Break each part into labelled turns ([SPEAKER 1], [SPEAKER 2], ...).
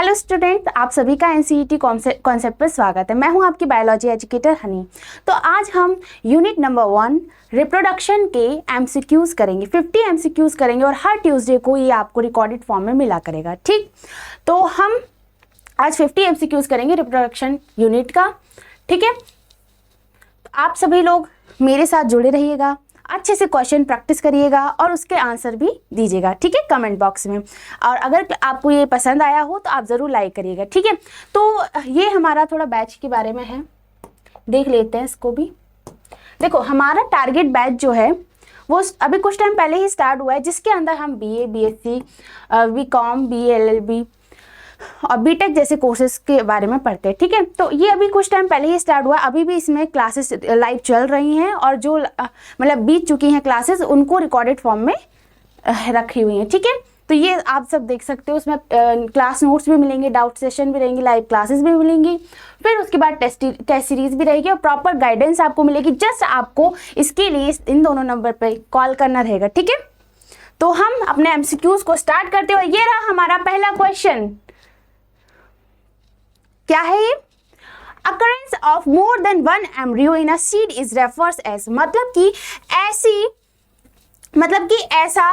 [SPEAKER 1] Hello student, आप सभी का एनसीईटी कॉन्सेप्ट पर स्वागत है। मैं हूं आपकी बायोलॉजी एजुकेटर हनी। तो आज हम यूनिट नंबर 1 रिप्रोडक्शन के एमसीक्यूज करेंगे। 50 एमसीक्यूज करेंगे और हर ट्यूसडे को ये आपको रिकॉर्डेड फॉर्म में मिला करेगा। ठीक, तो हम आज 50 एमसीक्यूज करेंगे रिप्रोडक्शन यूनिट का। ठीक है, तो आप सभी लोग मेरे साथ जुड़े रहिएगा, अच्छे से क्वेश्चन प्रैक्टिस करिएगा और उसके आंसर भी दीजिएगा। ठीक है, कमेंट बॉक्स में। और अगर आपको ये पसंद आया हो तो आप ज़रूर लाइक करिएगा। ठीक है, तो ये हमारा थोड़ा बैच के बारे में है, देख लेते हैं इसको भी। देखो, हमारा टारगेट बैच जो है वो अभी कुछ टाइम पहले ही स्टार्ट हुआ है, जिसके अंदर हम BA, BSc, BCom, BA, LLB और बीटेक जैसे कोर्सेज के बारे में पढ़ते हैं। ठीक है, तो ये अभी कुछ टाइम पहले ही स्टार्ट हुआ, अभी भी इसमें क्लासेस लाइव चल रही हैं और जो मतलब बीत चुकी हैं क्लासेस उनको रिकॉर्डेड फॉर्म में रखी हुई हैं। ठीक है, तो ये आप सब देख सकते हो, उसमें क्लास नोट्स भी मिलेंगे, डाउट सेशन भी रहेंगी, लाइव क्लासेस भी मिलेंगी, फिर उसके बाद टेस्ट सीरीज भी रहेगी और प्रॉपर गाइडेंस आपको मिलेगी। जस्ट आपको इसके लिए इन दोनों नंबर पर कॉल करना रहेगा। ठीक है, तो हम अपने एमसीक्यूज को स्टार्ट करते हैं। ये रहा हमारा पहला क्वेश्चन। क्या है ये? Occurrence of more than one embryo in a seed is refers as, मतलब कि ऐसा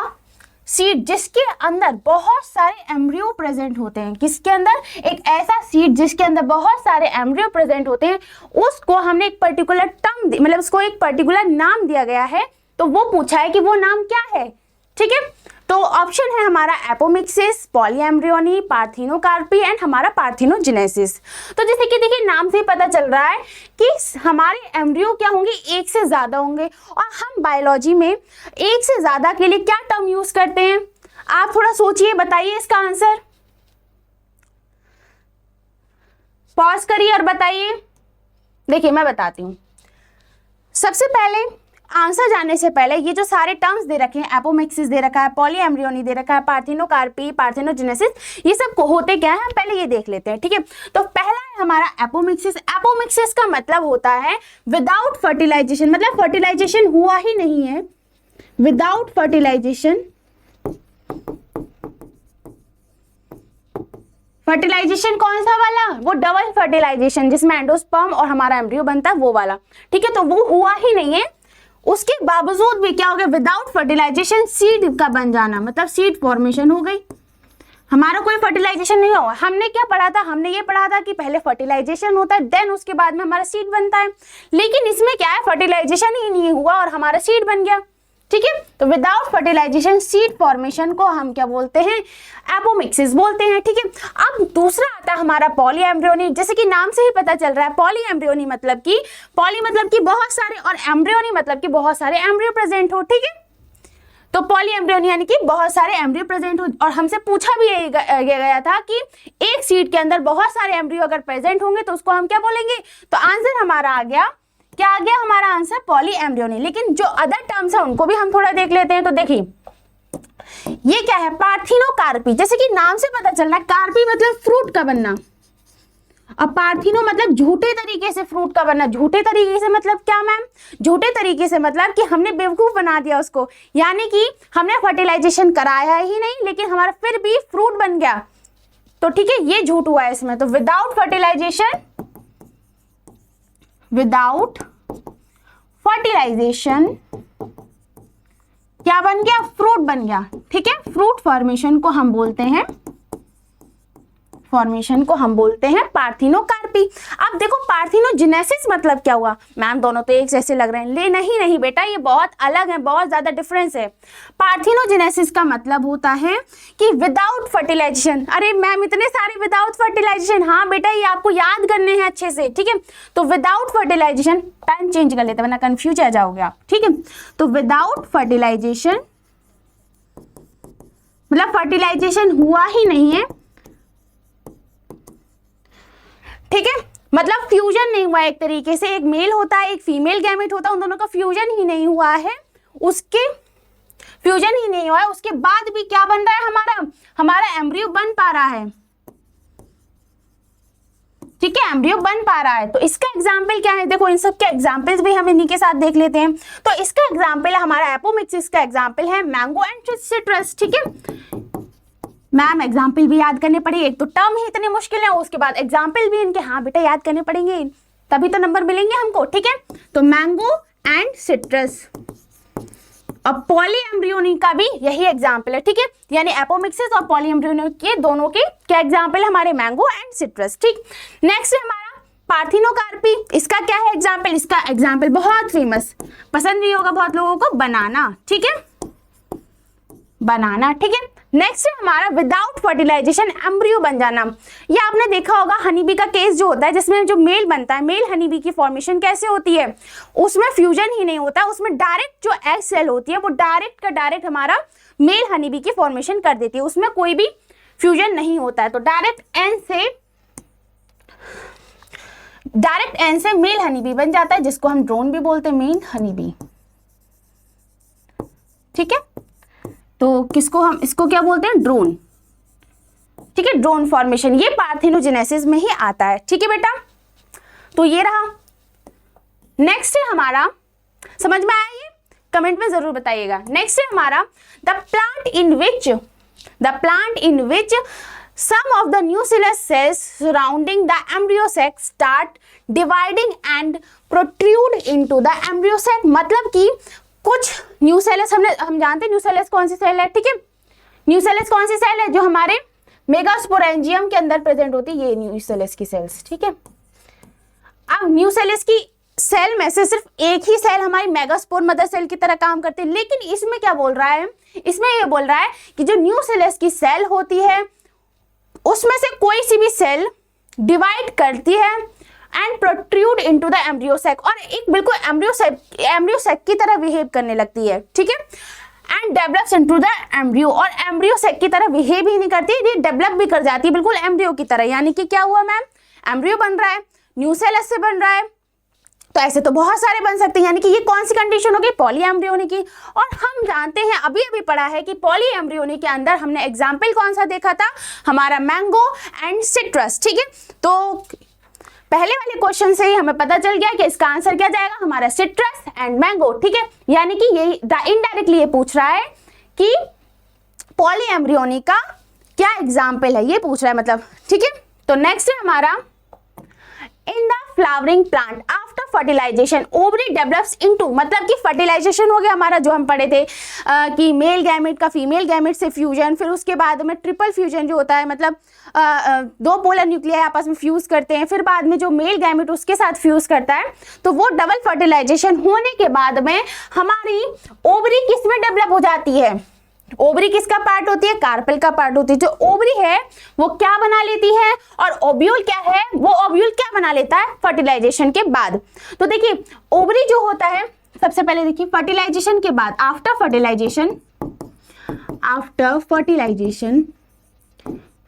[SPEAKER 1] सीड जिसके अंदर बहुत सारे एम्ब्रियो प्रेजेंट होते हैं। किसके अंदर? एक ऐसा सीड जिसके अंदर बहुत सारे एम्ब्रियो प्रेजेंट होते हैं, उसको हमने एक पर्टिकुलर टर्म मतलब उसको एक पर्टिकुलर नाम दिया गया है। तो वो पूछा है कि वो नाम क्या है। ठीक है, तो ऑप्शन है हमारा एपोमिक्सिस, पॉलीएम्ब्रियोनी, पार्थिनोकार्पी एंड हमारा पार्थिनोजेनेसिस। तो जैसे कि देखिए, नाम से ही पता चल रहा है कि हमारे एम्ब्रियो क्या होंगे, एक से ज्यादा होंगे। और हम बायोलॉजी में एक से ज्यादा के लिए क्या टर्म यूज करते हैं? आप थोड़ा सोचिए, बताइए इसका आंसर। पॉज करिए और बताइए। देखिए, मैं बताती हूँ। सबसे पहले आंसर जानने से पहले ये जो सारे टर्म्स दे रखे हैं, एपोमिक्सिस दे रखा है, पॉलीएम्ब्रियोनी दे रखा है, पार्थिनोकार्पी, पार्थिनोजेनेसिस, ये सब होते क्या है हम पहले ये देख लेते हैं। ठीक है, तो पहला है हमारा एपोमिक्सिस। एपोमिक्सिस का मतलब होता है विदाउट फर्टिलाइजेशन, मतलब फर्टिलाइजेशन हुआ ही नहीं है, विदाउट फर्टिलाइजेशन। फर्टिलाइजेशन कौन सा वाला? वो डबल फर्टिलाइजेशन जिसमें एंडोस्पर्म और हमारा एम्ब्रियो बनता है, वो वाला। ठीक है, तो वो हुआ ही नहीं है। उसके बावजूद भी क्या हो गया? विदाउट फर्टिलाइजेशन सीड का बन जाना, मतलब सीड फॉर्मेशन हो गई। हमारा कोई फर्टिलाइजेशन नहीं हुआ। हमने क्या पढ़ा था? हमने ये पढ़ा था कि पहले फर्टिलाइजेशन होता है, देन उसके बाद में हमारा सीड बनता है। लेकिन इसमें क्या है, फर्टिलाइजेशन ही नहीं हुआ और हमारा सीड बन गया। ठीक है, तो विदाउट फर्टिलाइजेशन सीड फॉर्मेशन को हम क्या बोलते हैं? एपोमिक्सिस बोलते हैं। ठीक है, अब दूसरा आता है हमारा पॉलीएम्ब्रियोनी। जैसे कि नाम से ही पता चल रहा है, पॉलीएम्ब्रियोनी मतलब कि पॉली मतलब कि बहुत सारे और एम्ब्रियोनी मतलब कि बहुत सारे एम्ब्रियो प्रेजेंट हो। ठीक है, तो पॉलीएम्ब्रियोनी यानी कि बहुत सारे एम्ब्रियो प्रेजेंट हो। और हमसे पूछा भी ये गया था कि एक सीड के अंदर बहुत सारे एम्ब्रियो अगर प्रेजेंट होंगे तो उसको हम क्या बोलेंगे? तो आंसर हमारा आ गया, क्या आ गया हमारा आंसर? पॉलीएम्ब्रियोनी। लेकिन जो अदर टर्म्स है उनको भी हम थोड़ा देख लेते हैं। तो देखिए, ये क्या है? पार्थिनोकार्पी। जैसे कि नाम से पता चल रहा है, कार्पी मतलब फ्रूट का बनना, और पार्थिनो मतलब झूठे तरीके से फ्रूट का बनना। झूठे तरीके से मतलब क्या मैम? झूठे तरीके से मतलब कि हमने बेवकूफ बना दिया उसको, यानी कि हमने फर्टिलाइजेशन कराया ही नहीं लेकिन हमारा फिर भी फ्रूट बन गया। तो ठीक है, ये झूठ हुआ है इसमें। तो विदाउट फर्टिलाइजेशन, विदाउट फर्टिलाइजेशन क्या बन गया? फ्रूट बन गया। ठीक है, फ्रूट फॉर्मेशन को हम बोलते हैं, फॉर्मेशन को हम बोलते हैं पार्थिनोकार्पी। अब देखो, पार्थिनोजेनेसिस मतलब क्या हुआ? मैम दोनों तो एक जैसे लग रहे हैं, ले नहीं बेटा, ये बहुत अलग है, बहुत ज्यादा डिफरेंस है। पार्थिनोजेनेसिस का मतलब होता है कि विदाउट फर्टिलाइजेशन। अरे मैम इतने सारे विदाउट फर्टिलाइजेशन, हाँ बेटा ये आपको याद करने हैं अच्छे से। ठीक है, तो विदाउट फर्टिलाइजेशन, पेन चेंज कर लेते वरना कंफ्यूज आ जाओगे आप। ठीक है, तो विदाउट फर्टिलाइजेशन मतलब फर्टिलाइजेशन हुआ ही नहीं है। ठीक है, मतलब फ्यूजन नहीं हुआ। एक तरीके से एक मेल होता है, एक फीमेल गैमेट होता है, उन दोनों का फ्यूजन ही नहीं हुआ है। उसके फ्यूजन ही नहीं हुआ है, उसके बाद भी क्या बन रहा है? हमारा एम्ब्रियो बन पा रहा है। ठीक है, एम्ब्रियो बन पा रहा है। तो इसका एग्जाम्पल क्या है? देखो, इन सब के एग्जाम्पल्स भी हम इन्हीं के साथ देख लेते हैं। तो इसका एग्जाम्पल है हमारा एपोमिक्सिस का एग्जाम्पल है मैंगो एंड सिट्रस। ठीक है, मैम एग्जाम्पल भी याद करने पड़ेंगे, एक तो टर्म ही इतने मुश्किल है, उसके बाद एग्जाम्पल भी इनके, हाँ बेटा याद करने पड़ेंगे, तभी तो नंबर मिलेंगे हमको, ठीक है। तो मैंगो एंड सिट्रस, अब पॉलीएम्ब्रियोनिक का भी यही एग्जाम्पल है, ठीक है, यानी एपोमिक्सिस और पॉलीएम्ब्रियोनिक के दोनों के क्या एग्जाम्पल है हमारे, मैंगो एंड सिट्रस, ठीक। नेक्स्ट है हमारा पार्थिनोकार्पी, इसका क्या है एग्जाम्पल, इसका एग्जाम्पल बहुत फेमस, पसंद भी होगा बहुत लोगों को, बनाना, ठीक है, बनाना, ठीक है। नेक्स्ट है हमारा विदाउट फर्टिलाइजेशन एम्ब्रियो बन जाना, ये आपने देखा होगा हनीबी का केस जो होता है, जिसमें जो मेल बनता है, मेल हनीबी की फॉर्मेशन कैसे होती है, उसमें फ्यूजन ही नहीं होता, उसमें डायरेक्ट जो एग सेल होती है वो डायरेक्ट का डायरेक्ट हमारा मेल हनीबी की फॉर्मेशन कर देती है, उसमें कोई भी फ्यूजन नहीं होता है, तो डायरेक्ट एन से मेल हनीबी बन जाता है, जिसको हम ड्रोन भी बोलते हैं, मेल हनीबी, ठीक है। तो किसको हम, इसको क्या बोलते हैं, ड्रोन, ठीक है, ड्रोन फॉर्मेशन, ये पार्थिनोजेनेसिस में ही आता है, ठीक है बेटा। तो ये रहा। नेक्स्ट है हमारा, समझ में आया ये, कमेंट में जरूर बताइएगा। नेक्स्ट है हमारा the plant in which some of the nucleus cells surrounding the embryo sac start dividing and protrude into the embryo sac, मतलब कि कुछ न्यूसेलस, हम जानते हैं न्यूसेलस कौन सी सेल है, ठीक है, न्यूसेलस कौन सी सेल है, जो हमारे मेगास्पोरेंजियम के अंदर प्रेजेंट होती है, ये न्यूसेलस की सेल्स, ठीक है। अब न्यूसेलस की सेल में से सिर्फ एक ही सेल हमारी मेगास्पोर मदर सेल की तरह काम करती है, लेकिन इसमें क्या बोल रहा है, इसमें ये बोल रहा है कि जो न्यूसेलस की सेल होती है उसमें से कोई सी भी सेल डिवाइड करती है and protrude into the embryo sac, और एक बिल्कुल एम्ब्रियो सैक की तरह बिहेव करने लगती है, ठीक है, and develops into the embryo, और एम्ब्रियो सैक की तरह बिहेव ही नहीं करती, ये डेवलप भी कर जाती है बिल्कुल एम्ब्रियो की तरह, यानी कि क्या हुआ मैम, एम्ब्रियो बन रहा है, न्यूसेलस से बन रहा है, तो ऐसे तो बहुत सारे बन सकते हैं, यानी कि ये कौन सी कंडीशन होगी, पॉलीएम्ब्रियोनिक की। और हम जानते हैं, अभी अभी पढ़ा है कि पॉलीएम्ब्रियोनिक के अंदर हमने एग्जाम्पल कौन सा देखा था, हमारा मैंगो एंड सिट्रस, ठीक है। तो पहले वाले क्वेश्चन से ही हमें पता चल गया कि इसका आंसर क्या जाएगा, हमारा सिट्रस एंड मैंगो, ठीक है, यानी कि ये इनडायरेक्टली ये पूछ रहा है कि पॉलीएम्ब्रियोनिक का क्या एग्जाम्पल है, ये पूछ रहा है मतलब, ठीक है। तो नेक्स्ट है हमारा in the flowering plant after fertilization ovary develops into, मतलब कि फर्टिलाइजेशन हो गया हमारा, जो हम पढ़े थे कि मेल गैमेट का फीमेल गैमेट से फ्यूजन, फिर उसके बाद में ट्रिपल फ्यूजन जो होता है, मतलब दो पोलर न्यूक्लियाई आपस में फ्यूज करते हैं, फिर बाद में जो मेल गैमेट उसके साथ फ्यूज करता है, तो वो डबल फर्टिलाइजेशन होने के बाद में हमारी ओवरी किस में डेवलप हो जाती है, ओवरी किसका पार्ट होती है, कार्पेल का पार्ट होती है, जो ओवरी है वो क्या बना लेती है, और ओव्यूल क्या है, वो ओव्यूल क्या बना लेता है फर्टिलाइजेशन के बाद। तो देखिए ओवरी जो होता है, सबसे पहले देखिए फर्टिलाइजेशन के बाद, आफ्टर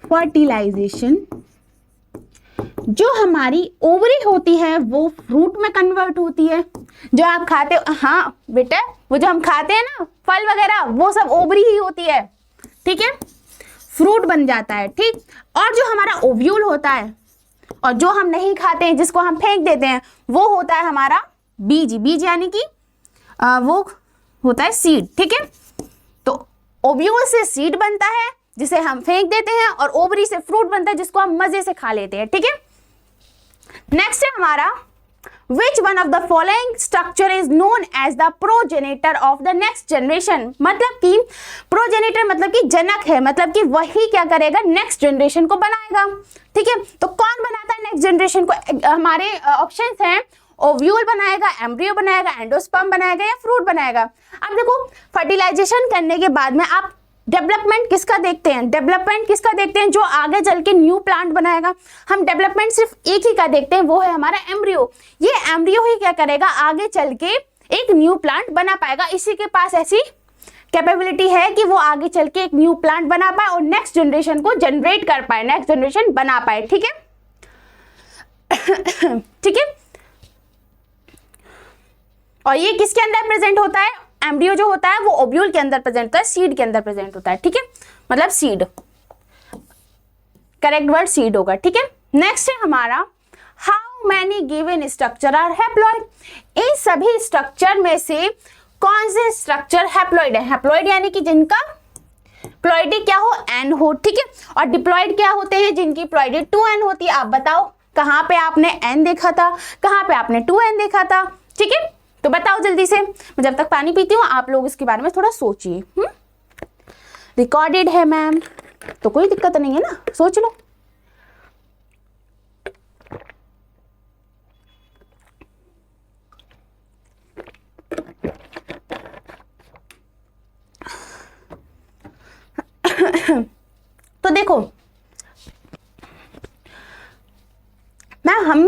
[SPEAKER 1] फर्टिलाइजेशन जो हमारी ओवरी होती है वो फ्रूट में कन्वर्ट होती है, जो आप खाते हो, हाँ बेटा वो जो हम खाते हैं ना फल वगैरह, वो सब ओवरी ही होती है, ठीक है, फ्रूट बन जाता है, ठीक। और जो हमारा ओव्यूल होता है, और जो हम नहीं खाते हैं, जिसको हम फेंक देते हैं, वो होता है हमारा बीज यानी कि वो होता है सीड, ठीक है। तो ओव्यूल से सीड बनता है जिसे हम फेंक देते हैं, और ओवरी से फ्रूट बनता है जिसको हम मजे से खा लेते हैं, ठीक है। नेक्स्ट है हमारा Which one of the following structure is known as the progenitor of the next generation, मतलब कि प्रोजेनिटर मतलब कि जनक है, मतलब कि वही क्या करेगा, नेक्स्ट जनरेशन को बनाएगा, ठीक है। तो कौन बनाता है नेक्स्ट जनरेशन को, हमारे ऑप्शंस हैं, ओव्यूल बनाएगा, एम्ब्रियो बनाएगा, एंडोस्पर्म बनाएगा या फ्रूट बनाएगा। अब देखो फर्टिलाइजेशन करने के बाद में आप डेवलपमेंट किसका देखते हैं, जो आगे चल के न्यू प्लांट बनाएगा। हम डेवलपमेंट सिर्फ एक ही का देखते हैं, वो है हमारा एम्ब्रियो। ये एम्ब्रियो ही क्या करेगा, आगे चल के एक न्यू प्लांट बना पाएगा, इसी के पास ऐसी कैपेबिलिटी है कि वो आगे चल के एक न्यू प्लांट बना पाए और नेक्स्ट जनरेशन को जनरेट कर पाए, नेक्स्ट जनरेशन बना पाए, ठीक है। ठीक है, और ये किसके अंदर प्रेजेंट होता है, एम्ब्रियो जो होता है वो ओव्यूल के अंदर प्रेजेंट होता है, सीड के अंदर प्रेजेंट होता है, ठीक है, मतलब सीड, करेक्ट वर्ड सीड होगा, ठीक है। नेक्स्ट है हमारा how many given structure are haploid, इन सभी स्ट्रक्चर में से कौन से स्ट्रक्चर हैप्लॉइड है, हैप्लॉइड यानी कि जिनका प्लॉइडी क्या हो, एन हो, ठीक है। और डिप्लॉइड क्या होते हैं, जिनकी प्लॉइडी 2n होती है। आप बताओ कहाँ पे आपने n देखा था, कहाँ पे आपने 2n देखा था, ठीक है। तो बताओ जल्दी से, मैं जब तक पानी पीती हूँ आप लोग इसके बारे में थोड़ा सोचिए। रिकॉर्डेड है मैम, तो कोई दिक्कत नहीं है ना, सोच लो। तो देखो मैम, हम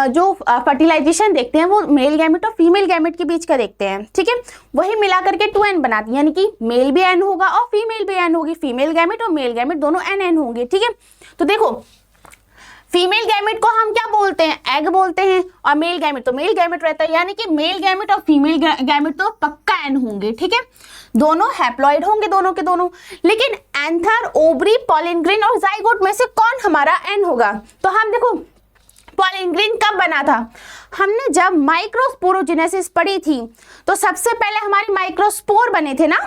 [SPEAKER 1] जो फर्टिलाइजेशन देखते हैं वो मेल गैमेट और फीमेल गैमेट के बीच का देखते हैं, ठीक है। वही मिला करके 2n बनाती है, यानी कि मेल भी n होगा और फीमेल भी n होगी। फीमेल गैमेट और मेल गैमेट दोनों n होंगे, ठीक है। तो देखो फीमेल गैमेट को हम क्या बोलते हैं, एग बोलते हैं, और मेल गैमेट तो मेल गैमेट रहता है, यानी कि मेल गैमेट और फीमेल गैमेट तो पक्का n होंगे, ठीक है। दोनों हैप्लॉइड होंगे, दोनों के दोनों। लेकिन एंथर, ओवरी, पॉलन ग्रेन और जाइगोट में से कौन हमारा n होगा? तो हम देखो पॉलन ग्रेन कब बना था, हमने जब माइक्रोस्पोरोजेनेसिस पढ़ी थी तो सबसे पहले हमारे माइक्रोस्पोर बने थे ना,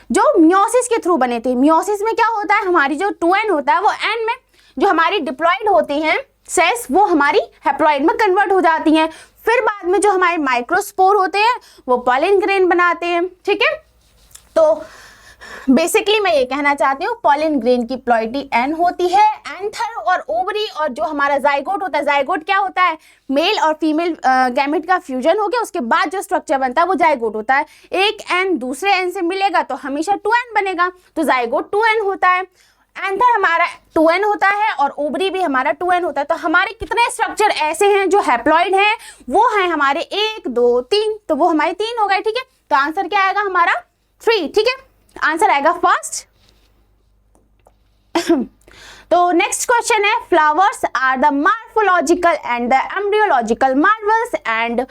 [SPEAKER 1] जो मियोसिस के थ्रू बने थे। मियोसिस में क्या होता है, हमारी जो 2n होता है वो n में, जो हमारी डिप्लॉइड होती हैं सेल्स वो हमारी हैप्लॉइड में कन्वर्ट हो जाती हैं। फिर बाद में जो हमारे माइक्रोस्पोर होते हैं वो पॉलन ग्रेन बनाते हैं, ठीक है। तो बेसिकली मैं ये कहना चाहती हूँ पॉलन ग्रेन की प्लॉइडी n होती है। एंथर और ओवरी और जो हमारा जाइगोट होता है, जाइगोट क्या होता है, मेल और फीमेल गैमेट का फ्यूजन हो गया, उसके बाद जो स्ट्रक्चर बनता है वो जाइगोट होता है। एक n दूसरे n से मिलेगा तो हमेशा 2n बनेगा, तो जाइगोट 2n होता है। एंथर हमारा 2n होता है और ओवरी भी हमारा 2n होता है। तो हमारे कितने स्ट्रक्चर ऐसे हैं जो हैप्लॉइड हैं, वो हैं हमारे 1 2 3, तो वो हमारे 3 हो गए, ठीक है। तो आंसर क्या आएगा हमारा 3, ठीक है। आंसर आएगा फर्स्ट। तो नेक्स्ट क्वेश्चन है, flowers are the morphological and the embryological marvels and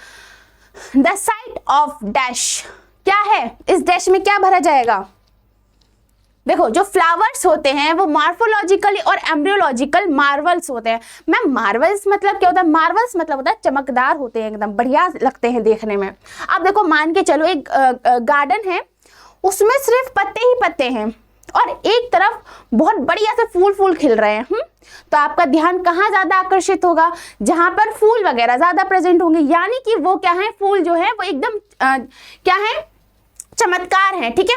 [SPEAKER 1] the site of dash. क्या है, इस डैश में क्या भरा जाएगा? देखो जो फ्लावर्स होते हैं वो मार्फोलॉजिकली और एम्ब्रियोलॉजिकल मार्वल्स होते हैं। मैम मार्वल्स मतलब क्या होता है? मार्वल्स मतलब होता है चमकदार होते हैं, एकदम बढ़िया लगते हैं देखने में। अब देखो मान के चलो एक गार्डन है, उसमें सिर्फ पत्ते ही पत्ते हैं और एक तरफ बहुत बढ़िया से फूल खिल रहे हैं। तो आपका ध्यान कहाँ ज्यादा आकर्षित होगा? जहां पर फूल वगैरह ज्यादा प्रेजेंट होंगे, यानी कि वो क्या है, फूल जो है वो एकदम क्या है, चमत्कार है, ठीक है।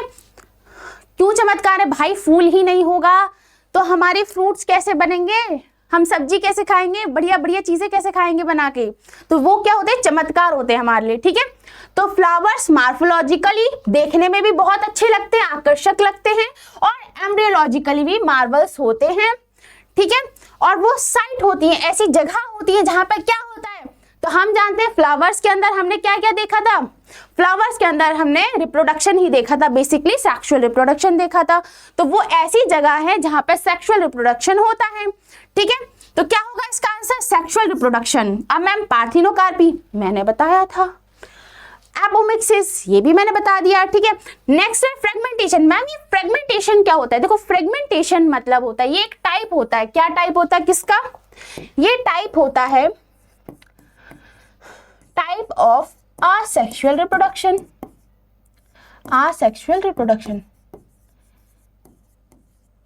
[SPEAKER 1] क्यों चमत्कार है भाई? फूल ही नहीं होगा तो हमारे फ्रूट्स कैसे बनेंगे, हम सब्जी कैसे खाएंगे, बढ़िया बढ़िया चीजें कैसे खाएंगे बना के? तो वो क्या होते हैं, चमत्कार होते हैं हमारे लिए, ठीक है। तो फ्लावर्स मार्फोलॉजिकली देखने में भी बहुत अच्छे लगते हैं, आकर्षक लगते हैं, और एम्ब्रियोलॉजिकली भी मार्वल्स होते हैं, ठीक है। और वो साइट होती है, ऐसी जगह होती है जहां पर क्या होता है, तो हम जानते हैं फ्लावर्स के अंदर हमने क्या क्या देखा था, फ्लावर्स के अंदर हमने रिप्रोडक्शन ही देखा था, बेसिकली सेक्सुअल रिप्रोडक्शन देखा था। तो वो ऐसी जगह है जहां पर सेक्सुअल रिप्रोडक्शन होता है, ठीक है। तो क्या होगा इसका आंसर, सेक्सुअल रिप्रोडक्शन। अब मैम पार्थिनोकार्पी मैंने बताया था, एपोमिक्सिस ये भी मैंने बता दिया, ठीक है। नेक्स्ट है फ्रेगमेंटेशन। मैम ये फ्रेगमेंटेशन क्या होता है? देखो फ्रेगमेंटेशन मतलब होता है, ये एक टाइप होता है। क्या टाइप होता है किसका? ये टाइप होता है type of asexual reproduction। asexual reproduction,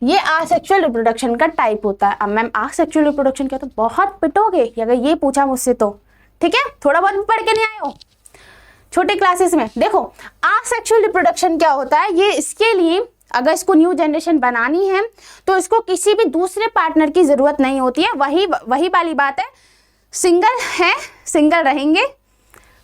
[SPEAKER 1] ये asexual reproduction का टाइप होता है। अब मैम asexual reproduction क्या, तो बहुत पिटोगे अगर ये पूछा मुझसे तो, ठीक है। थोड़ा बहुत भी पढ़ के नहीं आए हो छोटे क्लासेस में। देखो asexual reproduction क्या होता है, ये इसके लिए अगर इसको न्यू जनरेशन बनानी है तो इसको किसी भी दूसरे पार्टनर की जरूरत नहीं होती है। वही वाली बात है, सिंगल है सिंगल रहेंगे,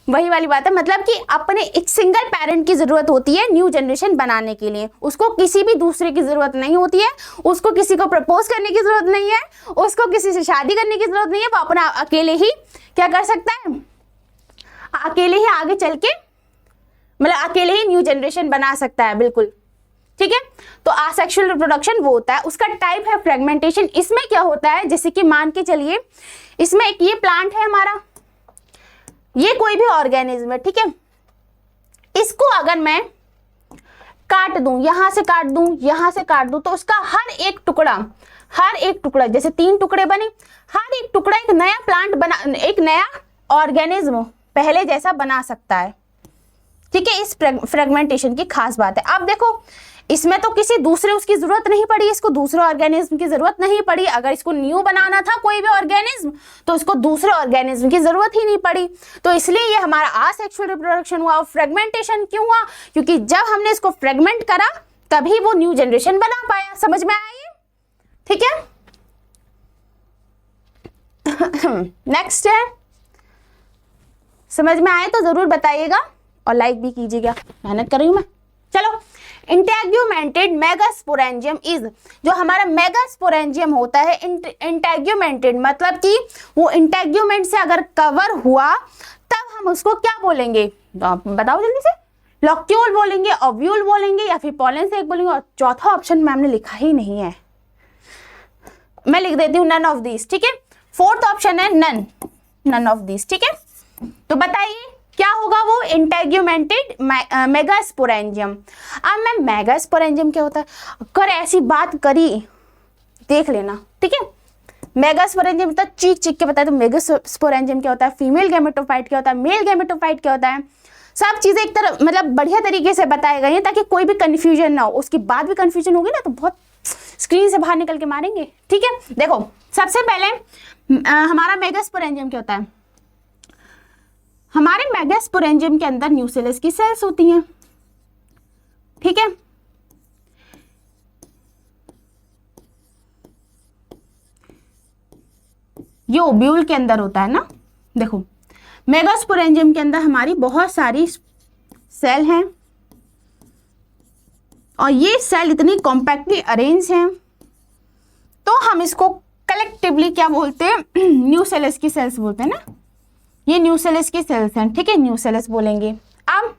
[SPEAKER 1] वही वाली बात है। मतलब कि अपने एक सिंगल पेरेंट की जरूरत होती है न्यू जनरेशन बनाने के लिए, उसको किसी भी दूसरे की जरूरत नहीं होती है, उसको किसी को प्रपोज करने की जरूरत नहीं है, उसको किसी से शादी करने की जरूरत नहीं है। वो अपना अकेले ही क्या कर सकता है, अकेले ही आगे चल के मतलब अकेले ही न्यू जनरेशन बना सकता है, बिल्कुल, ठीक है। तो asexual रिप्रोडक्शन वो होता है, उसका टाइप है फ्रेगमेंटेशन। इसमें क्या होता है, जैसे कि मान के चलिए इसमें एक ये प्लांट है हमारा, ये कोई भी ऑर्गेनिज्म है, ठीक है। इसको अगर मैं काट दूं, यहां से काट दूं, यहां से काट दूं, तो उसका हर एक टुकड़ा जैसे 3 टुकड़े बने, हर एक टुकड़ा एक नया प्लांट बना, एक नया ऑर्गेनिज्म पहले जैसा बना सकता है, ठीक है। इस फ्रेगमेंटेशन की खास बात है। अब देखो इसमें तो किसी दूसरे उसकी जरूरत नहीं पड़ी, इसको दूसरे ऑर्गेनिज्म की जरूरत नहीं पड़ी। अगर इसको न्यू बनाना था कोई भी ऑर्गेनिज्म तो इसको दूसरे ऑर्गेनिज्म की जरूरत ही नहीं पड़ी। तो इसलिए ये हमारा असेक्सुअल रिप्रोडक्शन हुआ। और फ्रेगमेंटेशन क्यों हुआ? क्योंकि जब हमने इसको फ्रेगमेंट करा तभी वो न्यू जनरेशन बना पाया। समझ में आया ये? ठीक है। नेक्स्ट है, समझ में आए तो जरूर बताइएगा और लाइक भी कीजिएगा, मेहनत कर रही हूं मैं। चलो, इंटेग्यूमेंटेड मेगास्पोरेंजियम इज, जो हमारा मेगास्पोरेंजियम होता है, इंटेग्यूमेंटेड मतलब कि वो इंटेग्यूमेंट से अगर कवर हुआ तब हम उसको क्या बोलेंगे? बताओ जल्दी से। लॉक्यूल बोलेंगे, ओव्यूल बोलेंगे, या फिर पॉलन सेक बोलेंगे। और चौथा ऑप्शन मैम ने लिखा ही नहीं है, मैं लिख देती हूँ नन ऑफ दिस। ठीक है, फोर्थ ऑप्शन है नन ऑफ दिस। ठीक है, तो बताइए क्या होगा वो? Integumented megasporangium. अब मैम मेगास्पोरेंजियम क्या होता है? अगर ऐसी बात करी देख लेना। ठीक है, मेगास्पोरेंजियम तो चीख चीख के बताए तो मेगास्पोरेंजियम क्या होता है, फीमेल गैमेटोफाइट क्या होता है, मेल गैमेटोफाइट क्या होता है, सब चीजें एक तरह मतलब बढ़िया तरीके से बताए गए हैं ताकि कोई भी कंफ्यूजन ना हो। उसके बाद भी कंफ्यूजन होगी ना तो बहुत स्क्रीन से बाहर निकल के मारेंगे। ठीक है, देखो सबसे पहले हमारा मेगास्पोरेंजियम क्या होता है? हमारे मेगास्पोरेंजियम के अंदर न्यूसेलस की सेल्स होती हैं। ठीक है, ये ओब्यूल के अंदर होता है ना। देखो मेगास्पोरेंजियम के अंदर हमारी बहुत सारी सेल हैं और ये सेल इतनी कॉम्पैक्टली अरेंज हैं तो हम इसको कलेक्टिवली क्या बोलते हैं? न्यूसेलस की सेल्स बोलते हैं ना। ये न्यूसेलस की सेल्स हैं। ठीक है, न्यूसेलस बोलेंगे। अब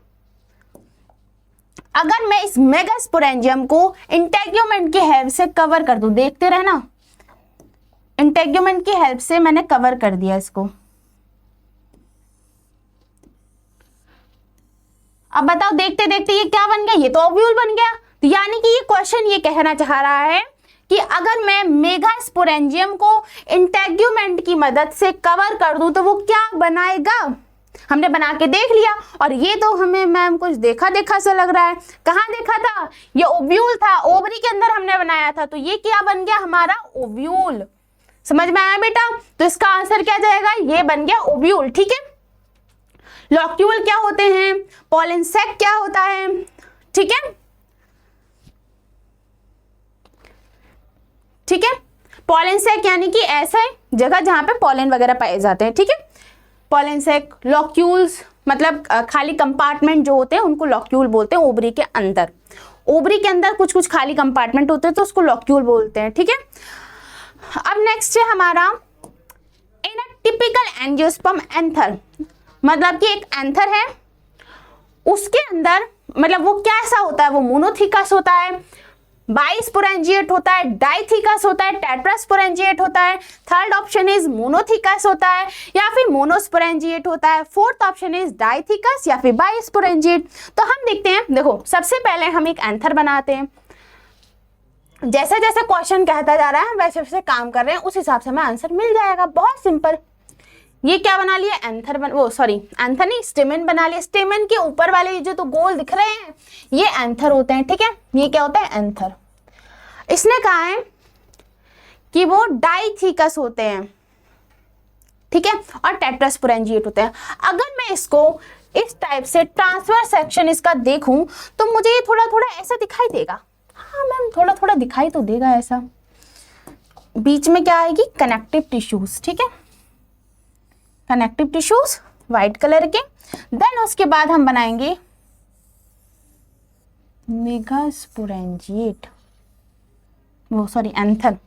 [SPEAKER 1] अगर मैं इस मेगास्पोरेंजियम को इंटेग्यूमेंट की हेल्प से कवर कर दूं, देखते रहना, इंटेग्यूमेंट की हेल्प से मैंने कवर कर दिया इसको। अब बताओ देखते देखते ये क्या बन गया? ये तो ओव्यूल बन गया। तो यानी कि ये क्वेश्चन ये कहना चाह रहा है कि अगर मैं मेगास्पोरेंजियम को इंटेग्यूमेंट की मदद से कवर कर दूं तो वो क्या बनाएगा? हमने बना के देख लिया और ये तो हमें मैम कुछ देखा देखा सा लग रहा है। कहाँ देखा था? ये ओव्यूल था, ओवरी के अंदर हमने बनाया था। तो ये क्या बन गया? हमारा ओव्यूल। समझ में आया बेटा? तो इसका आंसर क्या जाएगा? ये बन गया ओव्यूल। ठीक है, लॉक्यूल क्या होते हैं, पॉलन सैक क्या होता है। ठीक है, ठीक है, पॉलन सैक यानी कि ऐसे जगह जहां पे पॉलन वगैरह पाए जाते हैं। ठीक है, पॉलन सैक, लॉक्यूल्स मतलब खाली कंपार्टमेंट जो होते हैं उनको लॉक्यूल बोलते हैं। ओवरी के अंदर, ओवरी के अंदर कुछ कुछ खाली कंपार्टमेंट होते हैं तो उसको लॉक्यूल बोलते हैं। ठीक है, अब नेक्स्ट है हमारा इन अ टिपिकल एंजियोस्पर्म एंथर, मतलब कि एक एंथर है उसके अंदर मतलब वो कैसा होता है? वो मोनोथिकस होता है, बाइस्पोरेंजिएट होता है, डाइथिकस होता है, टेट्रास्पोरेंजिएट होता है। थर्ड ऑप्शन इज मोनोथिकस होता है या फिर मोनोस्पोरेंजिएट होता है। फोर्थ ऑप्शन इज डाइथिकस या फिर बाइस्पोरेंजिएट। तो हम देखते हैं, देखो सबसे पहले हम एक एंथर बनाते हैं। जैसे जैसे क्वेश्चन कहता जा रहा है वैसे वैसे काम कर रहे हैं, उस हिसाब से हमें आंसर मिल जाएगा। बहुत सिंपल। ये क्या बना लिया? एंथर एंथर नहीं, स्टेमेन बना लिया। स्टेमेन के ऊपर वाले जो तो गोल दिख रहे हैं ये एंथर होते हैं। ठीक है, ये क्या होता है? एंथर। इसने कहा है कि वो डाइथिकस होते हैं। ठीक है, और टेट्रास्पोरेंजिएट होते हैं। अगर मैं इसको इस टाइप से ट्रांसवर्स सेक्शन इसका देखूं तो मुझे ये थोड़ा थोड़ा ऐसा दिखाई देगा। हाँ मैम, थोड़ा थोड़ा दिखाई तो देगा ऐसा। बीच में क्या आएगी? Connective tissues. ठीक है, कनेक्टिव टिश्यूज व्हाइट कलर के। देन उसके बाद हम बनाएंगे मेगास्पोरेंजिएट, एंथर।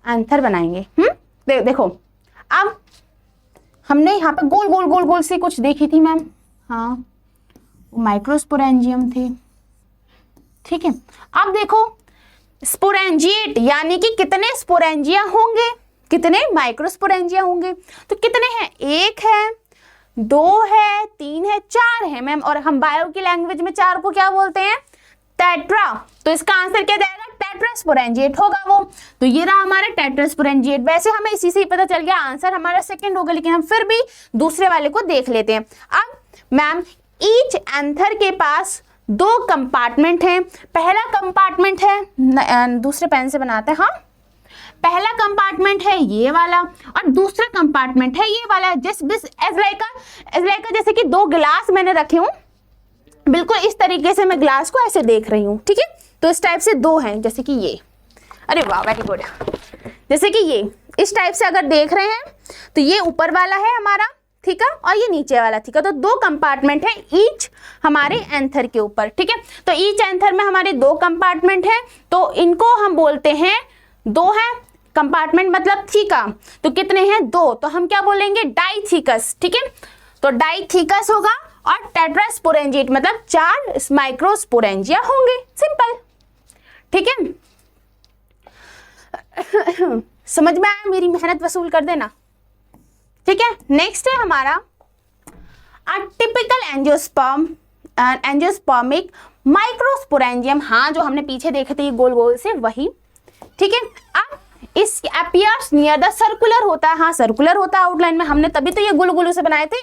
[SPEAKER 1] एंथर बनाएंगे। देखो अब हमने यहाँ पे गोल गोल गोल गोल से कुछ देखी थी मैम। हाँ, माइक्रोस्पोरेंजियम थे। ठीक है, अब देखो स्पोरेंजिएट यानी कि कितने स्पोरेंजिया होंगे, कितने माइक्रोस्पोरेंजिया होंगे। तो कितने हैं? एक है, दो है, तीन है, चार है मैम। और हम बायो की लैंग्वेज में चार को क्या बोलते हैं? टेट्रा। तो इसका आंसर क्या जाएगा? टेट्रास्पोरेंजिएट होगा वो। तो ये रहा हमारा टेट्रास्पोरेंजिएट। वैसे हमें इसी से ही पता चल गया आंसर हमारा सेकंड होगा, लेकिन हम फिर भी दूसरे वाले को देख लेते हैं। अब मैम ईच एंथर के पास दो कंपार्टमेंट हैं। पहला कंपार्टमेंट है, दूसरे पेन से बनाते हैं, हाँ, पहला कंपार्टमेंट है ये वाला और दूसरा कंपार्टमेंट है ये वाला। एज लाइक जैसे कि दो गिलास मैंने रखे हूँ, बिल्कुल इस तरीके से मैं ग्लास को ऐसे देख रही हूँ, ठीक है। तो इस टाइप से दो हैं, जैसे कि ये, अरे वाह वेरी गुड, जैसे कि ये इस टाइप से अगर देख रहे हैं तो ये ऊपर वाला है हमारा, ठीक है, और ये नीचे वाला, ठीक है। तो दो कंपार्टमेंट है ईच हमारे एंथर के ऊपर, ठीक है। तो ईच एंथर में हमारे दो कंपार्टमेंट है, तो इनको हम बोलते हैं, दो है कंपार्टमेंट मतलब थीका, तो कितने हैं, दो, तो हम क्या बोलेंगे, डाइथीकस, ठीक है। तो डाइथीकस होगा और टेट्रास्पोरेंजिएट मतलब 4 माइक्रोस्पोरेंजिया होंगे, सिंपल, ठीक है। समझ में आया, मेरी मेहनत वसूल कर देना, ठीक है। नेक्स्ट है हमारा टिपिकल एंजियोस्पर्मिक माइक्रोस्पोरेंजियम, हाँ जो हमने पीछे देखे थे ये गोल गोल से, वही, ठीक है। अब इस अपीयर्स नियर द सर्कुलर होता है, हाँ सर्कुलर होता है आउटलाइन में, हमने तभी तो ये गुल गुल से बनाए थे।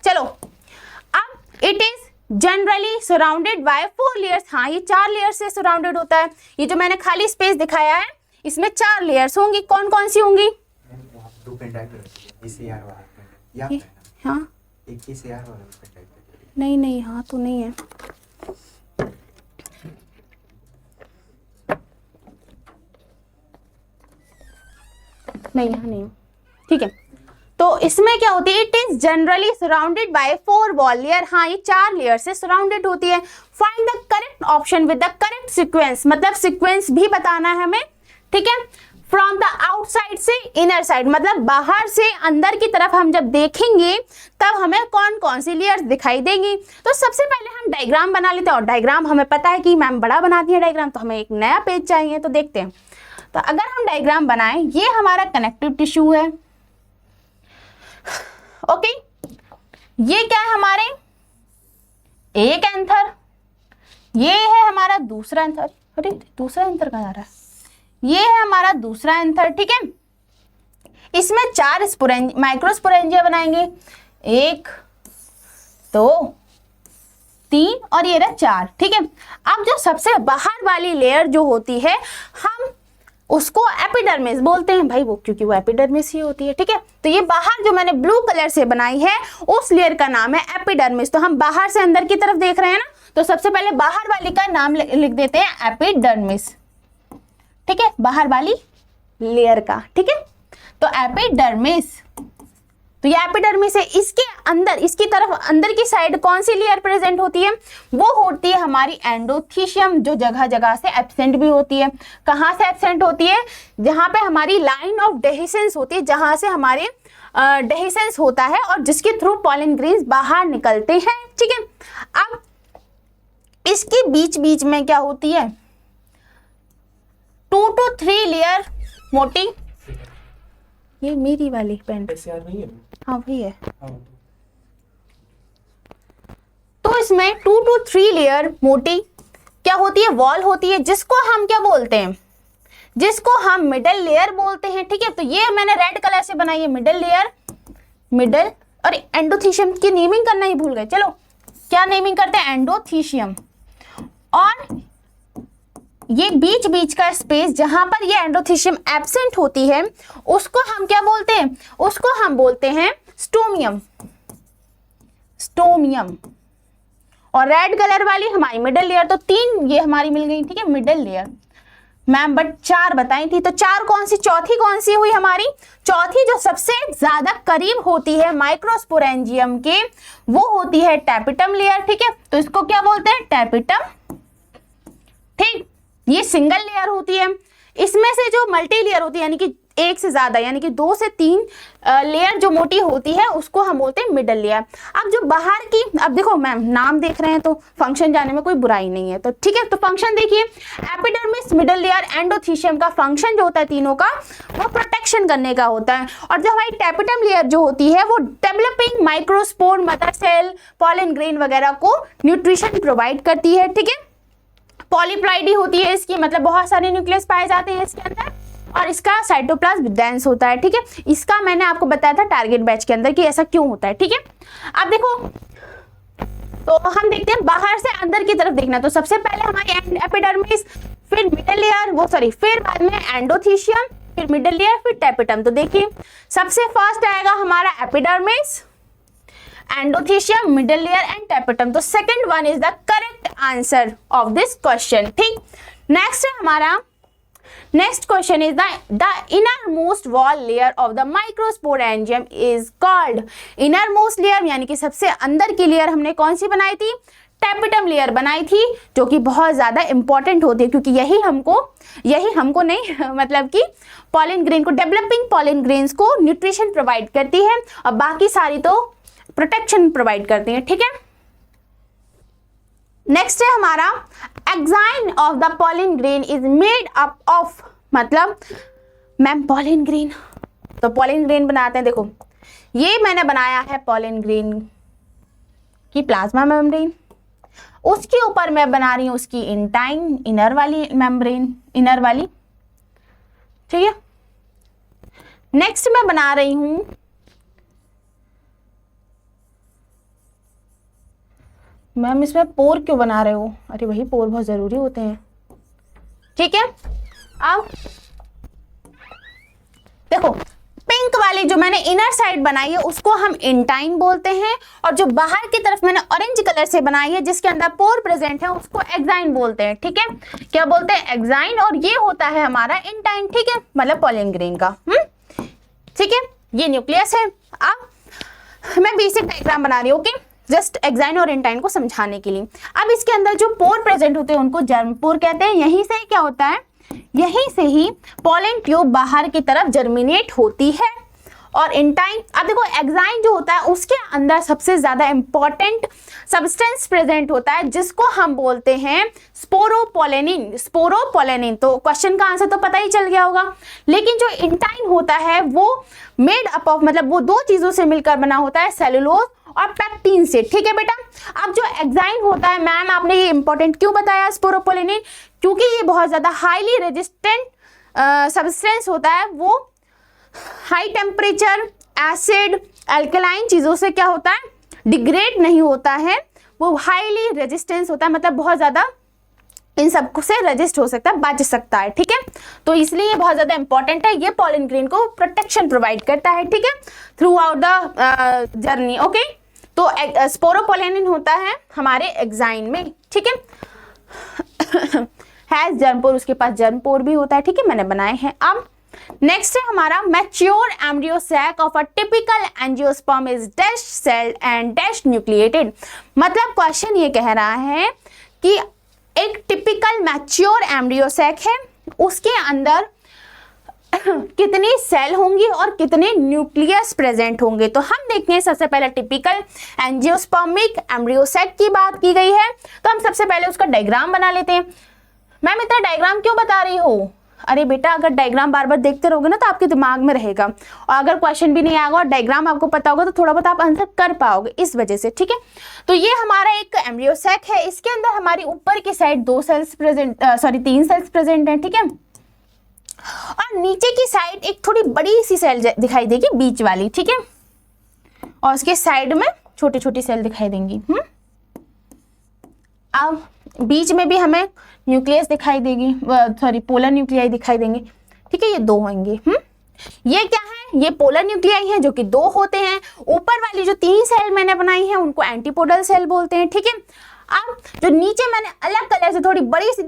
[SPEAKER 1] चलो, अब it is generally surrounded by 4 layers, हाँ ये 4 लेयर्स से सराउंडेड होता है। ये जो मैंने खाली स्पेस दिखाया है इसमें 4 लेयर्स होंगी, कौन कौन सी होंगी, हाँ नहीं नहीं, हाँ तो नहीं है, नहीं यहाँ नहीं, ठीक है। तो इसमें क्या होती है, it is generally surrounded by 4 wall layer, हाँ ये 4 लेयर से सराउंडेड होती है। Find the correct option with the correct sequence, मतलब सीक्वेंस भी बताना है हमें, ठीक है। फ्रॉम द आउटसाइड से इनर साइड, मतलब बाहर से अंदर की तरफ हम जब देखेंगे तब हमें कौन कौन सी लेयर्स दिखाई देंगी। तो सबसे पहले हम डायग्राम बना लेते हैं, और डायग्राम हमें पता है कि मैम बड़ा बनाती है डायग्राम, तो हमें एक नया पेज चाहिए, तो देखते हैं। तो अगर हम डायग्राम बनाएं, ये हमारा कनेक्टिव टिश्यू है, ओके, ये क्या है हमारे एक एंथर, ये है हमारा दूसरा एंथर, अरे दूसरा एंथर कहाँ जा रहा है, ये है हमारा दूसरा एंथर, ठीक है। इसमें 4 माइक्रोस्पोरेंजिया बनाएंगे, 1 2 3 और ये रहा 4, ठीक है। अब जो सबसे बाहर वाली लेयर जो होती है हम उसको एपिडर्मिस बोलते हैं भाई, वो क्योंकि वो एपिडर्मिस ही होती है, ठीक है। तो ये बाहर जो मैंने ब्लू कलर से बनाई है उस लेयर का नाम है एपिडर्मिस। तो हम बाहर से अंदर की तरफ देख रहे हैं ना, तो सबसे पहले बाहर वाली का नाम लिख देते हैं एपिडर्मिस, ठीक है, बाहर वाली लेयर का, ठीक है। तो एपिडर्मिस, तो ये एपिडर्मिस है। इसके अंदर, इसकी तरफ अंदर की साइड कौन सी लेयर प्रेजेंट होती है, वो होती है हमारी एंडोथीशियम, जो जगह जगह से एब्सेंट भी होती है। कहाँ से एब्सेंट होती है, जहाँ पे हमारी लाइन ऑफ डेहिसेंस होती है, जहाँ से हमारे डेहिसेंस होता है और जिसके थ्रू पॉलन ग्रेन्स बाहर निकलते हैं, ठीक है। अब इसके बीच बीच में क्या होती है, 2 to 3 लेयर मोटी, ये मेरी वाली पेन, हाँ वही है। तो इसमें 2 to 3 लेयर मोटी क्या होती है, वॉल होती है, जिसको हम क्या बोलते हैं, जिसको हम मिडल लेयर बोलते हैं, ठीक है। तो ये मैंने रेड कलर से बनाई है मिडल लेयर, मिडल, और एंडोथीशियम की नेमिंग करना ही भूल गए, चलो क्या नेमिंग करते हैं, एंडोथीशियम। और ये बीच बीच का स्पेस जहां पर ये एंडोथीशियम एब्सेंट होती है उसको हम क्या बोलते हैं, उसको हम बोलते हैं स्टोमियम, स्टोमियम। और रेड कलर वाली हमारी मिडल लेयर, तो 3 ये हमारी मिल गई, ठीक है, मिडल लेयर मैम, बट 4 बताई थी, तो 4 कौन सी, चौथी कौन सी हुई हमारी, चौथी जो सबसे ज्यादा करीब होती है माइक्रोस्पोरेंजियम के, वो होती है टैपिटम लेयर, ठीक है। तो इसको क्या बोलते हैं, टैपिटम, ठीक। ये सिंगल लेयर होती है। इसमें से जो मल्टी लेयर होती है, यानी कि एक से ज्यादा, यानी कि 2 से 3 लेयर जो मोटी होती है उसको हम बोलते हैं मिडल लेयर। अब जो बाहर की, अब देखो मैम नाम देख रहे हैं तो फंक्शन जाने में कोई बुराई नहीं है, तो ठीक है। तो फंक्शन देखिए, एपिडर्मिस, मिडल लेयर, एंडोथीशियम का फंक्शन जो होता है तीनों का, वो प्रोटेक्शन करने का होता है। और जो हमारी टैपिटम लेयर जो होती है वो developing microspore, mother cell, pollen grain वगैरह को न्यूट्रिशन प्रोवाइड करती है, ठीक है। पॉलीप्लॉइडी होती है इसकी, मतलब बहुत सारे न्यूक्लियस पाए जाते हैं इसके अंदर, और इसका साइटोप्लाज्म डेंस होता है, ठीक है। इसका मैंने आपको बताया था टारगेट बैच के अंदर कि ऐसा क्यों होता है, ठीक है। अब देखो तो हम देखते हैं बाहर से अंदर की तरफ देखना। तो सबसे पहले हमारी एपिडर्मिस, फिर मिडल लेयर, फिर बाद में एंडोथीशियम, फिर मिडल लेयर, फिर टेपिटम। तो देखिए सबसे फर्स्ट आएगा हमारा epidermis, endothecium, middle layer and tapetum. तो second one is the correct answer of this question. ठीक, नेक्स्ट है हमारा, next question is the innermost wall layer of the microsporangium is called. Innermost layer यानी कि सबसे अंदर की लेयर हमने कौन सी बनाई थी? टेपिटम लेयर बनाई थी, जो कि बहुत ज्यादा इंपॉर्टेंट होती है, क्योंकि यही हमको नहीं मतलब कि पॉलन ग्रेन को, डेवलपिंग पॉलन ग्रेन्स को न्यूट्रिशन प्रोवाइड करती है, और बाकी सारी तो प्रोटेक्शन प्रोवाइड करती है। ठीक है, नेक्स्ट है हमारा exine of the pollen grain is made up of, मतलब मैम पॉलन ग्रेन, तो पॉलन ग्रेन बनाते हैं। देखो ये मैंने बनाया है पॉलन ग्रेन की प्लाज्मा मेम्ब्रेन, उसके ऊपर मैं बना रही हूं उसकी इंटाइन इनर वाली मेम्ब्रेन, इनर वाली। ठीक है, नेक्स्ट मैं बना रही हूं मैम इसमें पोर क्यों बना रहे हो? अरे वही पोर बहुत जरूरी होते हैं। ठीक है, अब देखो पिंक वाली जो मैंने इनर साइड बनाई है उसको हम इंटाइन बोलते हैं, और जो बाहर की तरफ मैंने ऑरेंज कलर से बनाई है जिसके अंदर पोर प्रेजेंट है उसको एक्साइन बोलते हैं। ठीक है, क्या बोलते हैं? एक्साइन, और ये होता है हमारा इंटाइन। ठीक है, मतलब पॉलन ग्रेन का। ठीक है, ये न्यूक्लियस है। अब मैं बेसिक डायग्राम बना रही हूँ, ओके, जस्ट एक्साइन और इंटाइन को समझाने के लिए। अब इसके अंदर जो पोर प्रेजेंट होते हैं उनको जर्म पोर कहते हैं। यहीं से क्या होता है, यहीं से ही पॉलन ट्यूब बाहर की तरफ जर्मिनेट होती है। और इंटाइन, अब देखो एक्साइन जो होता है उसके अंदर सबसे ज्यादा इंपॉर्टेंट सब्सटेंस प्रेजेंट होता है जिसको हम बोलते हैं स्पोरोपोलेनिन। स्पोरोपोलेनिन, तो क्वेश्चन का आंसर तो पता ही चल गया होगा। लेकिन जो इंटाइन होता है वो मेड अप ऑफ, मतलब वो दो चीजों से मिलकर बना होता है, सेलुलोज और पैक्टिन से। ठीक है बेटा, अब जो एक्साइन होता है, मैम आपने ये इंपॉर्टेंट क्यों बताया स्पोरोपोलेनिन? क्योंकि ये बहुत ज्यादा हाईली रेजिस्टेंट सब्सटेंस होता है। वो हाई टेम्परेचर, एसिड, अल्कलाइन चीजों से क्या होता है, डिग्रेड नहीं होता है, वो हाईली रेजिस्टेंस होता है, मतलब बहुत ज्यादा इन सब से रेजिस्ट हो सकता है, बच सकता है। ठीक है, तो इसलिए ये बहुत ज्यादा इंपॉर्टेंट है, ये पॉलन ग्रेन को प्रोटेक्शन प्रोवाइड करता है। ठीक है, through out the journey. Okay, तो स्पोरोपोलेनिन होता है हमारे एक्साइन में। ठीक है, हैज जर्मपोर, उसके पास जर्मपोर भी होता है। ठीक है, मैंने बनाए हैं। अब नेक्स्ट है हमारा mature embryo sac of a typical angiosperm is dash celled and dash nucleated. मतलब क्वेश्चन ये कह रहा है कि एक टिपिकल मैच्योर एम्ब्रियो सैक है, उसके अंदर कितनी सेल होंगी और कितने न्यूक्लियस प्रेजेंट होंगे। तो हम देखते हैं, सबसे पहले टिपिकल एंजियोस्पर्मिक एम्ब्रियो सैक की बात की गई है, तो हम सबसे पहले उसका डायग्राम बना लेते हैं। मैम इतना डायग्राम क्यों बता रही हो? अरे बेटा, अगर डायग्राम बार बार देखते रहोगे ना तो आपके दिमाग में रहेगा, और अगर क्वेश्चन भी नहीं आएगा और डायग्राम आपको पता होगा तो थोड़ा बहुत आप आंसर कर पाओगे, इस वजह से। ठीक है, तो ये हमारा एक एम्ब्रियो सैक है, इसके अंदर हमारी ऊपर की साइड 3 सेल्स प्रेजेंट हैं। ठीक है, और नीचे की साइड एक थोड़ी बड़ी सी सेल दिखाई देगी, बीच वाली। ठीक है, और उसके साइड में छोटी छोटी सेल दिखाई देंगी। अब बीच में भी हमें न्यूक्लियस दिखाई देगी, सॉरी पोलर न्यूक्लियाई दिखाई देंगे। ठीक है, ये 2 होंगे। ये क्या है? ये पोलर न्यूक्लियाई हैं जो कि 2 होते हैं। ऊपर वाली जो 3 सेल मैंने बनाई है उनको एंटीपोडल सेल बोलते हैं। ठीक है, अब जो नीचे मैंने अलग कलर से थोड़ी बड़ी सी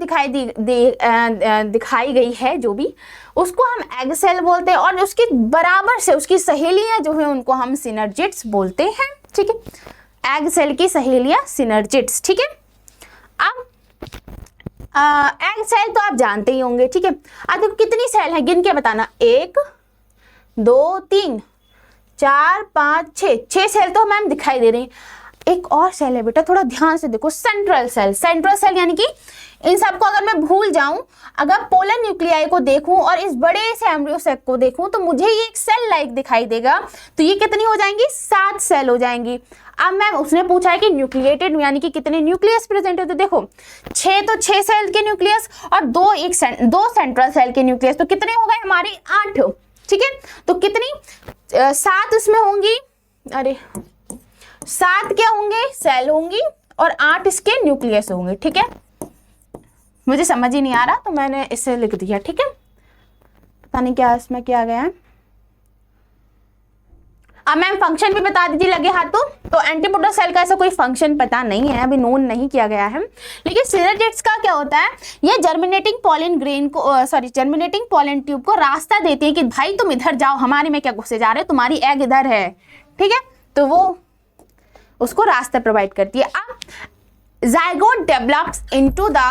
[SPEAKER 1] दिखाई गई है जो भी, उसको हम एग सेल बोलते हैं, और उसकी बराबर से उसकी सहेलियां जो है उनको हम सिनर्जिट्स बोलते हैं। ठीक है, एग सेल की सहेलियां सिनर्जिट्स। ठीक है, अब एग सेल तो आप जानते ही होंगे। ठीक है, अब देखो कितनी सेल है, गिन के बताना। 1 2 3 4 5 6 सेल तो मैम दिखाई दे रही हैं। एक और सेल है बेटा, थोड़ा ध्यान से देखो, सेंट्रल सेल। सेंट्रल सेल यानी कि इन सबको अगर मैं भूल जाऊं, अगर पोलर न्यूक्लियाई को देखूं और इस बड़े से एम्ब्रियो सैक को देखूं तो मुझे ये एक सेल लाइक दिखाई देगा। तो ये कितनी हो जाएंगी? 7 सेल हो जाएंगी। अब मैम उसने पूछा है कि न्यूक्लिएटेड यानी कि कितने न्यूक्लियस प्रेजेंट है, तो देखो 6 तो 6 सेल के न्यूक्लियस और 2 सेंट्रल सेल के न्यूक्लियस, तो कितने हो गए हमारे? 8। ठीक है, तो कितनी 7 उसमें होंगी, अरे 7 क्या होंगे? सेल होंगी, और 8 इसके न्यूक्लियस होंगे, ठीक है। मुझे समझ ही नहीं आ रहा तो मैंने इसे लिख दिया, ठीक है। पता नहीं क्या इसमें क्या गया है। अब मैम फंक्शन भी बता दीजिए लगे हाथों। तो एंटीपोडल सेल का ऐसा कोई फंक्शन पता नहीं है, अभी नोन नहीं किया गया है। लेकिन सिनर्जिड्स का क्या होता है, ये जर्मिनेटिंग पॉलन ग्रेन को जर्मिनेटिंग पॉलन ट्यूब को रास्ता देती है कि भाई तुम इधर जाओ, हमारे में क्या घुसे जा रहे हो, तुम्हारी एग इधर है, ठीक है। तो वो उसको रास्ता प्रोवाइड करती है। अब zygote develops into the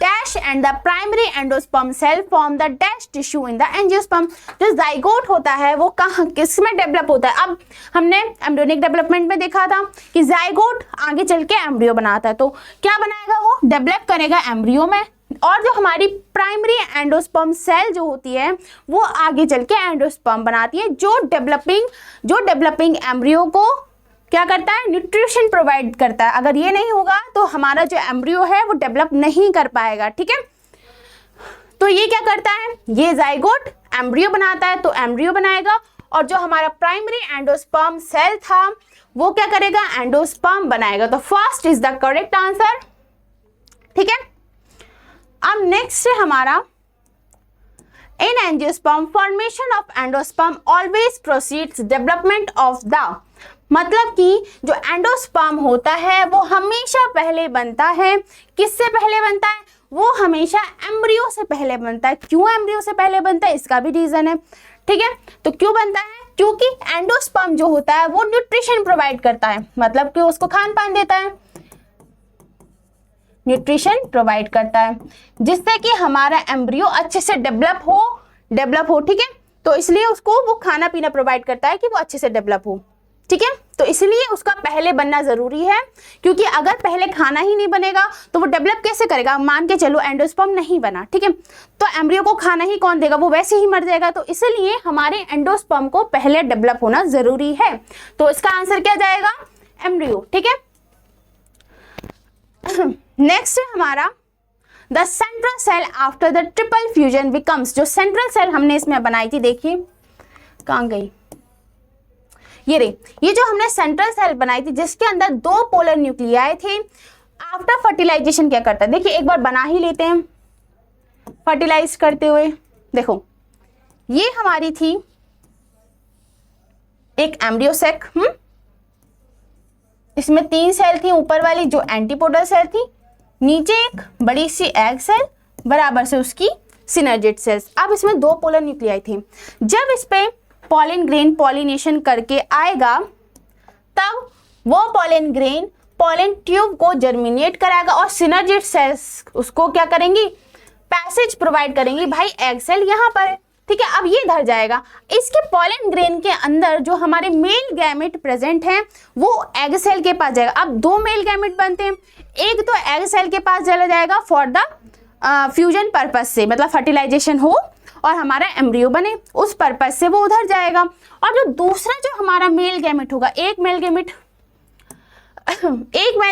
[SPEAKER 1] dash and the primary endosperm cell form the dash tissue in the angiosperm। जो zygote होता है वो कहाँ किस में डेवलप होता है। अब हमने एम्ब्रियोनिक डेवलपमेंट में देखा था कि zygote आगे चल के एम्ब्रियो बनाता है, तो क्या बनाएगा, वो डेवलप करेगा एम्ब्रियो में। और जो हमारी प्राइमरी एंडोस्पर्म सेल जो होती है वो आगे चल के एंडोस्पर्म बनाती है, जो डेवलपिंग एम्ब्रियो को क्या करता है, न्यूट्रिशन प्रोवाइड करता है। अगर ये नहीं होगा तो हमारा जो एम्ब्रियो है वो डेवलप नहीं कर पाएगा, ठीक है। तो ये क्या करता है, ये जाइगोट एम्ब्रियो बनाता है तो एम्ब्रियो बनाएगा, और जो हमारा प्राइमरी एंडोस्पर्म सेल था वो क्या करेगा, एंडोस्पर्म बनाएगा। तो first is the correct answer, ठीक है। अब नेक्स्ट है हमारा इन angiosperm formation of endosperm always proceeds development of the, मतलब कि जो एंडोस्पर्म होता है वो हमेशा पहले बनता है, किससे पहले बनता है, वो हमेशा एम्ब्रियो से पहले बनता है। क्यों एम्ब्रियो से पहले बनता है, इसका भी रीजन है, ठीक है। तो क्यों बनता है, क्योंकि एंडोस्पर्म जो होता है वो न्यूट्रिशन प्रोवाइड करता है, मतलब कि उसको खान पान देता है, न्यूट्रिशन प्रोवाइड करता है, जिससे कि हमारा एम्ब्रियो अच्छे से डेवलप हो, ठीक है। तो इसलिए उसको वो खाना पीना प्रोवाइड करता है कि वो अच्छे से डेवलप हो, ठीक है। तो इसलिए उसका पहले बनना जरूरी है, क्योंकि अगर पहले खाना ही नहीं बनेगा तो वो डेवलप कैसे करेगा। मान के चलो एंडोस्पर्म नहीं बना, ठीक है, तो एम्ब्रियो को खाना ही कौन देगा, वो वैसे ही मर जाएगा। तो इसलिए हमारे एंडोस्पर्म को पहले डेवलप होना जरूरी है। तो इसका आंसर क्या जाएगा, एम्ब्रियो, ठीक है। नेक्स्ट है हमारा the central cell after the triple fusion becomes. जो सेंट्रल सेल हमने इसमें बनाई थी, देखिए कहाँ गई, ये रही, ये जो हमने सेंट्रल सेल बनाई थी जिसके अंदर 2 पोलर न्यूक्लियाई थे। आफ्टर फर्टिलाइजेशन क्या करता है, देखिए एक बार बना ही लेते हैं फर्टिलाइज करते हुए। देखो ये हमारी थी एक एम्ब्रियो सेक, इसमें 3 सेल थी, ऊपर वाली जो एंटीपोडल सेल थी, नीचे एक बड़ी सी एग सेल, बराबर से उसकी सिनर्जिड सेल्स। अब इसमें 2 पोलर न्यूक्लियाई थी। जब इस पे पॉलन ग्रेन पॉलिनेशन करके आएगा तब वो पॉलन ग्रेन पॉलन ट्यूब को जर्मिनेट कराएगा, और सिनर्जिड सेल्स उसको क्या करेंगी, पैसेज प्रोवाइड करेंगी। भाई एग सेल यहाँ पर है, ठीक है, अब ये इधर जाएगा। इसके पॉलन ग्रेन के अंदर जो हमारे मेल गैमेट प्रेजेंट हैं वो एग सेल के पास जाएगा। अब 2 मेल गैमेट बनते हैं, एक तो एग सेल के पास चला जाएगा फॉर द फ्यूजन पर्पज से, मतलब फर्टिलाइजेशन हो और हमारा एम्ब्रियो बने, उस पर्पज से वो उधर जाएगा। और जो दूसरा जो हमारा मेल गैमेट होगा, एक मेल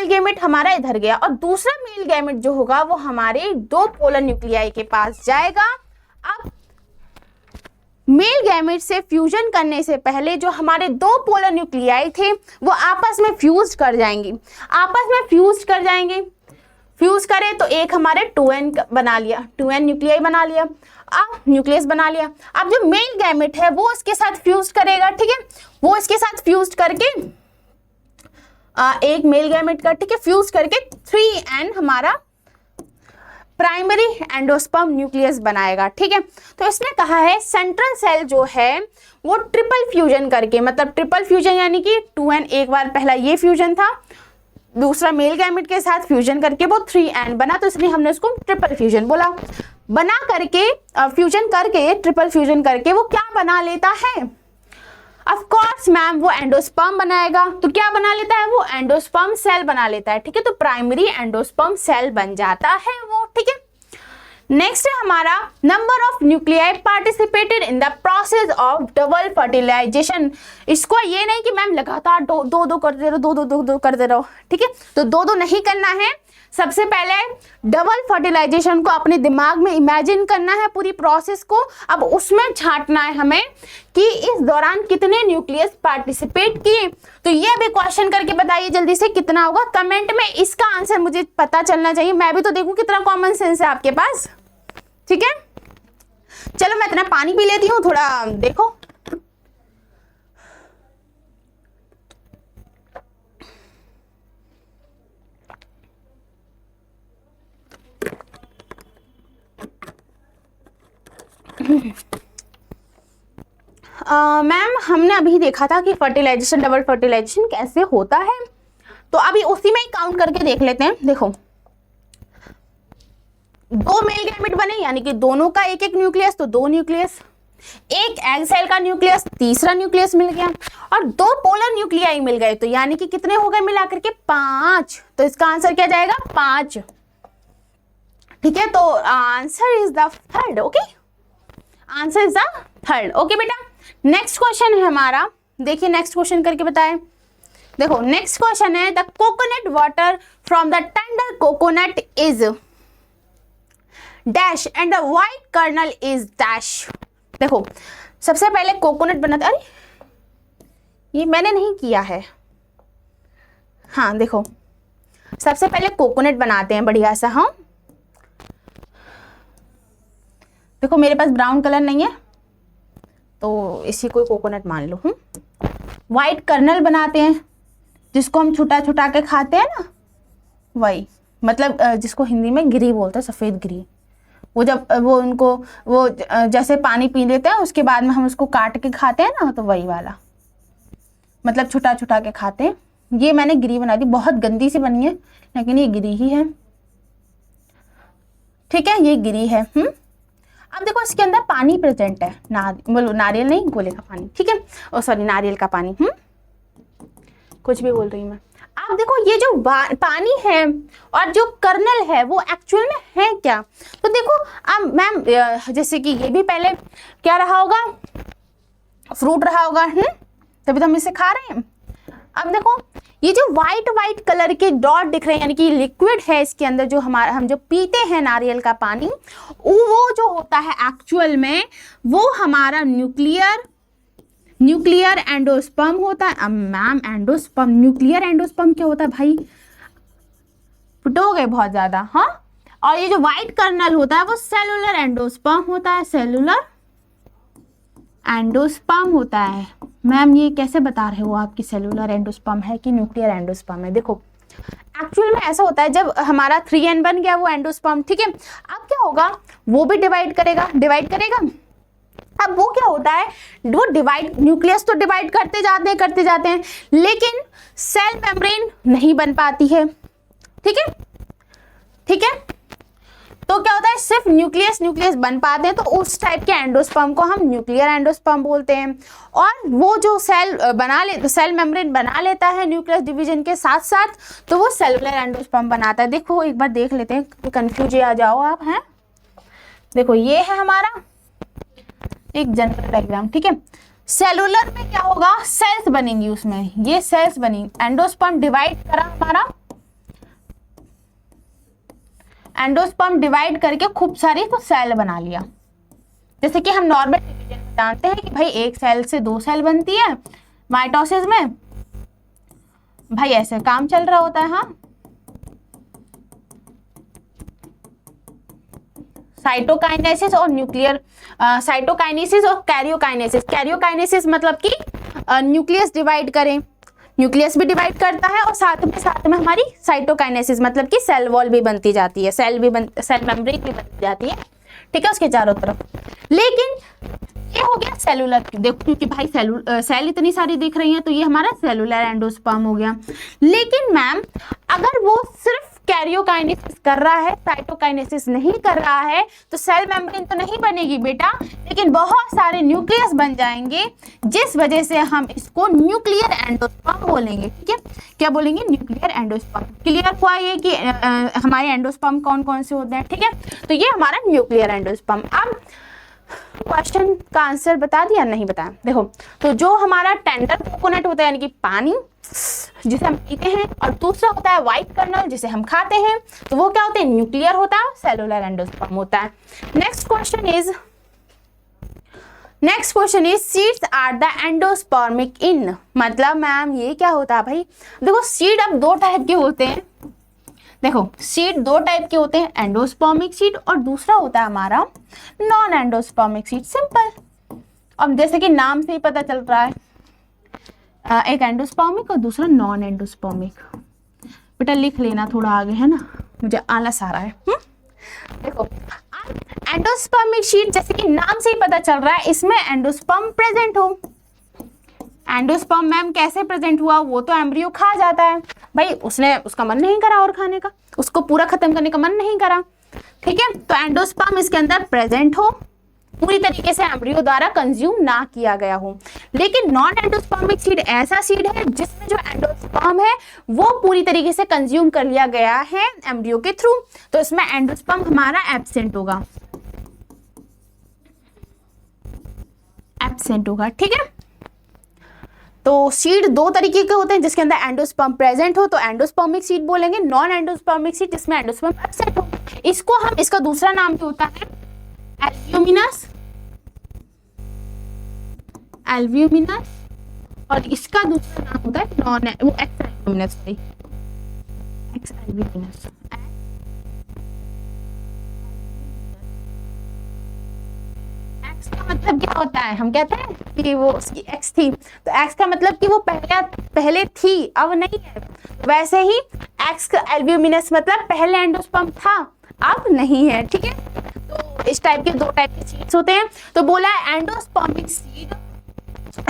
[SPEAKER 1] गैमेट हमारा इधर गया, और दूसरा मेल गैमेट जो होगा वो हमारे 2 पोलर न्यूक्लियाई के पास जाएगा। अब मेल गैमेट से फ्यूजन करने से पहले जो हमारे 2 पोलर न्यूक्लियाई थे वो आपस में फ्यूज कर जाएंगे, फ्यूज करे तो एक हमारे 2n बना लिया, 2n न्यूक्लियाई बना लिया, अब न्यूक्लियस बना लिया। अब जो मेल गैमेट है वो इसके साथ फ्यूज करेगा, ठीक है, वो इसके साथ फ्यूज करके एक मेल गैमेट का, ठीक है, फ्यूज करके 3n हमारा प्राइमरी एंडोस्पर्म न्यूक्लियस बनाएगा, ठीक है। तो इसने कहा है सेंट्रल सेल जो है वो ट्रिपल फ्यूजन करके, मतलब ट्रिपल फ्यूजन यानी कि 2n, एक बार पहला ये फ्यूजन था, दूसरा मेल गैमेट के साथ फ्यूजन करके वो 3n बना, तो इसलिए हमने उसको ट्रिपल फ्यूजन बोला। बना करके फ्यूजन करके, ट्रिपल फ्यूजन करके वो क्या बना लेता है, ऑफ कोर्स मैम वो एंडोस्पर्म बनाएगा। तो क्या बना लेता है, वो एंडोस्पर्म सेल बना लेता है, ठीक है। तो प्राइमरी एंडोस्पर्म सेल बन जाता है वो, ठीक है। नेक्स्ट है हमारा number of nuclei participated in the process of double fertilization. इसको ये नहीं कि मैम लगातार दो करते रहो, दो करते रहो, ठीक है। तो 2 नहीं करना है, सबसे पहले डबल फर्टिलाइजेशन को अपने दिमाग में इमेजिन करना है, पूरी प्रोसेस को। अब उसमें छांटना है हमें कि इस दौरान कितने न्यूक्लियस पार्टिसिपेट किए। तो ये भी क्वेश्चन करके बताइए जल्दी से कितना होगा। कमेंट में इसका आंसर मुझे पता चलना चाहिए, मैं भी तो देखूं कितना कॉमन सेंस है आपके पास। ठीक है, चलो मैं इतना पानी पी लेती हूँ, थोड़ा देखो। मैम हमने अभी देखा था कि फर्टिलाइजेशन, डबल फर्टिलाइजेशन कैसे होता है, तो अभी उसी में ही काउंट करके देख लेते हैं। देखो, दो मेल गैमेट बने यानी कि दोनों का एक एक न्यूक्लियस, तो दो न्यूक्लियस, एक एग सेल का न्यूक्लियस, तीसरा न्यूक्लियस मिल गया, और दो पोलर न्यूक्लियाई मिल गए, तो यानी कि कितने हो गए मिलाकर के 5। तो इसका आंसर क्या जाएगा 5। ठीक है, तो answer is the third. Okay, answer is the third. Okay बेटा, नेक्स्ट क्वेश्चन है हमारा, देखिए नेक्स्ट क्वेश्चन करके बताएं। देखो नेक्स्ट क्वेश्चन है, the coconut water from the tender coconut is dash and the white kernel is dash. देखो सबसे पहले कोकोनट बनाते, अरे ये मैंने नहीं किया है। हाँ देखो, सबसे पहले कोकोनट बनाते हैं बढ़िया सा। हाँ देखो मेरे पास ब्राउन कलर नहीं है, तो इसी को कोकोनट मान लो। व्हाइट कर्नल बनाते हैं, जिसको हम छुटा छुटा के खाते हैं ना, वही, मतलब जिसको हिंदी में गिरी बोलते हैं, सफ़ेद गिरी। वो जब वो उनको वो जैसे पानी पी लेते हैं, उसके बाद में हम उसको काट के खाते हैं ना, तो वही वाला, मतलब छुटा छुटा के खाते हैं। ये मैंने गिरी बना दी, बहुत गंदी सी बनी है, लेकिन ये गिरी ही है। ठीक है, ये गिरी है। अब देखो इसके अंदर पानी प्रेजेंट है, नारियल नहीं, गोले का पानी। ठीक है, ओ सॉरी, नारियल का पानी। कुछ भी बोल रही हूँ मैं। आप देखो ये जो पानी है और जो कर्नल है वो एक्चुअल में है क्या। तो देखो अब मैम, जैसे कि ये भी पहले क्या रहा होगा, फ्रूट रहा होगा, तभी तो हम इसे खा रहे हैं। अब देखो ये जो व्हाइट कलर के डॉट दिख रहे हैं, यानी कि लिक्विड है इसके अंदर, जो हम जो पीते हैं नारियल का पानी, वो जो होता है एक्चुअल में वो हमारा न्यूक्लियर एंडोस्पर्म होता है। अब मैम एंडोस्पर्म, न्यूक्लियर एंडोस्पर्म क्या होता है भाई, फुटोगे बहुत ज्यादा। हाँ, और ये जो व्हाइट कर्नल होता है वो सेलुलर एंडोस्पर्म होता है, सेलुलर एंडोस्पर्म होता है। मैम ये कैसे बता रहे हो आप कि सेलुलर एंडोस्पर्म है कि न्यूक्लियर एंडोस्पर्म है। देखो एक्चुअल में ऐसा होता है, जब हमारा 3n बन गया वो एंडोस्पर्म, ठीक है, अब क्या होगा, वो भी डिवाइड करेगा। अब वो क्या होता है, वो डिवाइड, न्यूक्लियस तो डिवाइड करते जाते हैं, लेकिन सेल मेम्ब्रेन नहीं बन पाती है। ठीक है, तो क्या होता है, सिर्फ न्यूक्लियस बन पाते हैं, तो उस टाइप के एंडोस्पर्म को हम न्यूक्लियर एंडोस्पर्म बोलते हैं। और वो जो सेल मेम्ब्रेन बना लेता है न्यूक्लियस डिवीजन के साथ साथ, तो वो सेलुलर एंडोस्पर्म बनाता है। देखो एक बार देख लेते हैं, कंफ्यूज आ जाओ आप। हैं देखो ये है हमारा एक जनरल डायग्राम। ठीक है, सेलुलर में क्या होगा, सेल्स बनेंगी, उसमें ये सेल्स बनी, एंडोस्पर्म डिवाइड करा, हमारा एंडोस्पर्म डिवाइड करके खूब सारी तो सेल बना लिया। जैसे कि हम नॉर्मल डिवीजन जानते हैं कि भाई एक सेल से 2 सेल बनती है माइटोसिस में, भाई ऐसे काम चल रहा होता है। हाँ, साइटोकाइनेसिस और साइटोकाइनेसिस और कैरियोकाइनेसिस मतलब कि न्यूक्लियस डिवाइड करें, न्यूक्लियस भी डिवाइड करता है, और साथ में हमारी साइटोकाइनेसिस मतलब कि सेल वॉल भी बनती जाती है, सेल मेम्ब्रेन भी बनती जाती है। ठीक है, उसके चारों तरफ। लेकिन ये हो गया सेलुलर, देखो क्योंकि भाई सेल इतनी सारी दिख रही हैं, तो ये हमारा सेलुलर एंडोस्पर्म हो गया। लेकिन मैम अगर वो सिर्फ कैरियोकाइनेसिस कर रहा है, साइटोकाइनेसिस नहीं कर रहा है, तो सेल मेम्ब्रेन तो नहीं बनेगी बेटा, लेकिन बहुत सारे न्यूक्लियस बन जाएंगे, जिस वजह से हम इसको न्यूक्लियर एंडोस्पर्म बोलेंगे। ठीक है, क्या बोलेंगे, न्यूक्लियर एंडोस्पर्म। क्लियर हुआ ये कि हमारे एंडोस्पर्म कौन कौन से होते हैं। ठीक है, तो ये हमारा न्यूक्लियर एंडोस्पर्म। अब क्वेश्चन का आंसर बता दिया, नहीं बताया। देखो, तो जो हमारा टेंडर कोकोनट होता है, यानी कि पानी, जिसे हम पीते हैं, और दूसरा होता है व्हाइट कर्नल जिसे हम खाते हैं। तो वो क्या होते हैं, न्यूक्लियर होता है, सेलुलर एंडोस्पर्म होता है। Next question is seeds are the endospermic in, मतलब मैम ये क्या होता है भाई। देखो सीड अब दो टाइप के होते हैं, देखो सीड दो टाइप के होते हैं, एंडोस्पर्मिक सीड और दूसरा होता है हमारा नॉन एंडोस्पर्मिक सीड, सिंपल। अब जैसे कि नाम से ही पता चल रहा है, एक एंडोस्पर्मिक और दूसरा नॉन एंडोस्पर्मिक। बेटा लिख लेना थोड़ा आगे, है ना, मुझे आलस आ रहा है। देखो एंडोस्पर्मिक सीड जैसे कि नाम से ही पता चल रहा है, इसमें एंडोस्पर्म प्रेजेंट हो। एंडोस्पर्म मैम कैसे प्रेजेंट हुआ, वो तो एम्ब्रियो खा जाता है भाई, उसका मन नहीं करा और खाने का, उसको पूरा खत्म करने का मन नहीं करा, ठीक है। तो एंडोस्पर्म इसके अंदर प्रेजेंट हो, पूरी तरीके से एम्ब्रियो द्वारा कंज्यूम ना किया गया हो। लेकिन नॉन एंडोस्पर्मिक सीड ऐसा सीड है जिसमें जो एंडोस्पर्म है वो पूरी तरीके से कंज्यूम कर लिया गया है एम्ब्रियो के थ्रू, तो इसमें एंडोस्पर्म हमारा एब्सेंट होगा, ठीक है। तो सीड दो तरीके के होते हैं जिसके अंदर एंडोस्पर्म प्रेजेंट हो तो एंडोस्पर्मिक सीड बोलेंगे, नॉन एंडोस्पर्मिक सीड जिसमें एंडोस्पर्म एब्सेंट हो, इसका दूसरा नाम क्या होता है, एल्ब्यूमिनस, और इसका दूसरा नाम होता है एक्स एल्ब्यूमिनस। एक्स का मतलब क्या होता है, हम कहते हैं कि वो उसकी एक्स थी, तो एक्स का मतलब कि वो पहले थी, अब नहीं है। वैसे ही एक्स का एल्ब्यूमिनस मतलब पहले एंडोस्पर्म था, अब नहीं है, ठीक है। तो इस टाइप के दो टाइप के सीड्स होते हैं। तो बोला एंडोस्पर्मिक सीड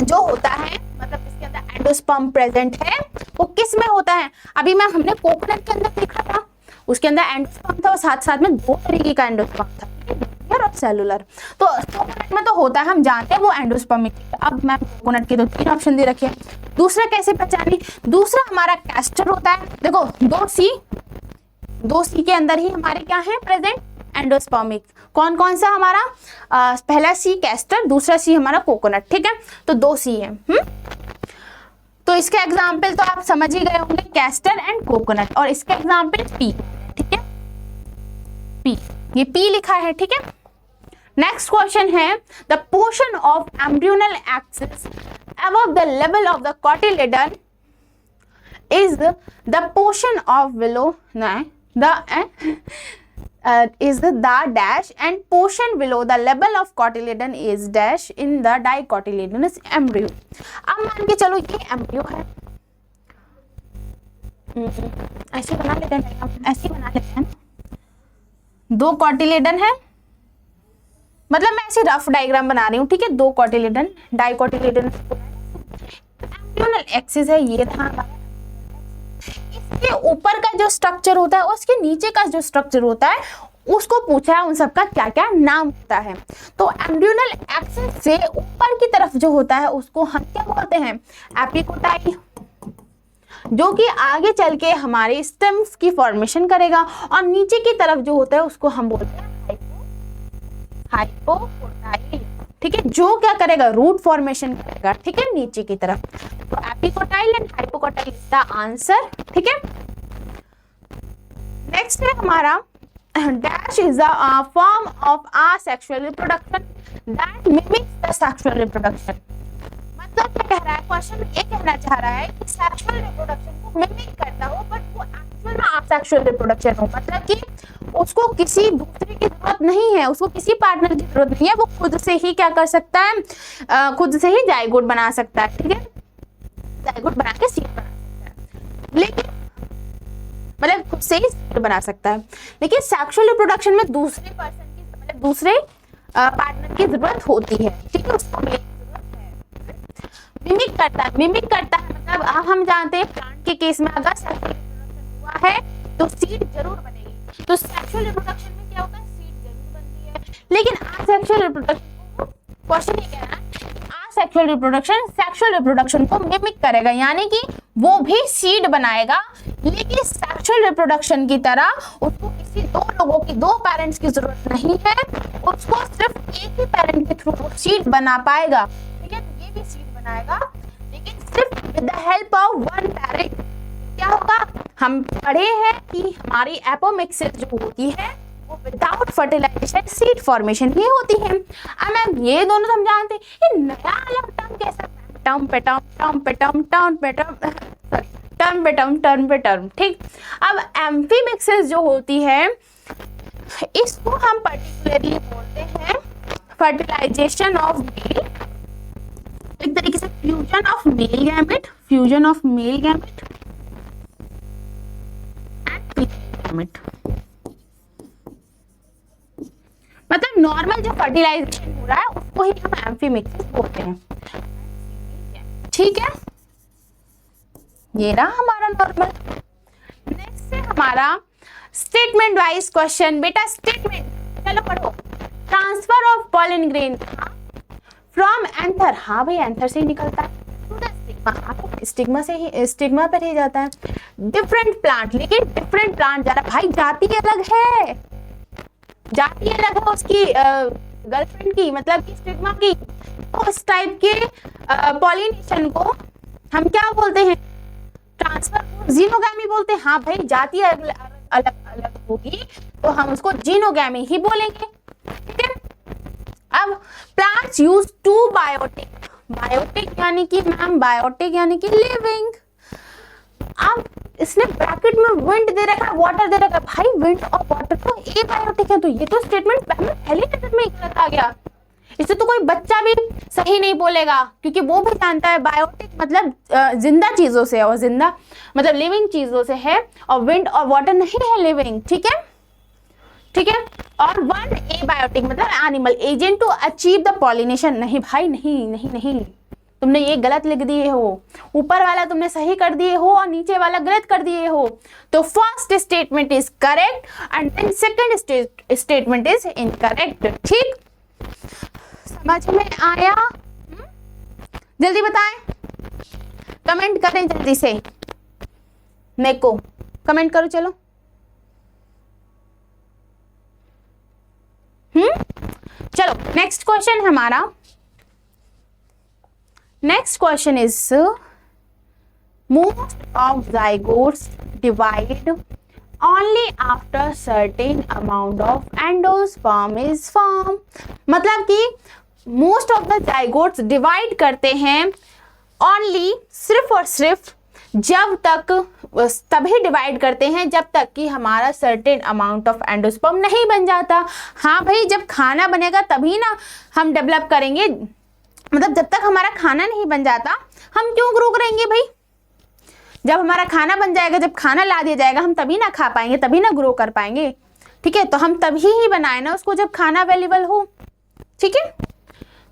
[SPEAKER 1] जो होता है, मतलब इसके अंदर एंडोस्पर्म प्रेजेंट है, वो किस में होता है। अभी मैम हमने कोकोनट के अंदर देखा था, उसके अंदर एंडोस्पर्म था और साथ साथ में दो तरीके का एंडोस्पर्म था, और सेलुलर। तो कोकोनट में तो होता है, हम जानते हैं वो एंडोस्पर्मिक। अब मैम कोकोनट के तो 3 ऑप्शन दे रखे हैं, दूसरा कैसे पहचाने। दूसरा हमारा कैस्टर होता है, देखो दो सी के अंदर ही हमारे क्या है प्रेजेंट एंडोस्पर्मिक। कौन कौन सा हमारा, पहला सी कैस्टर, दूसरा सी हमारा कोकोनट, ठीक है। तो 2 सी है। तो इसका एग्जाम्पल तो आप समझ ही गए होंगे, कैस्टर एंड कोकोनट, और इसका एग्जाम्पल पी, ठीक है, पी, ये पी लिखा है, ठीक है। नेक्स्ट क्वेश्चन है, the portion of embryonal axis above the level of the cotyledon is the portion of below is the dash, and portion below the level of cotyledon is dash in the dicotyledonous embryo। अब मान के चलो ये embryo है, ऐसे बना लेते हैं, ऐसे बना लेते हैं, 2 कॉटिलेडन है, मतलब मैं ऐसे रफ डायग्राम बना रही हूँ, ठीक है। 2 कॉटिलेडन, डाइकोटिलेडन एम्ब्रियोनल एक्सिस है, ये था। इसके ऊपर का जो स्ट्रक्चर होता है, उसके नीचे का जो स्ट्रक्चर होता है, उसको पूछा है उन सबका क्या क्या नाम होता है। तो एम्ब्रियोनल एक्सिस से ऊपर की तरफ जो होता है उसको हम क्या बोलते हैं, एपिकोटाइल, जो कि आगे चल के हमारे स्टेम्स की फॉर्मेशन करेगा, और नीचे की तरफ जो होता है उसको हम बोलते हैं हाइपोकोटाइल, ठीक है, जो क्या करेगा, रूट फॉर्मेशन करेगा, ठीक है, नीचे की तरफ। तो epicotyl and hypocotyl is the answer, ठीक है। नेक्स्ट है हमारा dash is a form of asexual reproduction that mimics the sexual reproduction. मतलब क्या कह रहा है, क्वेश्चन ये कहना चाह रहा है कि सेक्सुअल रिप्रोडक्शन को मिमिक करता हो, बट वो एक्चुअल में असेक्सुअल रिप्रोडक्शन हो, मतलब कि उसको किसी दूसरे की जरूरत नहीं है, उसको किसी पार्टनर की जरूरत नहीं है, वो खुद से ही क्या कर सकता है, खुद से ही जाइगोट बना सकता है, ठीक है, जाइगोट बना के सीड बना सकता है, लेकिन मतलब खुद से ही सीड बना सकता है। लेकिन सेक्सुअल रिप्रोडक्शन में दूसरे पर्सन की, मतलब दूसरे पार्टनर की जरूरत होती है, ठीक है, उसको मिमिक करता है, मतलब हम जानते हैं प्लांट के केस में अगर सेक्सुअल रिप्रोडक्शन हुआ है तो सीड जरूर बनेगी। तो सेक्सुअल रिप्रोडक्शन में क्या होता है, सीड जरूर बनती है। लेकिन असेक्सुअल रिप्रोडक्शन, क्वेश्चन ये कह रहा है असेक्सुअल रिप्रोडक्शन सेक्सुअल रिप्रोडक्शन को मिमिक करेगा, यानी कि वो भी सीड बनाएगा, लेकिन सेक्सुअल रिप्रोडक्शन की तरह उसको किसी 2 लोगों की, 2 पेरेंट्स की जरूरत नहीं है, उसको सिर्फ एक ही पेरेंट के थ्रू सीड बना पाएगा, ठीक है। तो ये भी सीड बनाएगा, लेकिन सिर्फ with the help of 1 parent, क्या होगा, हम पढ़े हैं कि हमारी एपोमिक्सिस जो होती है वो विदाउट फर्टिलाइजेशन सीड फॉर्मेशन ही होती है। अब मैम ये दोनों तो हम जानते हैं, ये नया अलग टर्म कैसा, टर्म पे टर्म, टर्म पे टर्म, टर्म पे टर्म, टर्म पे टर्म, टर्म पे टर्म, ठीक। अब एम्फीमिक्सिस जो होती है इसको हम पर्टिकुलरली बोलते हैं फर्टिलाइजेशन ऑफ मेल, एक तरीके से fusion of male gamete, fusion of male gamete and female gamete. मतलब नॉर्मल जो फर्टिलाइजेशन हो रहा है उसको ही हम एम्फीमिक्सिस बोलते हैं, ठीक है। ये रहा हमारा नॉर्मल। नेक्स्ट है हमारा स्टेटमेंट वाइज क्वेश्चन। बेटा स्टेटमेंट, चलो पढ़ो। Transfer of pollen grain from anther, हाँ भाई एंथर से ही निकलता है, टू द स्टिग्मा, स्टिग्मा से ही, स्टिग्मा पर ही जाता है। डिफरेंट प्लांट, लेकिन डिफरेंट प्लांट जा रहा है भाई, जाति अलग है, जाति अलग है उसकी गर्लफ्रेंड की, मतलब कि स्टिग्मा की। तो उस टाइप के पॉलिनेशन को हम क्या बोलते हैं, ट्रांसफर को जीनोगैमी बोलते हैं। हाँ भाई जाति अलग अलग होगी तो हम उसको जीनोगैमी ही बोलेंगे, ठीक है। अब plants use two biotic, biotic यानी कि मैम, बायोटिक यानी कि लिविंग। अब इसने ब्रैकेट में विंड दे रखा है, वाटर दे रखा है, भाई विंड और वाटर तो एक बायोटिक है, तो ये तो स्टेटमेंट पहले नजर में गलत आ गया। इसे तो कोई बच्चा भी सही नहीं बोलेगा, क्योंकि वो भी जानता है बायोटिक मतलब जिंदा चीजों से, और जिंदा मतलब लिविंग चीजों से है, और विंड और वाटर नहीं है लिविंग, ठीक है, ठीक है। और वन ए बायोटिक मतलब animal agent to achieve the pollination, नहीं भाई नहीं नहीं नहीं, तुमने ये गलत लिख दिए हो, ऊपर वाला तुमने सही कर दिए हो और नीचे वाला गलत कर दिए हो। तो first statement is correct and then second statement is incorrect, ठीक। समझ में आया? जल्दी बताएं, कमेंट करें जल्दी से, मेरे को कमेंट करो, चलो। चलो नेक्स्ट क्वेश्चन हमारा, next question is most of zygotes divide only after certain amount of endosperm is formed। मतलब कि most of the zygotes divide करते हैं ओनली, सिर्फ और सिर्फ जब तक, तभी डिवाइड करते हैं जब तक कि हमारा सर्टेन अमाउंट ऑफ एंडोस्पर्म नहीं बन जाता। हाँ भाई जब खाना बनेगा तभी ना हम डेवलप करेंगे, मतलब जब तक हमारा खाना नहीं बन जाता हम क्यों ग्रो करेंगे भाई। जब हमारा खाना बन जाएगा, जब खाना ला दिया जाएगा, हम तभी ना खा पाएंगे, तभी ना ग्रो कर पाएंगे, ठीक है। तो हम तभी ही बनाए ना उसको जब खाना अवेलेबल हो, ठीक है।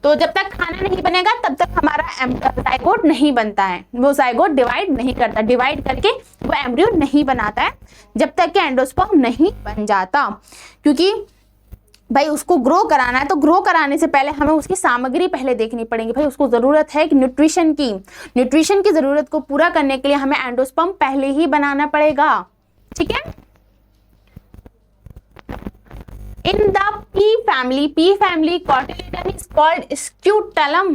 [SPEAKER 1] तो जब तक खाना नहीं बनेगा तब तक हमारा जाइगोट नहीं बनता है, वो जाइगोट डिवाइड नहीं करता, डिवाइड करके वो एम्ब्रियो नहीं बनाता है जब तक कि एंडोस्पर्म नहीं बन जाता। क्योंकि भाई उसको ग्रो कराना है, तो ग्रो कराने से पहले हमें उसकी सामग्री पहले देखनी पड़ेगी। भाई उसको जरूरत है कि न्यूट्रिशन की, न्यूट्रिशन की जरूरत को पूरा करने के लिए हमें एंडोस्पर्म पहले ही बनाना पड़ेगा, ठीक है। In the P family cotyledon is called scutellum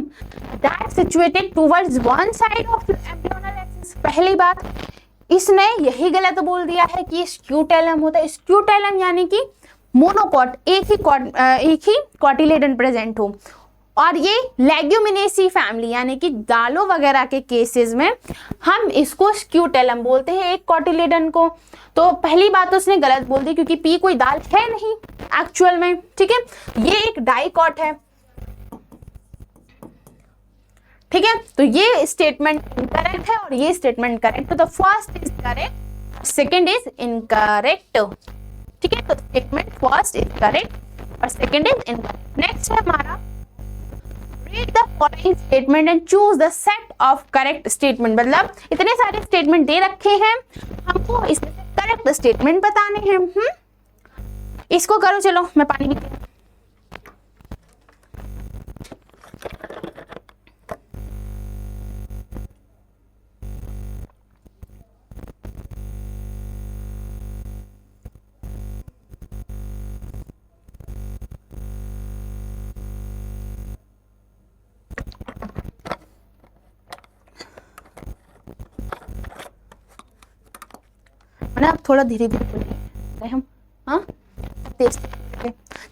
[SPEAKER 1] that situated towards one side of embryonal axis। पहली बात इसने यही गलत बोल दिया है कि स्क्यूटेलम होता है, स्क्यूटेलम यानी कि मोनोकॉट, एक ही कॉटिलेडन प्रेजेंट हो। और ये लेग्यूमिनेसी फैमिली यानी कि दालों वगैरह के केसेस में हम इसको स्क्यूटेलम बोलते हैं, एक कॉटिलेडन को। तो पहली बात तो उसने गलत बोल दी, क्योंकि पी कोई दाल है नहीं एक्चुअल में, ठीक है। ये एक डाइकॉट है, ठीक है। तो ये स्टेटमेंट इनकरेक्ट है और ये स्टेटमेंट करेक्ट। तो the first is correct, second is incorrect, ठीक है। तो स्टेटमेंट फर्स्ट इज करेक्ट और सेकंड इज इनकरेक्ट। नेक्स्ट है हमारा read the following statement and choose the set of correct statement। मतलब इतने सारे स्टेटमेंट दे रखे हैं, हमको इसमें से करेक्ट स्टेटमेंट बताने हैं। इसको करो, चलो मैं पानी पीती हूँ। ना थोड़ा धीरे धीरे बोलिए हम, हाँ तेज।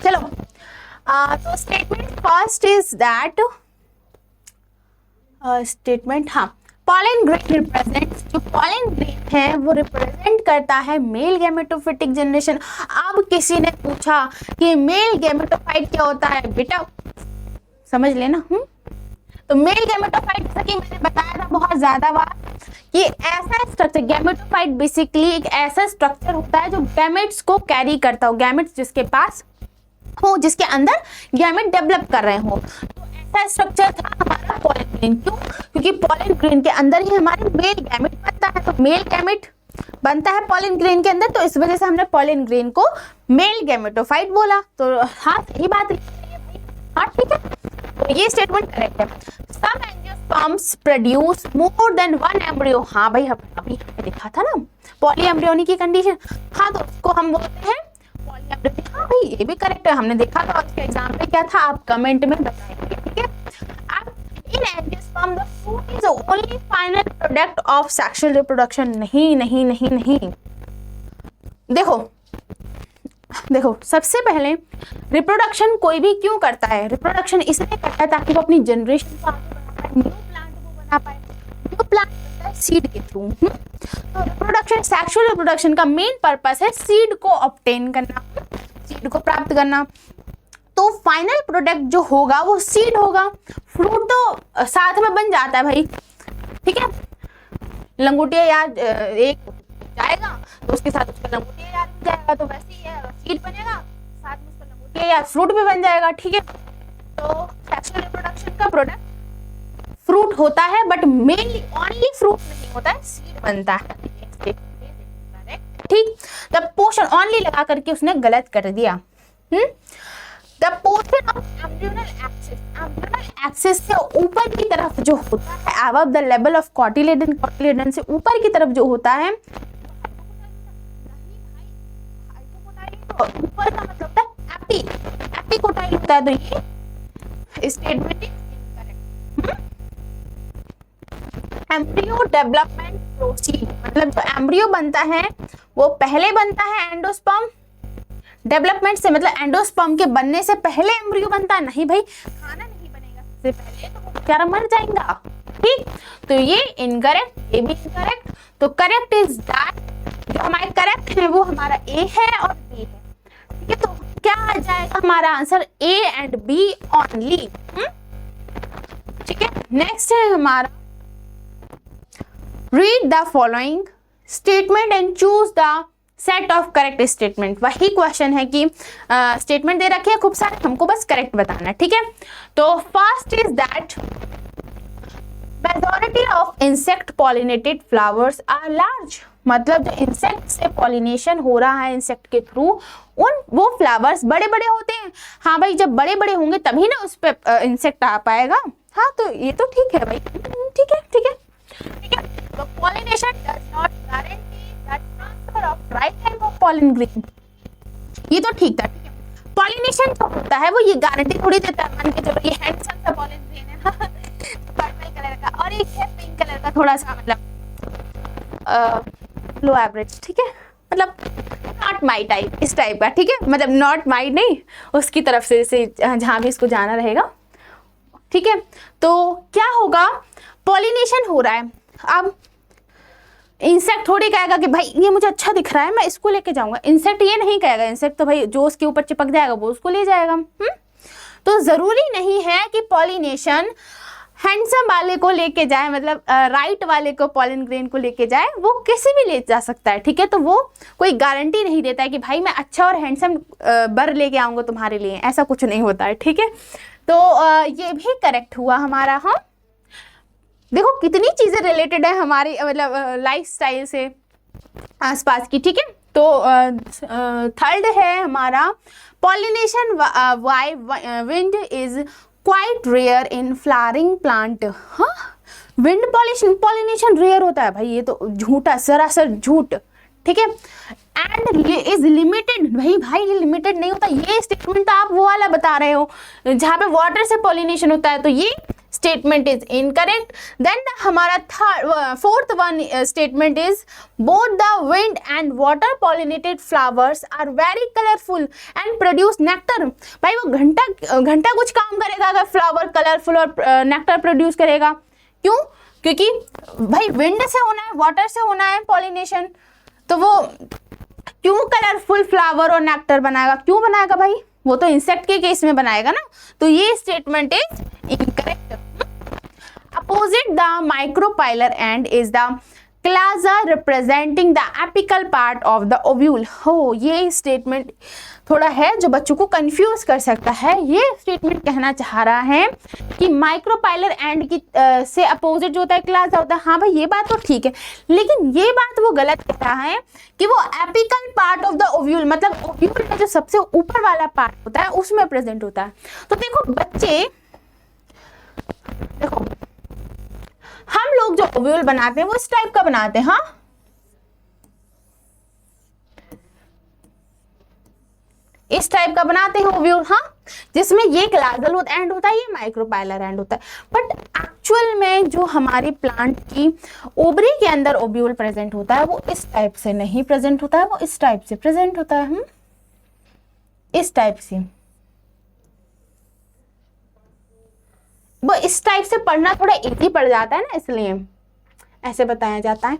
[SPEAKER 1] चलो तो statement first is that statement, हाँ पॉलन ग्रेन रिप्रेजेंट्स, जो पॉलन ग्रेन है वो रिप्रेजेंट करता है मेल गैमेटोफिटिक जनरेशन। अब किसी ने पूछा कि मेल गैमेटोफाइट क्या होता है, बेटा समझ लेना। तो मेल गैमेटोफाइट जैसा कि मैंने बताया था बहुत ज्यादा बार, कि ऐसा स्ट्रक्चर, गैमेटोफाइट बेसिकली एक ऐसा स्ट्रक्चर होता है जो गैमेट्स को कैरी करता हो, गैमेट्स जिसके पास हो, जिसके अंदर गैमेट डेवलप कर रहे हो। तो ऐसा स्ट्रक्चर था हमारा पॉलन ग्रेन। क्यों? क्योंकि पॉलन ग्रेन के अंदर ही हमारे मेल गैमेट बनता है, तो मेल गैमेट बनता है पॉलन ग्रेन के अंदर, तो इस वजह से हमने पॉलन ग्रेन को मेल गैमेटोफाइट बोला। तो हाँ सही बात है भाई, हाँ ठीक है, तो ये स्टेटमेंट करेक्ट है। Some angiosperms produce more than one embryo। हाँ भाई अभी देखा था ना पॉलीएम्ब्रियोनी की कंडीशन, हाँ तो उसको हम बोलते हैं पॉलीएम्ब्रियोनी। हाँ भाई ये भी करेक्ट है, हमने देखा था, उसके एग्जाम्पल क्या था आप कमेंट में बताएंगे, ठीक है। अब इन angiosperm the fruit is only final product of sexual reproduction. नहीं नहीं नहीं नहीं, देखो सबसे पहले रिप्रोडक्शन कोई भी क्यों करता है, रिप्रोडक्शन इसलिए करता है ताकि वो अपनी जनरेशन को आगे बढ़ा पाए, न्यू प्लांट को बना पाए। न्यू प्लांट बनता है सीड के थ्रू। तो रिप्रोडक्शन, सेक्सुअल रिप्रोडक्शन का मेन पर्पस है सीड को ऑब्टेन करना, सीड को प्राप्त करना। तो फाइनल प्रोडक्ट जो होगा वो सीड होगा, फ्रूट तो साथ में बन जाता है भाई, ठीक है। लंगोटिया यार एक जाएगा तो उसके साथ उसका लंगोटिया यार बन जाएगा, तो वैसे ही है, सीड बनेगा साथ में उसका लंगोटिया यार फ्रूट भी बन जाएगा, ठीक है। तो सेक्सुअल रिप्रोडक्शन का प्रोडक्ट फ्रूट होता है, बट मेनली ओनली फ्रूट नहीं होता है, सीड बनता है, ठीक। तब पोर्शन ओनली लगा करके उसने गलत कर दिया। The portion of embryonal axis से ऊपर की तरफ जो होता है, above the level of cotyledon से ऊपर की तरफ जो होता है, ऊपर का मतलब होता है एपिकोटाइल होता है, तो ये statement incorrect. Embryo development proceed, मतलब जो एम्ब्रियो बनता है वो पहले बनता है एंडोस्पर्म डेवलपमेंट से, मतलब एंडोस्पर्म के बनने से पहले एम्ब्रियो बनता है। नहीं भाई, खाना नहीं बनेगा सबसे पहले तो वो बेचारा मर जाएगा, ठीक। तो ये इनकरेक्ट, ये भी इनकरेक्ट। तो करेक्ट इज दैट, जो हमारे करेक्ट है वो हमारा ए है और बी है, ठीक है। तो क्या आ जाएगा हमारा answer, A and B only, ठीक है। नेक्स्ट है हमारा read the following statement and choose the set of correct statement. वही क्वेश्चन है कि स्टेटमेंट दे रखे हैं खूब सारे, हमको बस करेक्ट बताना है, ठीक है। तो first is that majority of insect pollinated flowers are large, मतलब जो इंसेक्ट से पॉलिनेशन हो रहा है इंसेक्ट के थ्रू, वो फ्लावर्स बड़े बड़े होते हैं। हाँ भाई, जब बड़े बड़े होंगे तभी ना उस पर इंसेक्ट आ पाएगा। हाँ तो ये तो ठीक है भाई, ठीक है ठीक है ठीक है। तो pollination does not guarantee that transfer of right type of pollen grain, ये तो ठीक था, ठीक है। पॉलिनेशन जो होता है वो ये गारंटी थोड़ी देता है, मान के चलो ये हैंडसम सा पॉलन ग्रेन है पर्पल कलर का, और एक है पिंक कलर का, थोड़ा सा मतलब लो एवरेज, ठीक है, मतलब नॉट माई टाइप, इस टाइप का, ठीक है। मतलब नॉट माई नहीं, उसकी तरफ से जहाँ भी इसको जाना रहेगा, ठीक है। तो क्या होगा, पॉलिनेशन हो रहा है। अब इंसेक्ट थोड़ी कहेगा कि भाई ये मुझे अच्छा दिख रहा है मैं इसको लेके जाऊंगा, इंसेक्ट ये नहीं कहेगा। इंसेक्ट तो भाई जो उसके ऊपर चिपक जाएगा वो उसको ले जाएगा। तो जरूरी नहीं है कि पॉलिनेशन हैंडसम वाले को लेके जाए, मतलब राइट वाले को, पॉलन ग्रेन को लेके जाए, वो किसी भी ले जा सकता है, ठीक है। तो वो कोई गारंटी नहीं देता है कि भाई मैं अच्छा और हैंडसम बर लेके आऊंगा तुम्हारे लिए, ऐसा कुछ नहीं होता है, ठीक है। तो ये भी करेक्ट हुआ हमारा। हाँ देखो कितनी चीजें रिलेटेड है हमारी मतलब लाइफस्टाइल से आसपास की, ठीक है। तो थर्ड है हमारा pollination by wind is quite rare in flowering plant. हाँ विंड पॉलिनेशन रेयर होता है भाई, ये तो झूठा, सरासर झूठ, ठीक है। एंड इज लिमिटेड, भाई ये लिमिटेड नहीं होता। ये स्टेटमेंट तो आप वो वाला बता रहे हो जहाँ पे वाटर से पॉलिनेशन होता है, तो ये स्टेटमेंट इज इनकरेक्ट। देन हमारा fourth one statement is both the wind and water pollinated flowers are very colourful and produce nectar. भाई वो घंटा कुछ काम करेगा अगर फ्लावर कलरफुल और नेक्टर प्रोड्यूस करेगा। क्यों? क्योंकि भाई विंड से होना है, वाटर से होना है पॉलिनेशन, तो वो क्यों कलरफुल फ्लावर और नेक्टर बनाएगा? क्यों बनाएगा भाई? वो तो इंसेक्ट के केस में बनाएगा ना। तो ये statement is incorrect. Opposite the micropylar end is the chalaza representing the apical part of the ovule. हो, ये स्टेटमेंट थोड़ा है जो बच्चों को कंफ्यूज कर सकता है। ये स्टेटमेंट कहना चाह रहा है कि माइक्रोपाइलर एंड की से अपोजिट जो होता है क्लाजा होता है। हाँ भाई ये बात तो ठीक है, लेकिन ये बात वो गलत कह रहा है कि वो apical part of the ovule, मतलब ओव्यूल का जो सबसे ऊपर वाला पार्ट होता है उसमें प्रेजेंट होता है। तो देखो बच्चे, देखो हम लोग जो ओव्यूल बनाते हैं वो इस टाइप का बनाते हैं। हाँ, इस टाइप का बनाते हैं ओव्यूल। हाँ, जिसमें ये क्लाजल एंड होता है, ये माइक्रोपाइलर एंड होता है। बट एक्चुअल में जो हमारे प्लांट की ओवरी के अंदर ओव्यूल प्रेजेंट होता है वो इस टाइप से नहीं प्रेजेंट होता है, वो इस टाइप से प्रेजेंट होता है। इस टाइप से, वो इस टाइप से पढ़ना थोड़ा इजी पड़ जाता है ना, इसलिए ऐसे बताया जाता है।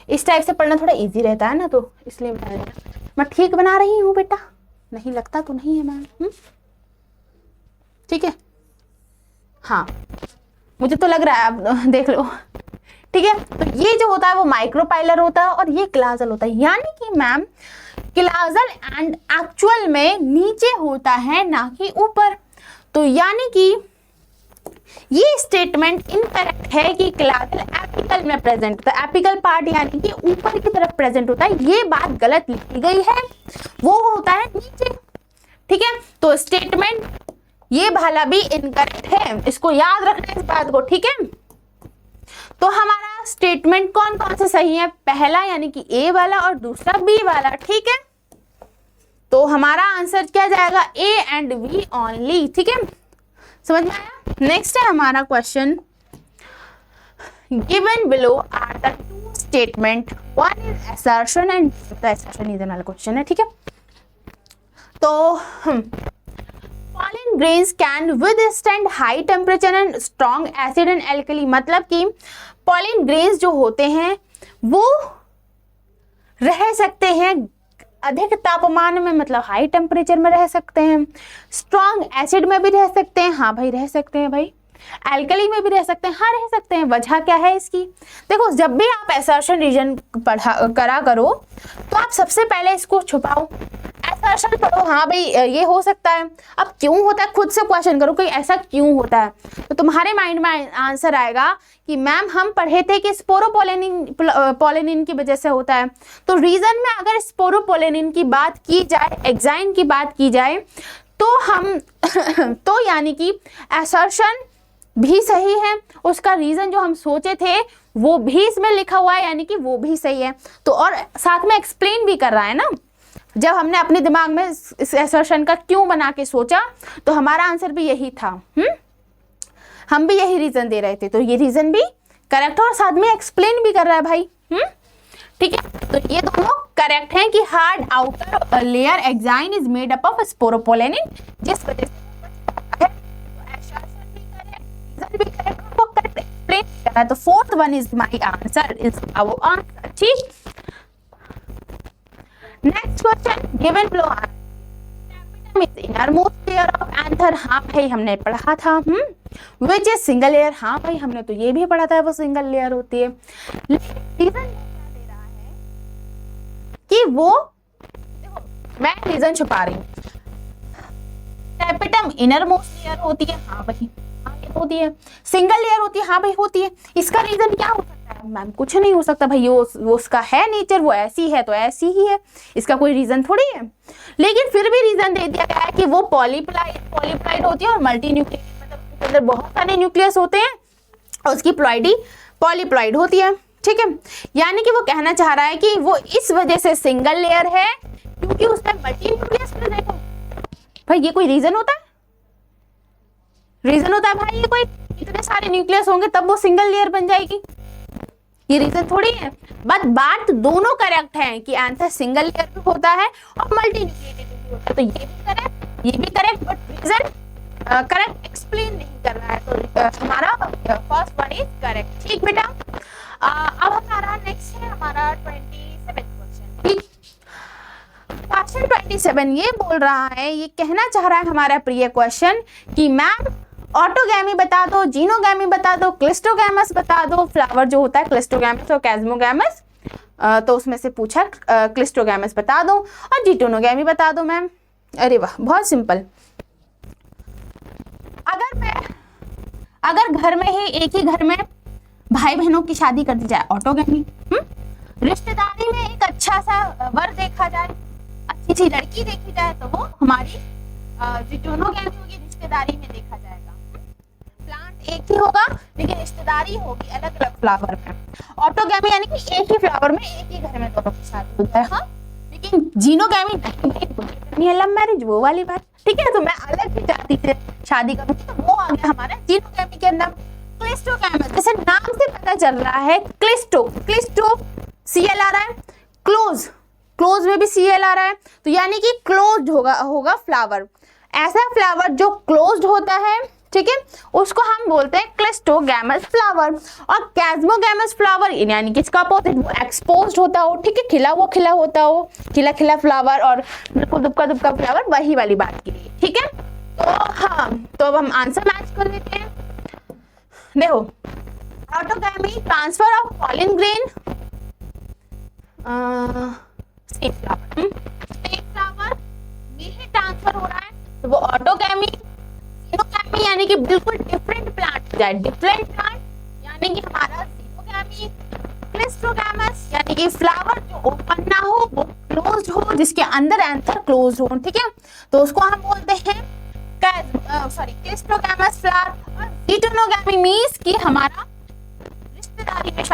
[SPEAKER 1] इस टाइप से पढ़ना थोड़ा इजी रहता है ना, तो इसलिए बताया जाता है। मैं ठीक बना रही हूँ बेटा? नहीं लगता तो नहीं है मैम? ठीक है, हाँ मुझे तो लग रहा है, अब देख लो। ठीक है, तो ये जो होता है वो माइक्रोपाइलर होता है और ये क्लाजल होता है। यानी कि मैम क्लाजल एंड एक्चुअल में नीचे होता है ना कि ऊपर। तो यानी कि ये स्टेटमेंट इनकरेक्ट है कि क्लाजल एपिकल में प्रेजेंट होता है। एपिकल पार्ट यानी कि ऊपर की तरफ प्रेजेंट होता है, ये बात गलत लिखी गई है, वो होता है नीचे। ठीक है, तो स्टेटमेंट ये भाला भी इनकरेक्ट है, इसको याद रखना है इस बात को। ठीक है, तो हमारा स्टेटमेंट कौन कौन से सही है? पहला यानी कि ए वाला और दूसरा बी वाला। ठीक है, तो हमारा आंसर क्या जाएगा? A and B only. ठीक है, समझ में आया? नेक्स्ट है हमारा question, given below are the two statement, one is assertion and assertion is another question है। ठीक है, तो pollen grains can withstand high temperature and strong acid and alkali। मतलब कि pollen grains जो होते हैं वो रह सकते हैं अधिक तापमान में, मतलब हाई टेम्परेचर में रह सकते हैं, स्ट्रॉन्ग एसिड में भी रह सकते हैं। हाँ भाई रह सकते हैं भाई, एल्कली में भी रह सकते हैं। हाँ रह सकते हैं। वजह क्या है इसकी? देखो जब भी आप असर्शन रीजन करा करो तो आप सबसे पहले इसको छुपाओ, असर्शन पढ़ो। हाँ भाई ये हो सकता है। अब क्यों होता है खुद से क्वेश्चन करो कि ऐसा क्यों होता है, तो तुम्हारे माइंड में आंसर आएगा कि मैम हम पढ़े थे कि स्पोरोपोलेनिन की वजह से होता है। तो रीजन में अगर स्पोरोपोलेनिन की बात की जाए, एक्साइन की बात की जाए, तो हम तो यानी कि असर्शन भी सही है, उसका रीजन जो हम सोचे थे वो भी इसमें लिखा हुआ है, यानी कि वो भी सही है। तो और साथ में एक्सप्लेन भी कर रहा है ना, जब हमने अपने दिमाग में इस असर्शन का क्यों बना के सोचा तो हमारा आंसर भी यही था। हम भी यही रीजन दे रहे थे, तो ये रीजन भी करेक्ट है और साथ में एक्सप्लेन भी कर रहा है भाई। ठीक है, तो ये दोनों करेक्ट हैं कि hard outer layer exine is made up of sporopollenin, जिस वजह से तो fourth one is my answer, is our answer. ठीक, next question, given below is innermost layer of anther. हाँ भाई हमने पढ़ा था। Which is single layer. हाँ भाई हमने तो ये भी पढ़ा था वो सिंगल लेयर होती है। रीजन क्या दे रहा है कि वो, देखो मैं रीजन छुपा रही हूँ, टैपेटम इनरमोस्ट लेयर होती है। हाँ भाई होती है। सिंगल लेयर होती है। हाँ भाई होती है। इसका रीजन क्या हो सकता है? मैम कुछ नहीं हो सकता भाई, वो उसका है नेचर, वो ऐसी है तो ऐसी ही है, इसका कोई रीजन थोड़ी है। लेकिन फिर भी रीजन दे दिया गया है कि वो पॉलीप्लाइड होती है और मल्टी न्यूक्लियस, मतलब उसके अंदर बहुत सारे न्यूक्लियस होते हैं और उसकी प्लॉइडी पॉलीप्लाइड होती है। ठीक है, यानी कि वो कहना चाह रहा है कि वो इस वजह से सिंगल लेयर है क्योंकि उसमें मल्टी न्यूक्लियस प्रेजेंट हो। भाई ये कोई रीजन होता है? रीजन होता है भाई ये कोई इतने सारे न्यूक्लियस होंगे तब वो सिंगल लेयर बन जाएगी, ये रीजन थोड़ी है। बट बात दोनों करेक्ट है कि आंसर सिंगल लेयर भी होता है और मल्टी न्यूक्लिएटेड भी होता है, तो ये भी correct but reason correct explain नहीं कर रहा है, तो हमारा फर्स्ट वन इज करेक्ट। ठीक बेटा, अब हमारा नेक्स्ट है हमारा 27 क्वेश्चन। ठीक, क्वेश्चन 27 ये बोल रहा है, ये कहना चाह रहा है हमारा प्रिय क्वेश्चन कि मैम ऑटोगैमी बता दो, जीनोगैमी बता दो, क्लिस्टोगैमस बता दो। फ्लावर जो होता है क्लिस्टोगैमस और कैस्मोगैमस, तो उसमें से पूछा क्लिस्टोगैमस बता दो और जीटोनोगैमी बता दो मैम। अरे वाह, बहुत सिंपल। अगर घर में ही एक ही घर में भाई बहनों की शादी कर दी जाए ऑटोगैमी, रिश्तेदारी में एक अच्छा सा वर देखा जाए, अच्छी सी लड़की देखी जाए, तो वो हमारी जीटोनोगैमी होगी, रिश्तेदारी में देखा जाएगा। प्लांट एक ही होगा लेकिन रिश्तेदारी होगी अलग अलग फ्लावर में। ऑटोगैमी यानी कि एक ही फ्लावर में एक ही घर में दोनों की शादी होता है। हाँ, लेकिन जीनोगैमी नहीं, लव मैरिज वो वाली बात। ठीक है, तो मैं अलग ही जाति से शादी करूंगी तो वो आ गया हमारा जीनोगैमी के अंदर। क्लिस्टोगैमस, जैसे नाम से पता चल रहा है, क्लिस्टो सीएल आ रहा है, क्लोज में भी सीएल आ रहा है, तो यानी कि क्लोज्ड होगा फ्लावर। ऐसा फ्लावर जो क्लोज्ड होता है, ठीक है, उसको हम बोलते हैं क्लिस्टोगैमस फ्लावर। और कैस्मोगैमस फ्लावर यानी कि इसका अपोजिट, वो एक्सपोज्ड होता हो, ठीक है, खिला होता हो, खिला फ्लावर और दुबका फ्लावर, वही वाली बात की गई। ठीक है, तो हाँ, तो अब हम आंसर मैच कर लेते हैं। देखो, autogamy transfer of pollen grain same flower में ही ट्रांसफर हो रहा है, तो वो ऑटोगैमी। जीनोगैमी यानी कि बिल्कुल डिफरेंट प्लांट हो जाए, डिफरेंट प्लांट यानी कि हमारा जीनोगैमी। क्लिस्टोगैमस यानी कि फ्लावर जो ओपन ना हो, वो क्लोज्ड हो, जिसके अंदर एंथर क्लोज्ड हो। ठीक है, तो उसको हम बोलते हैं क्लिस्टोगैमस फ्लावर। और जीटोनोगैमी मींस कि हमारा रिश्तेदारी में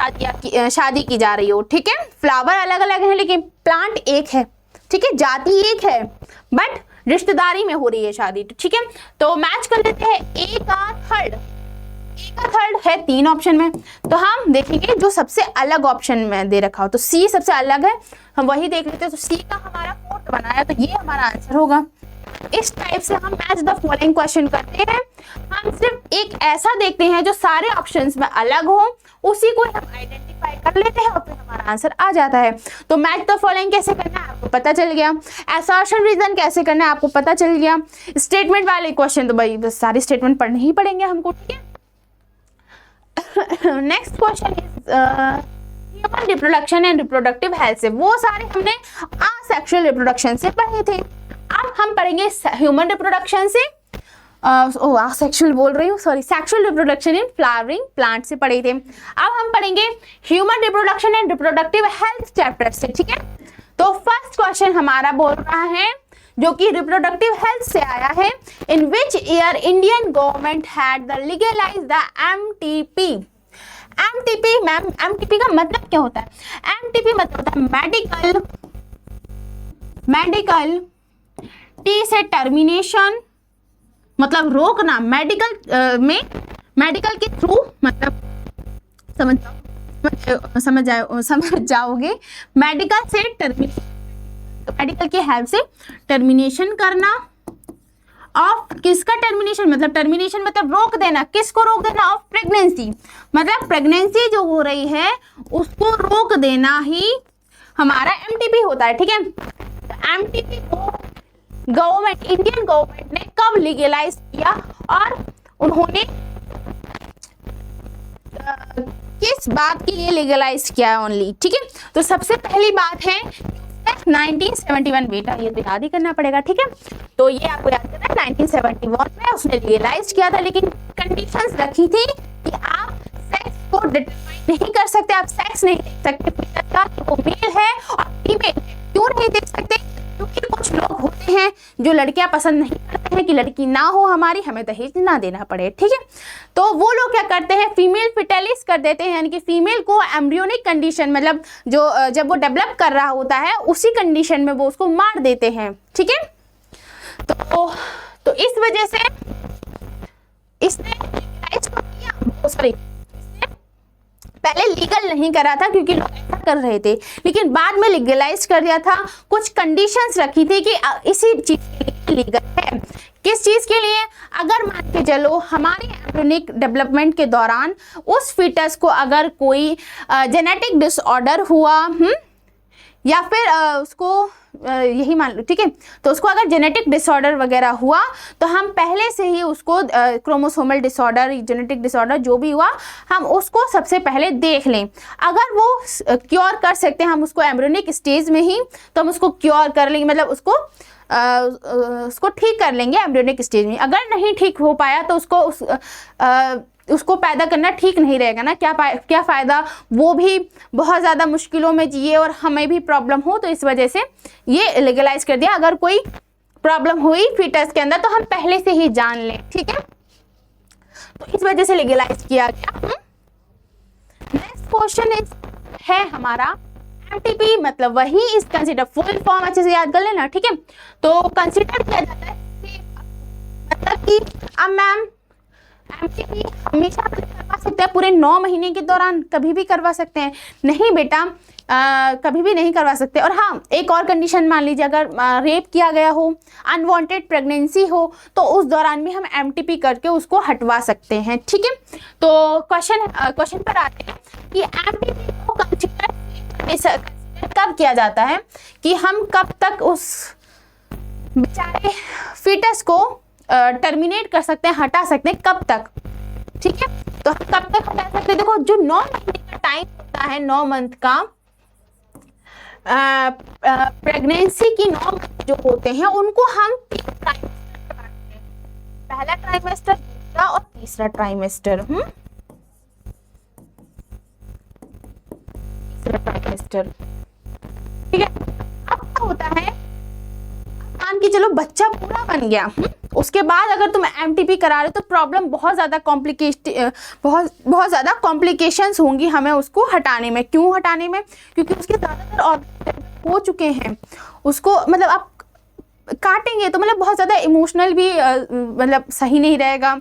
[SPEAKER 1] शादी की जा रही हो। ठीक है, फ्लावर अलग अलग है लेकिन प्लांट एक है। ठीक है, जाति एक है बट रिश्तेदारी में हो रही है शादी। ठीक है, तो मैच कर लेते हैं। ए का थर्ड है 3 ऑप्शन में, तो हम देखेंगे जो सबसे अलग ऑप्शन में दे रखा हो, तो सी सबसे अलग है, हम वही देख लेते हैं। तो सी का हमारा 4th बनाया, तो ये हमारा आंसर होगा। इस टाइप से हम मैच द फॉलोइंग क्वेश्चन करते हैं। हम सिर्फ एक ऐसा देखते हैं जो सारे ऑप्शंस में अलग हो, उसी को हम आइडेंटिफाई कर लेते हैं और फिर हमारा आंसर आ जाता है। तो मैच द फॉलोइंग कैसे करना है आपको पता चल गया, असर्शन रीजन कैसे करना है आपको पता चल गया, स्टेटमेंट वाले क्वेश्चन तो भाई बस सारे स्टेटमेंट पढ़ने ही पड़ेंगे हमको। ठीक है, next question is human reproduction and reproductive health से। वो सारे हमने असेक्सुअल रिप्रोडक्शन से पढ़े थे, अब हम पढ़ेंगे ह्यूमन रिप्रोडक्शन से, सेक्सुअल बोल रही हूँ, sorry, sexual reproduction in flowering plant से पढ़े थे। अब हम पढ़ेंगे human reproduction and reproductive health chapter से। ठीक है, तो फर्स्ट क्वेश्चन हमारा बोल रहा है जो कि रिप्रोडक्टिव हेल्थ से आया है, in which year Indian government had the legalize the MTP. MTP ma'am, MTP का मतलब क्या होता है? एमटीपी मतलब होता है मेडिकल टी से टर्मिनेशन, मतलब रोकना, मेडिकल के थ्रू, मतलब समझ जाओगे, मेडिकल से टर्मिनेशन, मेडिकल की हेल्प से टर्मिनेशन करना। ऑफ किसका टर्मिनेशन? मतलब टर्मिनेशन मतलब रोक देना, किसको रोक देना? ऑफ प्रेगनेंसी, मतलब प्रेगनेंसी जो हो रही है उसको रोक देना ही हमारा एमटीपी होता है। ठीक है, एमटीपी को गवर्नमेंट, इंडियन गवर्नमेंट ने कब लीगलाइज किया और उन्होंने किस बात के लिए लीगलाइज किया ओनली? ठीक है, तो सबसे पहली बात है 1971, बेटा ये तो याद ही करना पड़ेगा। ठीक है, तो ये आपको याद करना है 1971 में उसने लीगलाइज किया था, लेकिन कंडीशंस रखी थी कि आप सेक्स को डिटरमाइन नहीं कर सकते, आप सेक्स नहीं देख सकते फीमेल का, वो मेल है और फीमेल। क्यों नहीं देख सकते? क्योंकि कुछ लोग होते हैं जो लड़कियां पसंद नहीं करते हैं कि लड़की ना हो हमारी, हमें दहेज ना देना पड़े। ठीक है, तो वो लोग क्या करते हैं, फीमेल फिटेलिस कर देते हैं, यानी कि फीमेल को एम्ब्रियोनिक कंडीशन, मतलब जो जब वो डेवलप कर रहा होता है उसी कंडीशन में वो उसको मार देते हैं। ठीक है, तो इस वजह से इसने legalize कब किया? सॉरी, पहले लीगल नहीं करा था क्योंकि लोग ऐसा कर रहे थे, लेकिन बाद में लीगलाइज कर दिया था। कुछ कंडीशंस रखी थी कि इसी चीज के लिए लीगल है। किस चीज के लिए? अगर मान के चलो हमारे एम्ब्रियोनिक डेवलपमेंट के दौरान उस फीटस को अगर कोई जेनेटिक डिसऑर्डर हुआ, या फिर उसको यही मान लो, ठीक है, तो उसको अगर जेनेटिक डिसऑर्डर वगैरह हुआ तो हम पहले से ही उसको क्रोमोसोमल डिसऑर्डर, जेनेटिक डिसऑर्डर जो भी हुआ, हम उसको सबसे पहले देख लें। अगर वो क्योर कर सकते हैं हम उसको एम्ब्रियोनिक स्टेज में ही, तो हम उसको क्योर कर लेंगे, मतलब उसको ठीक कर लेंगे एम्ब्रियोनिक स्टेज में। अगर नहीं ठीक हो पाया तो उसको पैदा करना ठीक नहीं रहेगा ना, क्या फ़ायदा, वो भी बहुत ज़्यादा मुश्किलों में जिए और हमें भी प्रॉब्लम हो। तो इस वजह से ये लीगलाइज कर दिया, अगर कोई प्रॉब्लम हुई फीटस के अंदर तो हम पहले से ही जान लें, ठीक है, तो इस वजह से लीगलाइज किया गया। नेक्स्ट क्वेश्चन है हमारा एमटीपी मतलब वही इज कंसिडर, फुल फॉर्म अच्छे से याद कर लेना, ठीक है। तो कंसिडर किया जाता है मतलब कि अब मैम एमटीपी हमेशा करवा सकते हैं पूरे 9 महीने के दौरान, कभी भी करवा सकते हैं? नहीं बेटा, कभी भी नहीं करवा सकते। और हाँ, एक और कंडीशन मान लीजिए, अगर रेप किया गया हो, अनवांटेड प्रेगनेंसी हो, तो उस दौरान भी हम एमटीपी करके उसको हटवा सकते हैं, ठीक है। तो क्वेश्चन पर आते हैं कि एमटीपी को कंसीडर कब किया जाता है, कि हम कब तक उस बेचारे फीटस को टर्मिनेट कर सकते हैं, हटा सकते हैं, कब तक, ठीक है। तो हम कब तक हटा सकते हैं? देखो, जो 9 महीने का टाइम होता है, 9 मंथ का प्रेगनेंसी की 9 मंथ जो होते हैं उनको हम 3 ट्राइमेस्टर बांटते हैं, पहला ट्राइमेस्टर, दूसरा और तीसरा ट्राइमेस्टर। तीसरा ट्राइमेस्टर, ठीक है। अब क्या होता है, मान के चलो बच्चा पूरा बन गया, उसके बाद अगर तुम एमटीपी करा रहे हो तो प्रॉब्लम बहुत ज़्यादा बहुत ज़्यादा कॉम्प्लिकेशंस होंगी हमें उसको हटाने में। क्यों हटाने में? क्योंकि उसके ज़्यादातर ऑर्गन हो चुके हैं, उसको मतलब आप काटेंगे तो मतलब बहुत ज़्यादा इमोशनल भी मतलब सही नहीं रहेगा,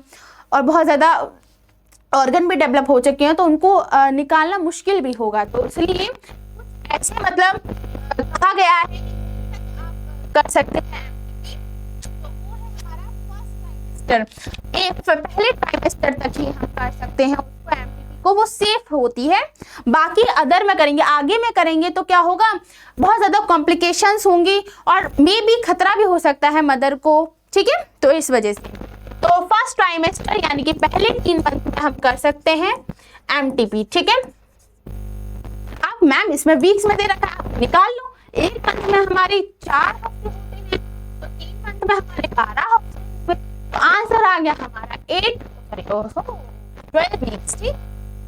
[SPEAKER 1] और बहुत ज़्यादा ऑर्गन भी डेवलप हो चुके हैं तो उनको निकालना मुश्किल भी होगा। तो इसलिए ऐसे मतलब कहा गया है कर सकते हैं। तो वो है हमारा फर्स्ट ट्राइमेस्टर, पहले ट्राइमेस्टर तक ही हम कर सकते हैं उसको, एमटीपी को, वो सेफ होती है। बाकी अदर में करेंगे, आगे में करेंगे तो क्या होगा, बहुत ज़्यादा कॉम्प्लिकेशंस होंगी और मे भी खतरा भी हो सकता है मदर को, ठीक है। तो इस वजह से तो फर्स्ट ट्राइमेस्टर यानी कि पहले 3 मंथ में हम कर सकते हैं एमटीपी, ठीक है। अब मैम इसमें वीक्स में दे रखा है, आप निकाल लो। एक मंथ में हमारे 4 हफ्ते होते हैं, तो 3 मंथ में हमारे 12 हफ्ते हुए, तो आंसर आ गया हमारा 12 वीक्स, ठीक।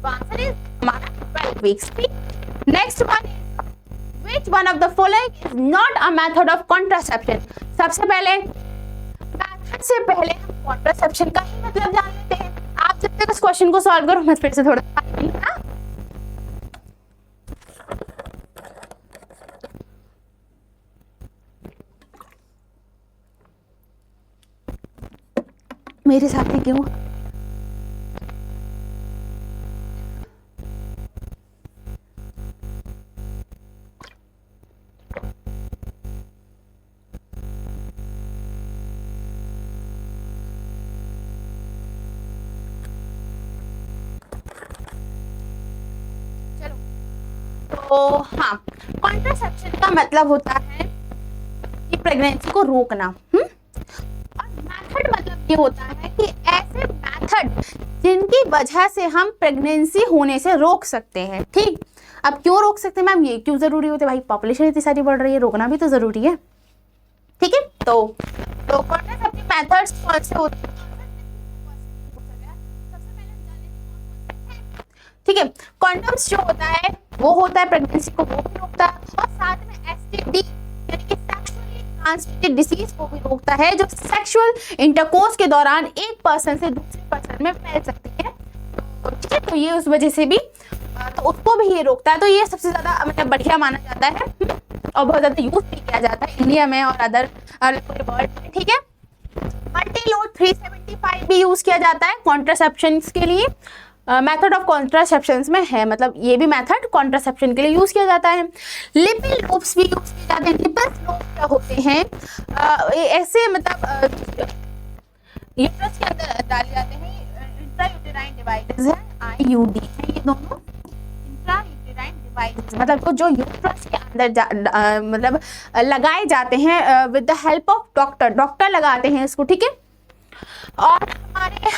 [SPEAKER 1] तो आंसर इज हमारा 12 वीक्स, ठीक। Next one is which one of the following is not a method of contraception. सबसे पहले मेथड से पहले हम कॉन्ट्रासेप्शन का ही मतलब जान लेते हैं। आप जब तक इस क्वेश्चन को सॉल्व करो मैं फिर से थोड़ा ना, मेरे साथ ही क्यों? चलो, तो हाँ, कॉन्ट्रासेप्शन का मतलब होता है कि प्रेगनेंसी को रोकना, मेथड मतलब ये होता है कि ऐसे मेथड जिनकी वजह से हम प्रेगनेंसी होने से रोक सकते हैं, ठीक। अब क्यों रोक सकते हैं मैम, ये क्यों जरूरी होते हैं? भाई पॉपुलेशन इतनी सारी बढ़ रही है, रोकना भी तो जरूरी है, ठीक है। तो कॉन्ट्रासेप्टिव मेथड्स कौन से होते हैं? ठीक है, कॉन्डोम्स जो होता है वो होता है प्रेगनेंसी को वो भी रोकता है, और साथ में एसटीडी यानी कि सेक्सुअली ट्रांसमिटेड डिसीज को भी रोकता है, जो सेक्सुअल इंटरकोर्स के दौरान एक पर्सन से दूसरे पर्सन में फैल सकती है, ठीक है। तो ये उस वजह से भी तो उसको भी ये रोकता है। तो ये सबसे ज्यादा मतलब बढ़िया माना जाता है और बहुत ज्यादा यूज भी किया जाता है इंडिया में और अदर पूरे वर्ल्ड में, ठीक है। मल्टी लोड 375 भी यूज किया जाता है कॉन्ट्रासेप्शन के लिए, मेथड ऑफ कॉन्ट्रासेप्शन में है, मतलब ये भी मेथड कॉन्ट्रासेप्शन के लिए यूज किया जाता है। लिपिड लूप्स भी यूज किए जाते हैं। लिपिड लूप क्या होते हैं, ऐसे मतलब यूट्रस के अंदर डाले जाते हैं, इंट्रायूटेराइन डिवाइसेस है, IUD है ये दोनों इंट्रायूटेराइन डिवाइसेस, मतलब जो यूट्रस के अंदर मतलब लगाए जाते हैं with the help of doctor लगाते हैं इसको, ठीक है। और हमारे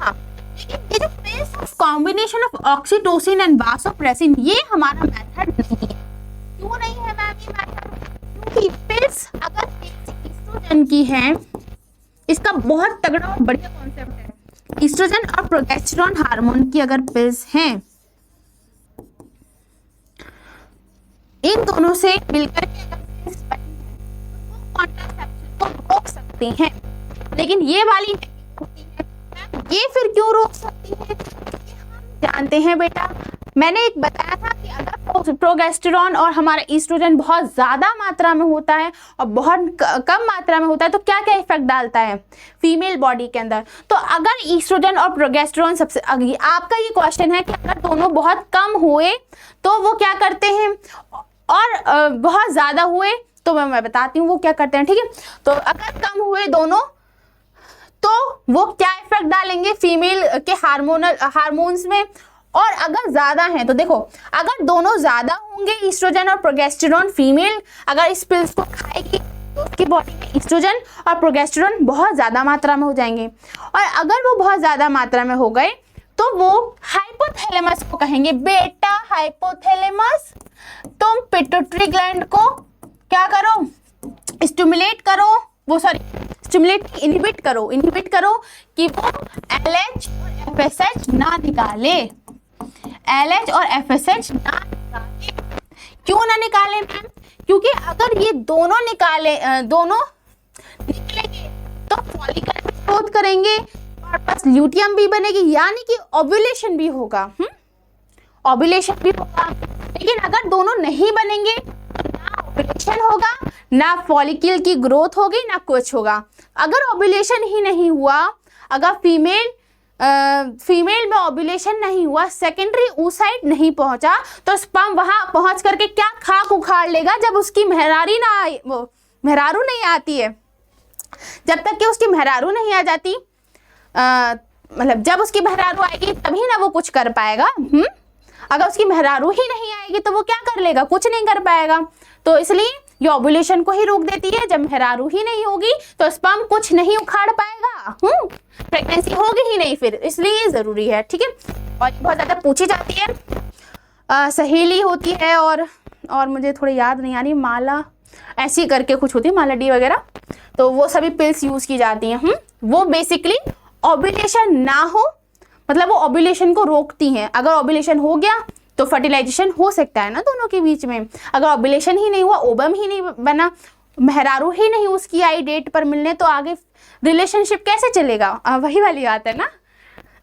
[SPEAKER 1] हाँ, ये जो pace of combination of oxytocin and vasopressin, ये हमारा मेथड नहीं है। क्यों नहीं है मैम ये मेथड? क्योंकि पेस अगर ईस्ट्रोजन की है, इसका बहुत तगड़ा और बढ़िया कॉन्सेप्ट है। ईस्ट्रोजन और प्रोजेस्टेरॉन हार्मोन की अगर पिल्स हैं, इन दोनों से मिलकर के अगर पिल्स बनी है, तो वो कॉन्ट्रासेप्शन को रोक सकते हैं। लेकिन ये वाली नहीं होती है। ये फिर क्यों रोक सकती है? ये हम जानते हैं बेटा, मैंने एक बताया था कि अगर प्रोजेस्टेरॉन और हमारा ईस्ट्रोजन बहुत ज्यादा मात्रा में होता है और बहुत कम मात्रा में होता है, तो क्या क्या इफेक्ट डालता है फीमेल बॉडी के अंदर। तो अगर ईस्ट्रोजन और प्रोजेस्टेरॉन सबसे आपका ये क्वेश्चन है कि अगर दोनों बहुत कम हुए तो वो क्या करते हैं, और बहुत ज्यादा हुए तो मैं बताती हूँ वो क्या करते हैं, ठीक है। तो अगर कम हुए दोनों तो वो क्या इफेक्ट डालेंगे फीमेल के हार्मोन्स में, और अगर ज्यादा है तो देखो, अगर दोनों ज्यादा होंगे ईस्ट्रोजन और प्रोजेस्टेरॉन, फीमेल अगर इस पिल्स को खाएगी तो उसकी बॉडी में ईस्ट्रोजन और प्रोजेस्टेरॉन बहुत ज्यादा मात्रा में हो जाएंगे, और अगर वो बहुत ज्यादा मात्रा में हो गए तो वो हाइपोथैलेमस को कहेंगे, बेटा हाइपोथैलेमस तुम पिट्यूटरी ग्लैंड को क्या करो, स्टिमुलेट करो, वो सॉरी स्टिमुलेट इनहिबिट करो कि वो LH और FSH ना निकाले, LH और FSH ना निकाले। क्यों ना निकाले मैम? क्योंकि अगर ये दोनों निकलेंगे तो फॉलिकल भी ग्रोथ करेंगे और बस ल्यूटियम भी बनेगी, यानी कि ओव्यूलेशन भी होगा, ओव्यूलेशन भी होगा। लेकिन अगर दोनों नहीं बनेंगे तो ना ओव्यूलेशन होगा, ना फॉलिकल की ग्रोथ होगी, ना कुछ होगा। अगर ओव्यूलेशन ही नहीं हुआ, अगर फीमेल में ओव्यूलेशन नहीं हुआ, सेकेंडरी oocyte नहीं पहुंचा, तो स्पर्म वहां पहुंच करके क्या खाक उखाड़ लेगा, जब उसकी मेहरारू नहीं आती है, जब तक कि उसकी मेहरारू नहीं आ जाती, मतलब जब उसकी मेहरारू आएगी तभी ना वो कुछ कर पाएगा। अगर उसकी मेहरारू ही नहीं आएगी तो वो क्या कर लेगा, कुछ नहीं कर पाएगा। तो इसलिए ये ओव्यूलेशन को ही रोक देती है। जब मेहरारू ही नहीं होगी तो स्पर्म कुछ नहीं उखाड़ पाएगा, प्रेगनेंसी होगी ही नहीं फिर, इसलिए ये जरूरी है, ठीक है। और बहुत ज्यादा पूछी जाती है। सहेली होती है और मुझे थोड़ी याद नहीं आ रही, माला ऐसी करके कुछ होती है, माला डी वगैरह, तो वो सभी पिल्स यूज की जाती हैं। वो बेसिकली ओव्यूलेशन ना हो, मतलब वो ओव्यूलेशन को रोकती हैं। अगर ओव्यूलेशन हो गया तो फर्टिलाइजेशन हो सकता है ना दोनों के बीच में। अगर ओव्यूलेशन ही नहीं हुआ, ओवम ही नहीं बना, मेहरारू ही नहीं उसकी आई डेट पर मिलने, तो आगे रिलेशनशिप कैसे चलेगा? वही वाली बात है ना,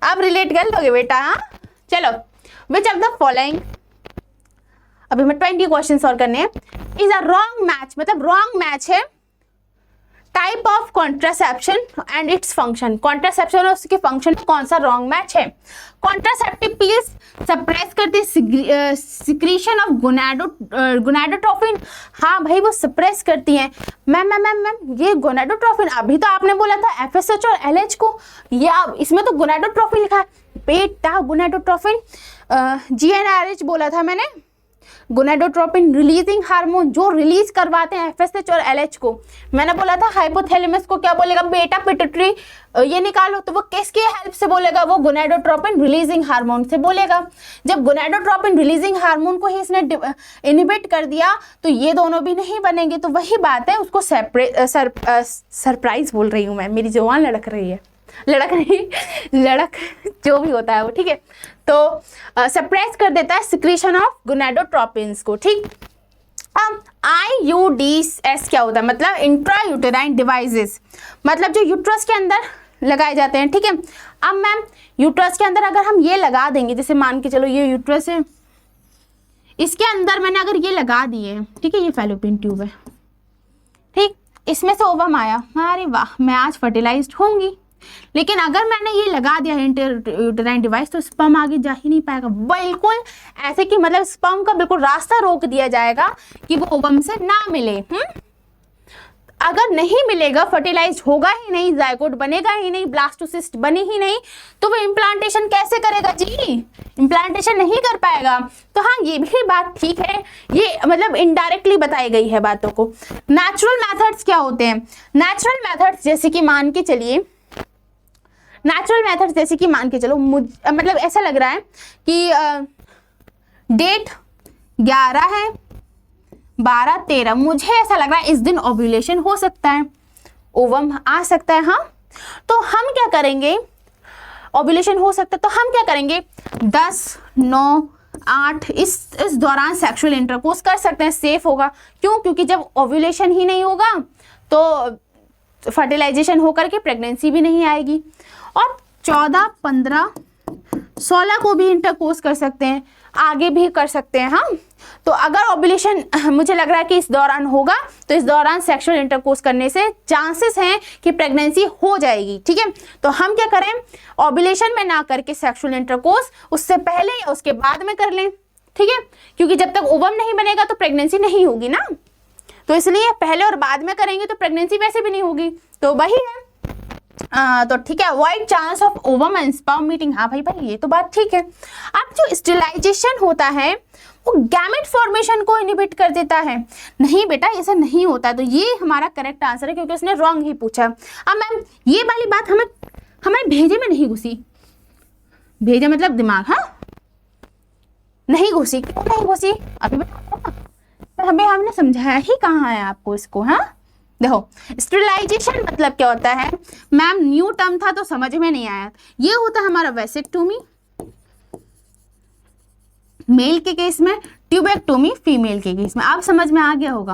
[SPEAKER 1] आप रिलेट कर लोगे बेटा। हाँ चलो, विच ऑफ द फॉलोइंग, अभी हमें 20 क्वेश्चन सॉल्व करने हैं, इज अ रॉन्ग मैच, मतलब रॉन्ग मैच है type of contraception and its function. Contraception और उसके फंक्शन में कौन सा रॉन्ग मैच है? कॉन्ट्रासेप्टिव पिल्स सप्रेस करती सिक्रीशन ऑफ गोनाडोट्रोपिन। हाँ भाई, वो सप्रेस करती हैं। मैम ये गोनाडोट्रोपिन, अभी तो आपने बोला था FSH और LH को, ये इसमें तो गोनाडोट्रोपिन लिखा है बेटा। गोनाडोट्रोपिन GnRH बोला था मैंने, गोनाडोट्रोपिन रिलीजिंग हार्मोन जो रिलीज करवाते हैं FSH और LH को। मैंने बोला था हाइपोथैलेमस को क्या बोलेगा बेटा, पिट्यूटरी ये निकालो, तो वो किसके हेल्प से बोलेगा? वो गोनाडोट्रोपिन रिलीजिंग हार्मोन से बोलेगा। जब गोनाडोट्रोपिन रिलीजिंग हार्मोन को ही इसने इनहिबिट कर दिया तो ये दोनों भी नहीं बनेंगे। तो वही बात है, उसको सरप्राइज बोल रही हूँ मैं, मेरी जुबान लड़क रही है, लड़क जो भी होता है वो, ठीक है। तो सप्रेस कर देता है सिक्रीशन ऑफ गोनाडोट्रोपिन्स को, ठीक। अब IUDs क्या होता है? मतलब इंट्रायूटेराइन डिवाइसेस, मतलब जो यूट्रस के अंदर लगाए जाते हैं, ठीक है। अब मैम यूट्रस के अंदर अगर हम ये लगा देंगे, जैसे मान के चलो ये यूट्रस है, इसके अंदर मैंने अगर ये लगा दिए, ठीक है, ये फैलोपियन ट्यूब है, ठीक, इसमें से ओवम आया, अरे वाह मैं आज फर्टिलाइज्ड होंगी। लेकिन अगर मैंने ये लगा दिया इंट्रायूटेराइन डिवाइस तो स्पर्म आगे जा ही नहीं पाएगा, बिल्कुल ऐसे कि मतलब स्पर्म का बिल्कुल रास्ता रोक दिया जाएगा कि वो ओवम से ना मिले। अगर नहीं मिलेगा, फर्टिलाइज होगा ही नहीं, जायगोट बनेगा ही नहीं, ब्लास्टोसिस्ट बने ही नहीं, तो वो इम्प्लांटेशन कैसे करेगा जी? इम्प्लांटेशन नहीं कर पाएगा। तो हाँ, ये भी बात ठीक है, ये मतलब इनडायरेक्टली बताई गई है बातों को। नेचुरल मेथड्स क्या होते हैं? नेचुरल मेथड्स जैसे कि मान के चलिए, मतलब ऐसा लग रहा है कि डेट 11 है, 12, 13, मुझे ऐसा लग रहा है इस दिन ओव्यूलेशन हो सकता है, ओवम आ सकता है। हाँ, तो हम क्या करेंगे, ओव्यूलेशन हो सकता है तो हम क्या करेंगे, 10, 9, 8 इस दौरान सेक्सुअल इंटरकोर्स कर सकते हैं, सेफ होगा। क्यों? क्योंकि जब ओव्यूलेशन ही नहीं होगा तो फर्टिलाइजेशन होकर के प्रेगनेंसी भी नहीं आएगी। और 14, 15, 16 को भी इंटरकोर्स कर सकते हैं, आगे भी कर सकते हैं। हाँ, तो अगर ओव्यूलेशन मुझे लग रहा है कि इस दौरान होगा तो इस दौरान सेक्सुअल इंटरकोर्स करने से चांसेस हैं कि प्रेगनेंसी हो जाएगी। ठीक है, तो हम क्या करें, ओव्यूलेशन में ना करके सेक्सुअल इंटरकोर्स उससे पहले या उसके बाद में कर लें। ठीक है, क्योंकि जब तक ओवम नहीं बनेगा तो प्रेगनेंसी नहीं होगी ना, तो इसलिए पहले और बाद में करेंगे तो प्रेगनेंसी वैसे भी नहीं होगी, तो वही है। तो ठीक है, avoid chance of ovum and sperm meeting. हाँ भाई ये तो बात ठीक है। अब जो स्टेरिलाइजेशन होता है वो गैमेट फॉर्मेशन को इनहिबिट कर देता है। नहीं बेटा, ऐसा नहीं होता, तो ये हमारा करेक्ट आंसर है क्योंकि उसने रॉन्ग ही पूछा। अब मैम ये वाली बात हमारे भेजे में नहीं घुसी, भेजे मतलब दिमाग, हाँ नहीं घुसी। क्यों नहीं घुसी? अभी हमें हमने समझाया ही कहाँ है आपको इसको। हाँ देखो, स्टेरिलाइजेशन मतलब क्या होता है मैम, न्यू टर्म था तो समझ में नहीं आया। ये होता है हमारा वेसेक्टोमी मेल के केस में, ट्यूबेक्टोमी फीमेल के केस में। आप समझ में आ गया होगा।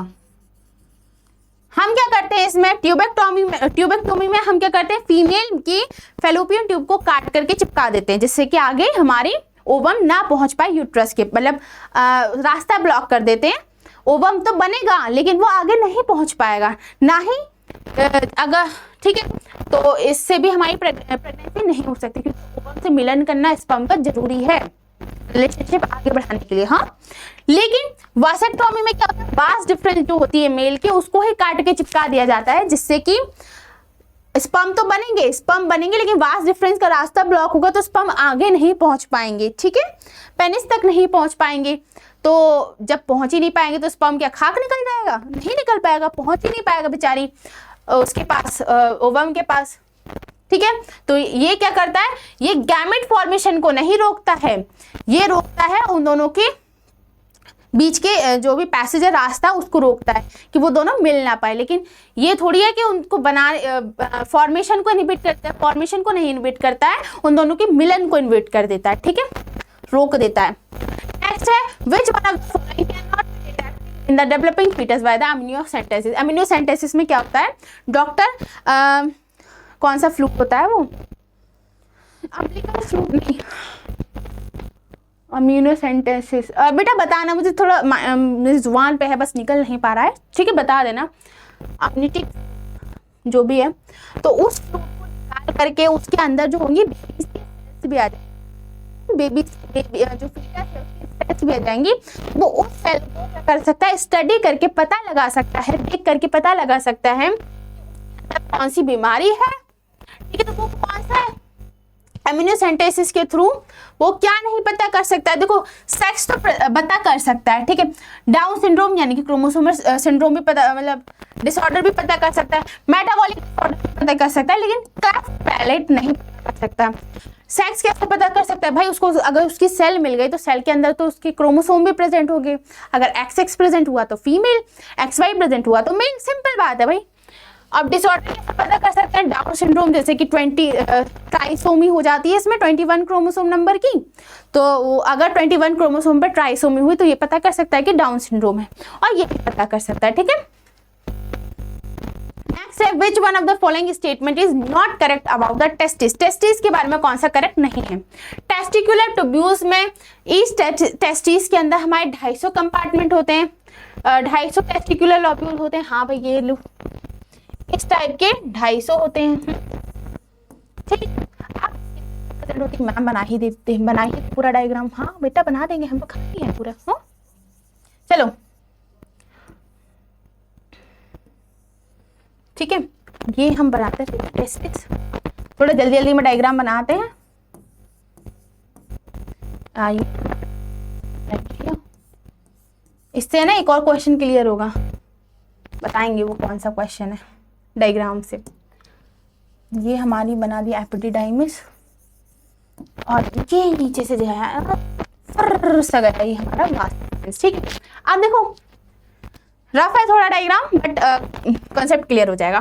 [SPEAKER 1] हम क्या करते हैं इसमें, ट्यूबेक्टोमी में हम क्या करते हैं, फीमेल की फेलोपियन ट्यूब को काट करके चिपका देते हैं जिससे कि आगे हमारी ओवम ना पहुंच पाए यूट्रस के, मतलब रास्ता ब्लॉक कर देते हैं। ओवम तो बनेगा लेकिन वो आगे नहीं पहुंच पाएगा, ना ही अगर ठीक है, तो इससे भी हमारी प्रेगनेंसी नहीं हो सकती क्योंकि ओवम से मिलन करना स्पर्म का जरूरी है रिलेशनशिप आगे बढ़ाने के लिए। हाँ, लेकिन वासेक्टोमी में क्या होता है, वास डिफरेंस जो होती है मेल के उसको ही काट के चिपका दिया जाता है जिससे कि स्पर्म तो बनेंगे लेकिन वास डिफरेंस का रास्ता ब्लॉक होगा तो स्पर्म आगे नहीं पहुंच पाएंगे। ठीक है, पेनिस तक नहीं पहुंच पाएंगे। तो जब पहुंच ही नहीं पाएंगे तो स्पर्म क्या खाक निकल जाएगा? नहीं निकल पाएगा, पहुंच ही नहीं पाएगा बेचारी उसके पास, ओवम के पास। ठीक है, तो ये क्या करता है, ये गैमेट फॉर्मेशन को नहीं रोकता है, ये रोकता है उन दोनों के बीच के जो भी पैसेज है, रास्ता, उसको रोकता है कि वो दोनों मिल ना पाए। लेकिन ये थोड़ी है कि उनको फॉर्मेशन को इनहिबिट करता है, फॉर्मेशन को नहीं इनहिबिट करता है, उन दोनों के मिलन को इनहिबिट कर देता है। ठीक है, रोक देता है। नेक्स्ट है, which one of the following can not be detected in the developing foetus by the amniocentesis. Amniocentesis में क्या होता है, डॉक्टर कौन सा फ्लूक होता है वो, अम्बिलिकल फ्लूक नहीं, अम्नियोसेंटेसिस। बेटा बताना मुझे, थोड़ा जुबान पे है बस निकल नहीं पा रहा है। ठीक है, बता देना। अम्निटिक जो भी है, तो उस फ्लूक को निकाल करके उसके अंदर जो होंगी बेबीज भी आ जाएंगी, बेबी जो फीटस है उसकी सेल्स भी आ जाएंगी। वो उस सेल को क्या कर सकता है, स्टडी करके पता लगा सकता है, देख करके पता लगा सकता है कौन सी बीमारी है। ठीक है, तो वो कौन सा है, एम्नियोसेंटेसिस के थ्रू वो क्या नहीं पता कर सकता है, देखो सेक्स तो पता कर सकता है। ठीक है, डाउन सिंड्रोम यानी कि क्रोमोसोमल सिंड्रोम भी पता, मतलब डिसऑर्डर भी पता कर सकता है, मेटाबॉलिक डिसऑर्डर पता कर सकता है, लेकिन क्लेफ्ट पैलेट नहीं पता कर सकता। सेक्स कैसे पता कर सकता है भाई, उसको अगर उसकी सेल मिल गई तो सेल के अंदर तो उसके क्रोमोसोम भी प्रेजेंट होंगे। अगर XX प्रेजेंट हुआ तो फीमेल, XY प्रेजेंट हुआ तो मेल, सिंपल बात है भाई। अब डिसऑर्डर कैसे पता कर सकते हैं, डाउन सिंड्रोम जैसे कि 20 ट्राइसोमी हो जाती है इसमें 21 क्रोमोसोम नंबर की, तो अगर 21 क्रोमोसोम पर ट्राइसोमी हुई तो ये पता कर सकता है कि डाउन सिंड्रोम है, और ये भी पता कर सकता है। ठीक है, नेक्स्ट है, which one of the following statement is not correct about the testis. Testis के बारे में कौन सा करेक्ट नहीं है। टेस्टिकुलर ट्यूब्यूल्स में इस टेस्टिस के अंदर हमारे 250 कंपार्टमेंट होते हैं, 250 टेस्टिकुलर लोब्यूल होते हैं। हाँ भाई ये लो, इस टाइप के 250 होते हैं। ठीक, होती मैम बना ही देते, बना ही पूरा डायग्राम। हाँ बेटा बना देंगे, हम तो खाली है पूरा। हाँ चलो ठीक है, ये हम बनाते हैं टेस्टिस। थोड़ा जल्दी जल्दी में डायग्राम बनाते हैं। आइए, इससे ना एक और क्वेश्चन क्लियर होगा, बताएंगे वो कौन सा क्वेश्चन है डायग्राम से। ये हमारी बना दी एपिडिडाइमिस, और ये नीचे से जो है गया ये हमारा वास्कुलर। ठीक है, अब देखो रफ है थोड़ा डायग्राम, बट कॉन्सेप्ट क्लियर हो जाएगा।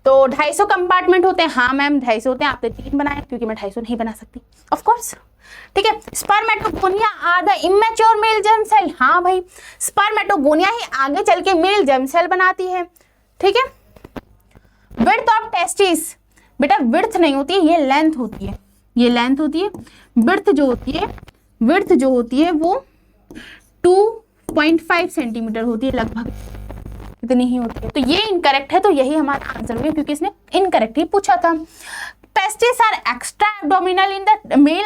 [SPEAKER 1] तो 250 कंपार्टमेंट होते हैं। हाँ मैम 250 होते हैं, आपने 3 बनाए क्योंकि मैं 250 नहीं बना सकती ऑफ कोर्स। ठीक है, spermatogonia are the immature male germ cell. हाँ भाई, स्पर्मेटोगोनिया ही आगे चल के मेल जर्म सेल बनाती है। ठीक है, विड्थ ऑफ टेस्टिस, बेटा विड्थ नहीं होती है, ये लेंथ होती है, ये लेंथ होती है। विड्थ जो होती है वो 2.5 सेंटीमीटर होती है, लगभग इतनी ही होती है। तो ये इनकरेक्ट है, तो यही हमारा आंसर हुआ क्योंकि इसने इनकरेक्ट ही पूछा था। Testis are extra abdominal in the male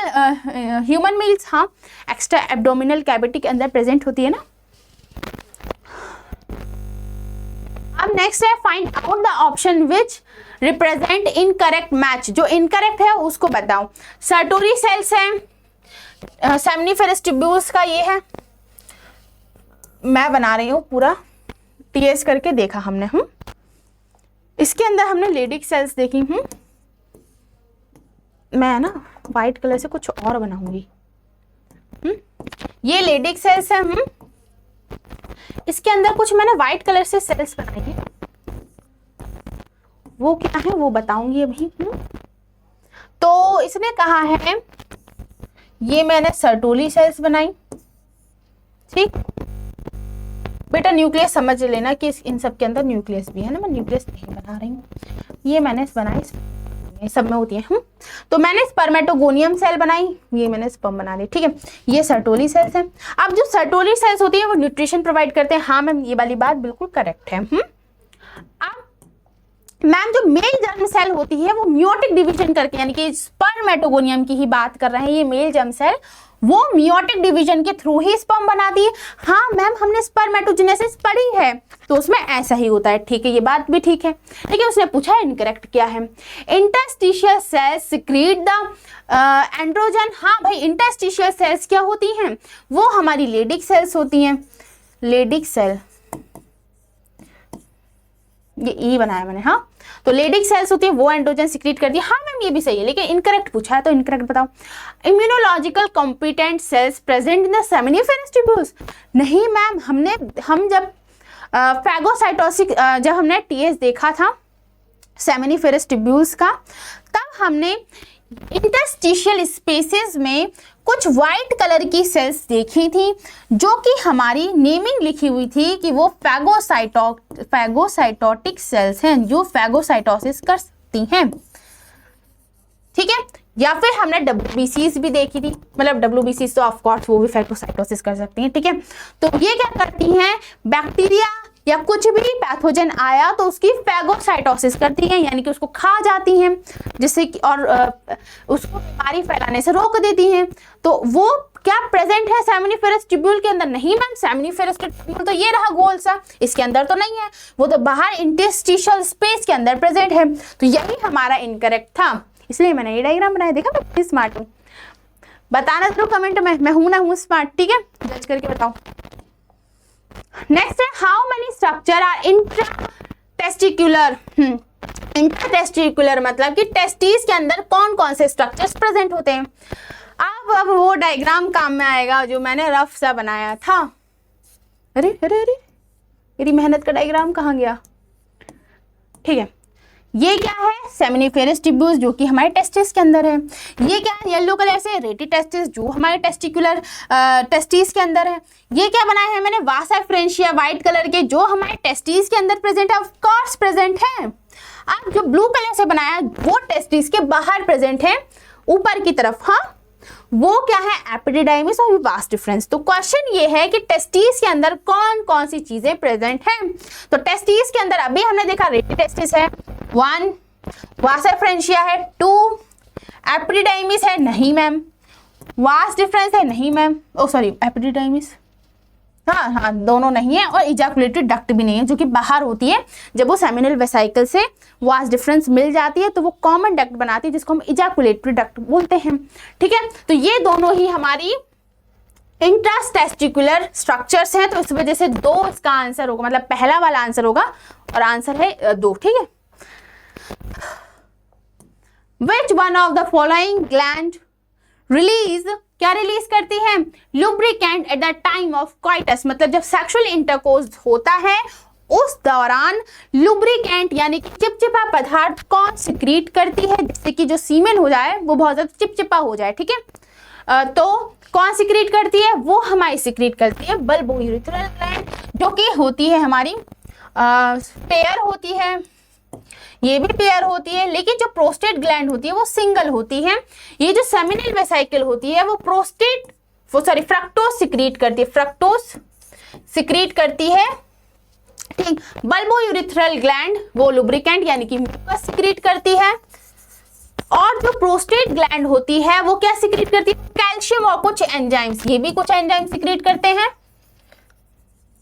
[SPEAKER 1] human males. हाँ, एक्स्ट्रा एब्डोमिनल कैविटी के अंदर प्रेजेंट होती है ना। अब नेक्स्ट है find out the option which represent incorrect match. जो इनकरेक्ट है उसको बताओ। सर्टोरी सेल्स है, सेमनीफेरस ट्यूब्यूल्स का ये है, मैं बना रही हूँ पूरा टीएस करके देखा हमने। इसके अंदर हमने लेडिक सेल्स देखी। मैं ना वाइट कलर से कुछ और बनाऊंगी। ये लेडिक सेल्स है। इसके अंदर कुछ मैंने व्हाइट कलर से सेल्स बनाई है, वो क्या है वो बताऊंगी अभी। तो इसने कहा है ये मैंने सर्टोली सेल्स बनाई। ठीक बेटा, न्यूक्लियस समझ लेना कि इन सब के अंदर न्यूक्लियस भी है ना, मैं न्यूक्लियस नहीं बना रही हूँ, ये मैंने बनाई, सब में होती है। तो मैंने स्पर्मेटोगोनियम सेल बनाई, ये मैंने स्पर्म बना ली। ठीक है, ये सर्टोली सेल्स हैं। अब जो सर्टोली सेल्स होती है वो न्यूट्रिशन प्रोवाइड करते हैं। हाँ मैम, ये वाली बात बिल्कुल करेक्ट है। अब मैम जो मेल जर्म सेल होती है वो मियोटिक डिवीजन करके, यानी कि स्पर्मेटोगोनियम की ही बात कर रहे हैं, ये मेल जर्म सेल वो मियोटिक डिवीजन के थ्रू ही स्पर्म बनाती है। हाँ मैम, हमने स्पर्मेटोजेनेसिस पढ़ी है तो उसमें ऐसा ही होता है। ठीक है, ये बात भी ठीक है, लेकिन उसने पूछा इनकरेक्ट क्या है। Interstitial cells secrete the androgen. हाँ भाई, इंटरस्टिशियल सेल्स क्या होती हैं, वो हमारी लेडिक सेल्स होती हैं। लेडिक सेल, ये ई बनाया मैंने। हाँ, तो लेडिक सेल्स होती है वो एंड्रोजन सिक्रीट करती है। हाँ मैम, ये भी सही है, लेकिन इनकरेक्ट पूछा है तो इनकरेक्ट बताओ। Immunological competent cells present in the seminiferous tubules. नहीं मैम, हम जब फैगोसाइटोसिस जब हमने टीएस देखा था सेमिनिफेरस ट्यूब्यूल्स का, तब हमने इंटरस्टिशियल स्पेसेस में कुछ वाइट कलर की सेल्स देखी थी, जो कि हमारी नेमिंग लिखी हुई थी कि वो फैगोसाइटोटिक सेल्स हैं जो फैगोसाइटोसिस कर सकती हैं। ठीक है, या फिर हमने WBCs भी देखी थी, मतलब WBCs तो ऑफ कोर्स वो भी फैगोसाइटोसिस कर सकती हैं। ठीक है, तो ये क्या करती हैं, बैक्टीरिया या कुछ भी पैथोजन आया तो उसकी फैगोसाइटोसिस करती हैं, यानी कि उसको खा जाती हैं, जिससे कि और उसको बीमारी फैलाने से रोक देती हैं। तो वो क्या प्रेजेंट है सेमिनिफेरस ट्यूब्यूल के अंदर? नहीं मैम, सेमिनिफेरस ट्यूब्यूल तो ये रहा गोल सा, इसके अंदर तो नहीं है, वो तो बाहर इंटरस्टिशियल स्पेस के अंदर प्रेजेंट है। तो यही हमारा इनकरेक्ट था, इसलिए मैंने ये डायग्राम बनाया। देखा मैं कितनी स्मार्ट हूँ, बताना जरूर कमेंट में, मैं हूं ना हूं स्मार्ट। ठीक है, जज करके बताओ। नेक्स्ट है हाउ मेनी स्ट्रक्चर आर इंट्राटेस्टिकुलर। इंट्राटेस्टिकुलर मतलब कि टेस्टिस के अंदर कौन कौन से स्ट्रक्चर्स प्रेजेंट होते हैं। अब वो डायग्राम काम में आएगा जो मैंने रफ सा बनाया था। अरे अरे अरे, मेरी मेहनत का डायग्राम कहाँ गया? ठीक है, ये क्या है, सेमिनिफेरस ट्यूब्यूल्स जो कि हमारे टेस्टिस के अंदर है। ये क्या है, येलो कलर से रेटी टेस्टिस जो हमारे टेस्टिकुलर टेस्टिस के अंदर है। ये क्या बनाया है मैंने, वासा फ्रेंशिया व्हाइट कलर के जो हमारे टेस्टिस के अंदर प्रेजेंट है, ऑफ कोर्स प्रेजेंट है। अब जो ब्लू कलर से बनाया वो टेस्टिस के बाहर प्रेजेंट है, ऊपर की तरफ। हाँ, वो क्या है, एपिडिडाइमिस और वास डिफरेंस। तो क्वेश्चन ये है कि टेस्टिस के अंदर कौन कौन सी चीजें प्रेजेंट हैं। तो टेस्टिस के अंदर अभी हमने देखा रेडी टेस्टिस है 1, वास डिफरेंशिया है 2, एपिडिडाइमिस है नहीं मैम, वास डिफरेंस है नहीं मैम, ओ सॉरी एपिडिडाइमिस हाँ दोनों नहीं है, और इजैकुलेटरी डक्ट भी नहीं है जो कि बाहर होती है। जब वो सेमिनल वेसिकल से वास डिफरेंस मिल जाती है तो वो कॉमन डक्ट बनाती है जिसको हम इजैकुलेटरी डक्ट बोलते हैं। ठीक है, तो ये दोनों ही हमारी इंट्राटेस्टिकुलर स्ट्रक्चर्स हैं, तो इस वजह से 2 इसका आंसर होगा, मतलब पहला वाला आंसर होगा और आंसर है 2। ठीक है, which one of the following gland release, क्या रिलीज करती है, lubricant at the time of coitus, मतलब जब सेक्सुअल इंटरकोर्स होता है उस दौरान लुब्रिकेंट यानी कि चिपचिपा पदार्थ कौन सिक्रीट करती है, जिससे कि जो सीमेन हो जाए वो बहुत ज्यादा चिपचिपा हो जाए। ठीक है, तो कौन सिक्रीट करती है, वो हमारी सिक्रीट करती है बल्बोयूरेथ्रल ग्लैंड, जो कि होती है हमारी पेयर होती है, ये भी पेयर होती है, लेकिन जो प्रोस्टेट ग्लैंड होती है वो सिंगल होती है। ये जो सेमिनल वेसिकल होती है वो फ्रक्टोज सिक्रीट करती है, फ्रक्टोज सिक्रीट करती है। ठीक, बल्बोयूरेथ्रल ग्लैंड वो लुब्रिकेंट यानी कि म्यूकस सिक्रीट करती है, और जो प्रोस्टेट ग्लैंड होती है वो क्या सिक्रीट करती है, कैल्शियम और कुछ एंजाइम्स, ये भी कुछ एंजाइम सिक्रीट करते हैं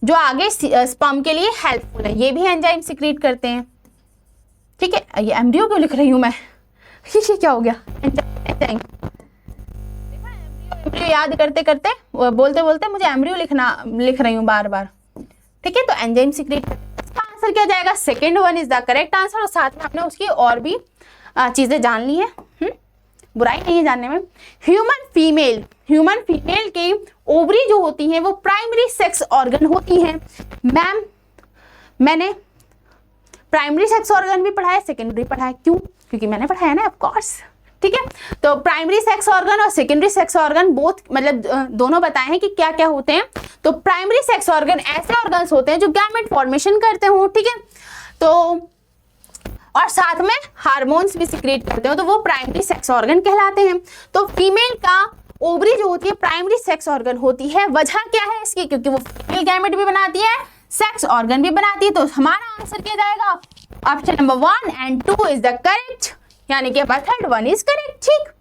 [SPEAKER 1] जो आगे स्पर्म के लिए हेल्पफुल है, ये भी एंजाइम सिक्रीट करते हैं। ठीक है, ये एम्ब्रियो क्यों लिख रही हूं मैं, ये क्या हो गया, एंजाइम एम्ब्रियो याद करते करते बोलते बोलते मुझे एम्ब्रियो लिख रही हूँ बार बार। ठीक है, तो एंजाइम सिक्रीट, इसका आंसर क्या जाएगा, second one is the correct answer, और साथ में आपने उसकी और भी चीजें जान ली है, बुराई नहीं है जानने में। ह्यूमन फीमेल की ओवरी जो होती हैं वो प्राइमरी सेक्स ऑर्गन होती हैं। मैम मैंने प्राइमरी सेक्स ऑर्गन भी पढ़ाया, सेकेंडरी पढ़ाया, क्यों, क्योंकि मैंने पढ़ाया ना ऑफ कोर्स। ठीक है, तो प्राइमरी सेक्स ऑर्गन और सेकेंडरी सेक्स ऑर्गन बोथ, मतलब दोनों बताए हैं कि क्या क्या होते हैं। तो प्राइमरी सेक्स ऑर्गन ऐसे ऑर्गन्स होते हैं जो गैमेट फॉर्मेशन करते हो। ठीक है, तो और साथ में हार्मोन्स भी सिक्रीट करते हो, तो वो प्राइमरी सेक्स ऑर्गन कहलाते हैं। तो फीमेल का ओवरी जो होती है प्राइमरी सेक्स ऑर्गन होती है। वजह क्या है इसकी, क्योंकि वो फीमेल गैमेट भी बनाती है, सेक्स ऑर्गन भी बनाती है। तो हमारा आंसर क्या जाएगा, option number 1 and 2 is the correct, यानी कि मेथड 1 इज करेक्ट। ठीक,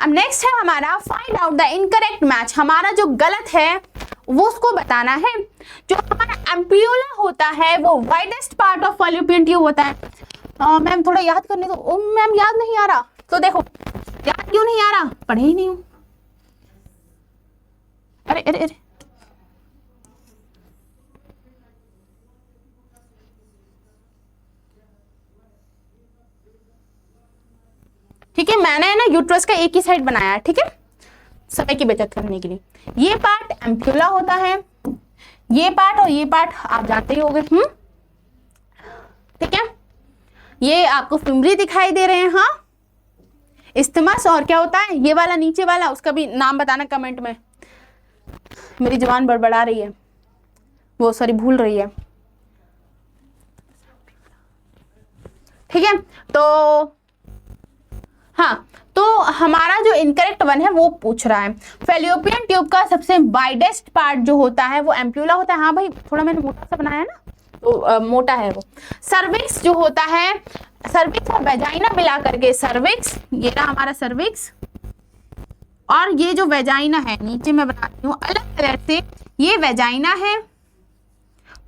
[SPEAKER 1] अब नेक्स्ट है हमारा find out the incorrect match. हमारा जो गलत है वो उसको बताना है। जो हमारा एम्पियोला होता है वो widest part of fallopian tube होता है। मैम थोड़ा याद करने दो, मैम याद नहीं आ रहा, तो देखो याद क्यों नहीं आ रहा, पढ़े ही नहीं हूं। अरे अरे अरे, ठीक है, मैंने ना यूट्रस का एक ही साइड बनाया है। ठीक है, समय की बचत करने के लिए। ये पार्ट एम्प्यूला होता है, ये पार्ट और ये पार्ट आप जानते ही होंगे। ठीक है, ये आपको फिमरी दिखाई दे रहे हैं, हाँ, इस्थिमस, और क्या होता है ये वाला नीचे वाला, उसका भी नाम बताना कमेंट में, मेरी जुबान बड़बड़ा रही है, वो सॉरी भूल रही है। ठीक है, तो हाँ, तो हमारा जो इनकरेक्ट वन है वो पूछ रहा है फैलोपियन ट्यूब का सबसे वाइडेस्ट पार्ट जो होता है वो एम्प्यूला होता है। हाँ भाई, थोड़ा मैंने मोटा सा बनाया ना, तो मोटा है वो। सर्विक्स जो होता है, सर्विक्स और वेजाइना मिला करके सर्विक्स, ये रहा हमारा सर्विक्स, और ये जो वेजाइना है नीचे मैं बनाती हूँ अलग कलर से, ये वेजाइना है,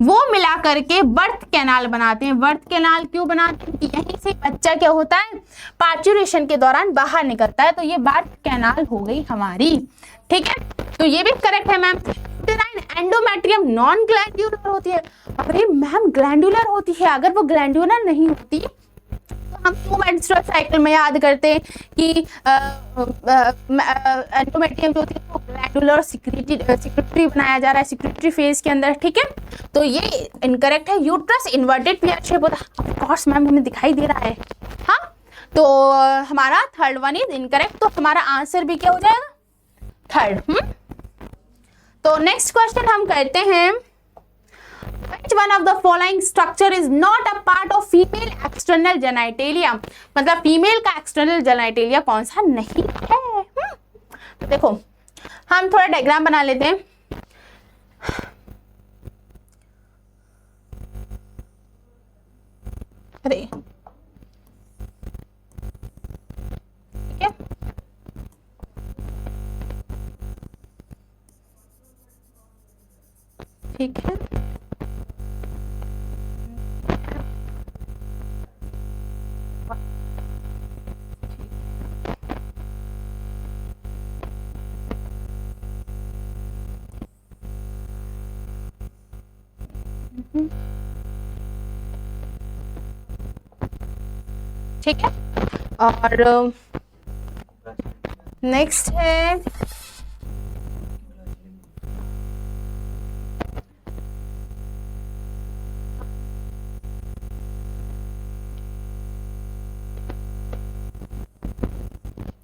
[SPEAKER 1] वो मिला करके बर्थ कैनाल बनाते हैं। बर्थ कैनाल क्यों बनाते हैं, यहीं से बच्चा क्या होता है पार्चुरेशन के दौरान बाहर निकलता है, तो ये बर्थ कैनाल हो गई हमारी। ठीक है, तो ये भी करेक्ट है मैम। एंडोमेट्रियम नॉन ग्लैंडुलर होती है। अरे मैम ग्लैंडुलर होती है, अगर वो ग्लैंडुलर नहीं होती तो हम 2 मेंस्ट्रुअल साइकिल में याद करते हैं कि एंडोमेट्रियम जो होती है वो ग्लैंडुलर सिक्रेटरी बनाया जा रहा है सिक्रेटरी फेज के अंदर। ठीक है, तो ये इनकरेक्ट है। यूट्रस इन्वर्टेड पेयर शेप होता है, ऑफ कोर्स मैम हमें दिखाई दे रहा है। हाँ, तो हमारा थर्ड वन इज इनकरेक्ट, तो हमारा आंसर भी क्या हो जाएगा, थर्ड। तो नेक्स्ट क्वेश्चन हम करते हैं, Which one of the following structure is not a part of female external genitalia? मतलब फीमेल का एक्सटर्नल जेनाइटेलिया कौन सा नहीं है। तो देखो हम थोड़ा डायग्राम बना लेते हैं। अरे ठीक है, ठीक है, ठीक है। और नेक्स्ट है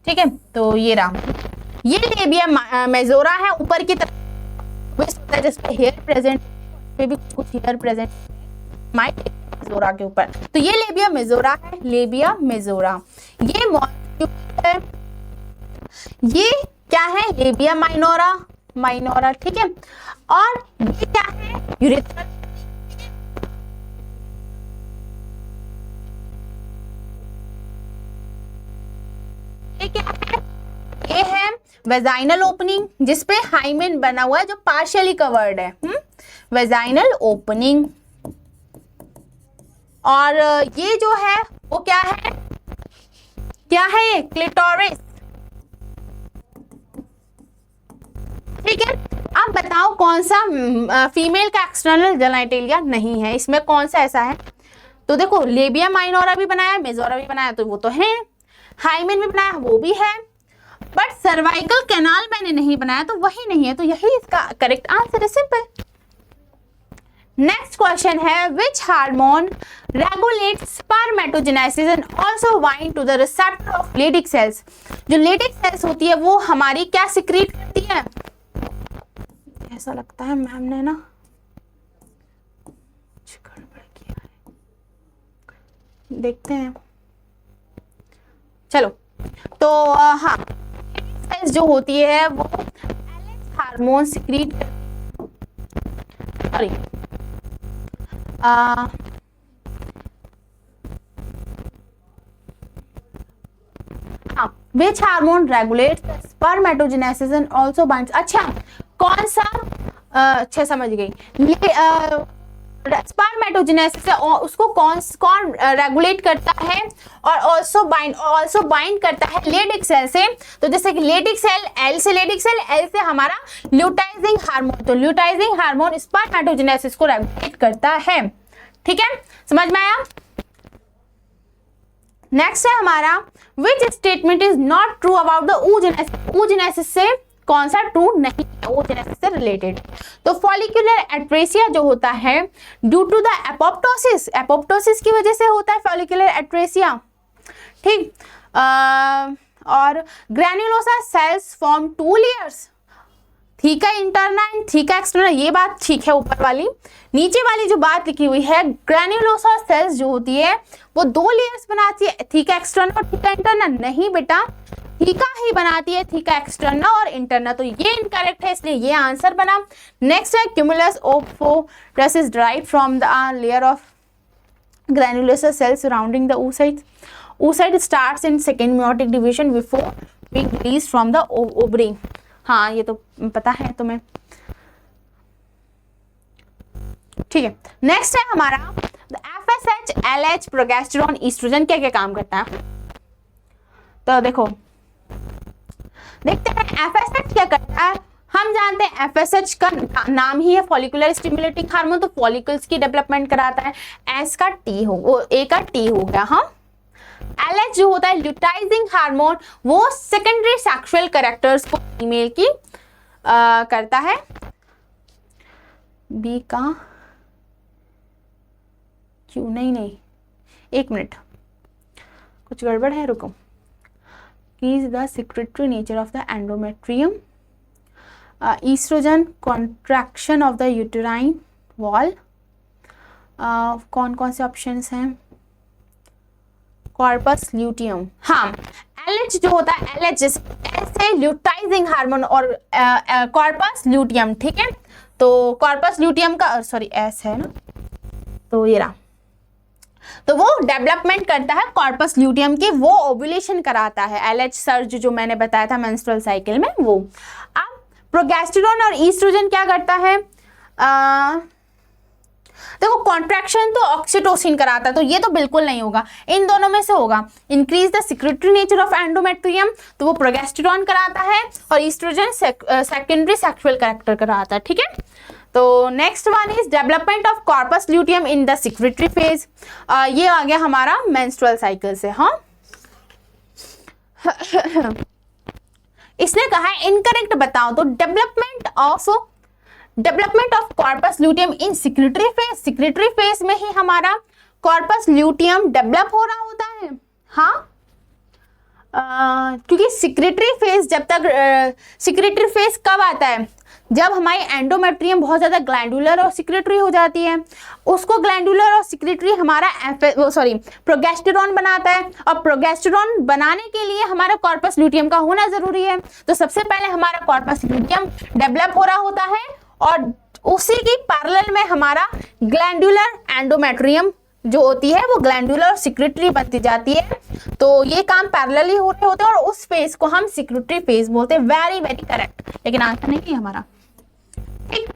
[SPEAKER 1] ठीक है, तो ये रहा, ये लेबिया मेजोरा है ऊपर की तरफ, जिसपे हेयर प्रेजेंट, पे भी कुछ हेयर प्रेजेंट माइट मेजोरा के ऊपर। तो ये लेबिया मेजोरा है, लेबिया मेजोरा। ये मॉलिक्यूल है, ये क्या है, लेबिया माइनोरा, माइनोरा, ठीक है। और ये क्या है, यूरेथ्रा, ये क्या है, ये है वेजाइनल ओपनिंग, जिसपे हाइमेन बना हुआ है, जो पार्शियली कवर्ड है, वेजाइनल ओपनिंग। और ये जो है वो क्या है, क्या है ये, क्लिटोरिस, ठीक है। अब बताओ कौन सा फीमेल का एक्सटर्नल जेनिटलिया नहीं है, इसमें कौन सा ऐसा है। तो देखो लेबिया माइनोरा भी बनाया, मेजोरा भी बनाया, तो वो तो है, हाइमेन भी बनाया, वो भी है, बट सर्वाइकल कैनाल मैंने नहीं बनाया, तो वही नहीं है, तो यही इसका करेक्ट आंसर है, सिंपल। नेक्स्ट क्वेश्चन है, which hormone regulates spermatogenesis and also bind to the receptor of Leydig cells. जो लेडिक सेल्स होती है वो हमारी क्या सिक्रीट करती है, ऐसा लगता है मैम ने ना कुछ गड़बड़ किया है, देखते हैं, चलो। तो हाँ, सेल्स जो होती है वो LH हार्मोन सिक्रीट, सॉरी, हाँ, विच hormone regulates spermatogenesis and also binds, अच्छा कौन सा, अच्छा समझ गई, स्पर्मेटोजेनेसिस है और उसको कौन रेगुलेट करता है, और आल्सो बाइंड करता है लेडिक सेल से। तो जैसे कि लेडिक सेल, एल से लेडिक सेल, एल से हमारा ल्यूटाइजिंग हार्मोन, तो ल्यूटाइजिंग हार्मोन स्पर्मेटोजेनेसिस को रेगुलेट करता है, ठीक है, समझ में आया। नेक्स्ट है हमारा, which statement is not true about the oogenesis, oogenesis से कौन सा ट्रू नहीं है, oogenesis से रिलेटेड। तो फॉलिकुलर एट्रेसिया जो होता है due to the apoptosis, apoptosis की वजह से होता है फॉलिकुलर एट्रेसिया, ठीक। और granulosa cells form 2 layers, theca interna and theca externa, ये बात ठीक है ऊपर वाली। नीचे वाली जो बात लिखी हुई है, ग्रैन्युलोसा सेल्स जो होती है वो 2 लेयर्स बनाती है, थीका एक्सटर्ना और थीका इंटरना, नहीं बेटा, थीका ही बनाती है, थीका एक्सटर्ना और इंटरना, तो ये इनकरेक्ट है, इसलिए ये आंसर बना। नेक्स्ट है, cumulus oophorus is derived from the layer of granulosa cells surrounding the oocyte. oocyte starts in second meiotic division before being released from the ovary. हाँ, ये तो पता है तुम्हें, ठीक है। नेक्स्ट है हमारा FSH, LH, प्रोगेस्टेरॉन, ईस्ट्रोजन क्या क्या काम करता है। तो देखो देखते हैं FSH क्या करता है। हम जानते हैं FSH का नाम ही है फॉलिकुलर स्टिमुलेटिंग हार्मोन, तो फॉलिकल्स की डेवलपमेंट कराता है। S का T हो, वो A का T हो गया, हाँ। LH जो होता है ल्यूटाइजिंग हार्मोन, वो सेकेंडरी सेक्सुअल कैरेक्टर्स को फीमेल की करता है। B का क्यों, नहीं, एक मिनट, कुछ गड़बड़ है, रुको। Is the secretory nature of the endometrium. Estrogen, contraction of the uterine wall. कौन कौन से ऑप्शंस हैं, कॉर्पस ल्यूटियम, हाँ। LH जो होता है, LH एस है ल्यूटाइजिंग हार्मोन और कॉर्पस ल्यूटियम, ठीक है। तो कॉर्पस ल्यूटियम का सॉरी एस है ना, तो ये रहा, तो वो डेवलपमेंट करता है कॉर्पस ल्यूटियम की, वो ओव्यूलेशन कराता है, LH सर्ज जो मैंने बताया था मेंस्ट्रुअल साइकिल में वो। अब प्रोगेस्टेरोन और ईस्ट्रोजन क्या करता है, देखो कॉन्ट्रैक्शन तो ऑक्सीटोसिन कराता है, तो ये तो बिल्कुल नहीं होगा, इन दोनों में से होगा। Increase the secretory nature of endometrium, तो वो प्रोगेस्टेरोन कराता है, और ईस्ट्रोजन सेकेंडरी सेक्सुअल कैरेक्टर कराता है, ठीक है। तो next one is development of corpus luteum in the secretary phase, ये आ गया हमारा मेंस्ट्रुअल साइकिल से। हाँ इसने कहा है इनकरेक्ट बताओ, तो development of corpus luteum in secretary phase, secretary phase में ही हमारा कॉर्पस ल्यूटियम डेवलप हो रहा होता है। हाँ क्योंकि सिक्रेटरी फेज जब तक सिक्रेटरी फेज कब आता है, जब हमारी एंडोमेट्रियम बहुत ज्यादा ग्लैंडुलर और सिक्रेटरी हो जाती है, उसको ग्लैंडुलर और सिक्रेटरी हमारा प्रोगेस्टेरोन बनाता है, और प्रोगेस्टेरोन बनाने के लिए हमारा कॉर्पस ल्यूटियम का होना जरूरी है। तो सबसे पहले हमारा कॉर्पस ल्यूटियम डेवलप हो रहा होता है, और उसी की पैरेलल में हमारा ग्लैंडुलर एंडोमेट्रियम जो होती है वो ग्लैंडुलर और सिक्रेटरी बनती जाती है। तो ये काम पैरेलली हो रहे होते हैं, और उस फेज को हम सिक्रेटरी फेज बोलते हैं। वेरी वेरी करेक्ट, लेकिन आंसर नहीं है हमारा।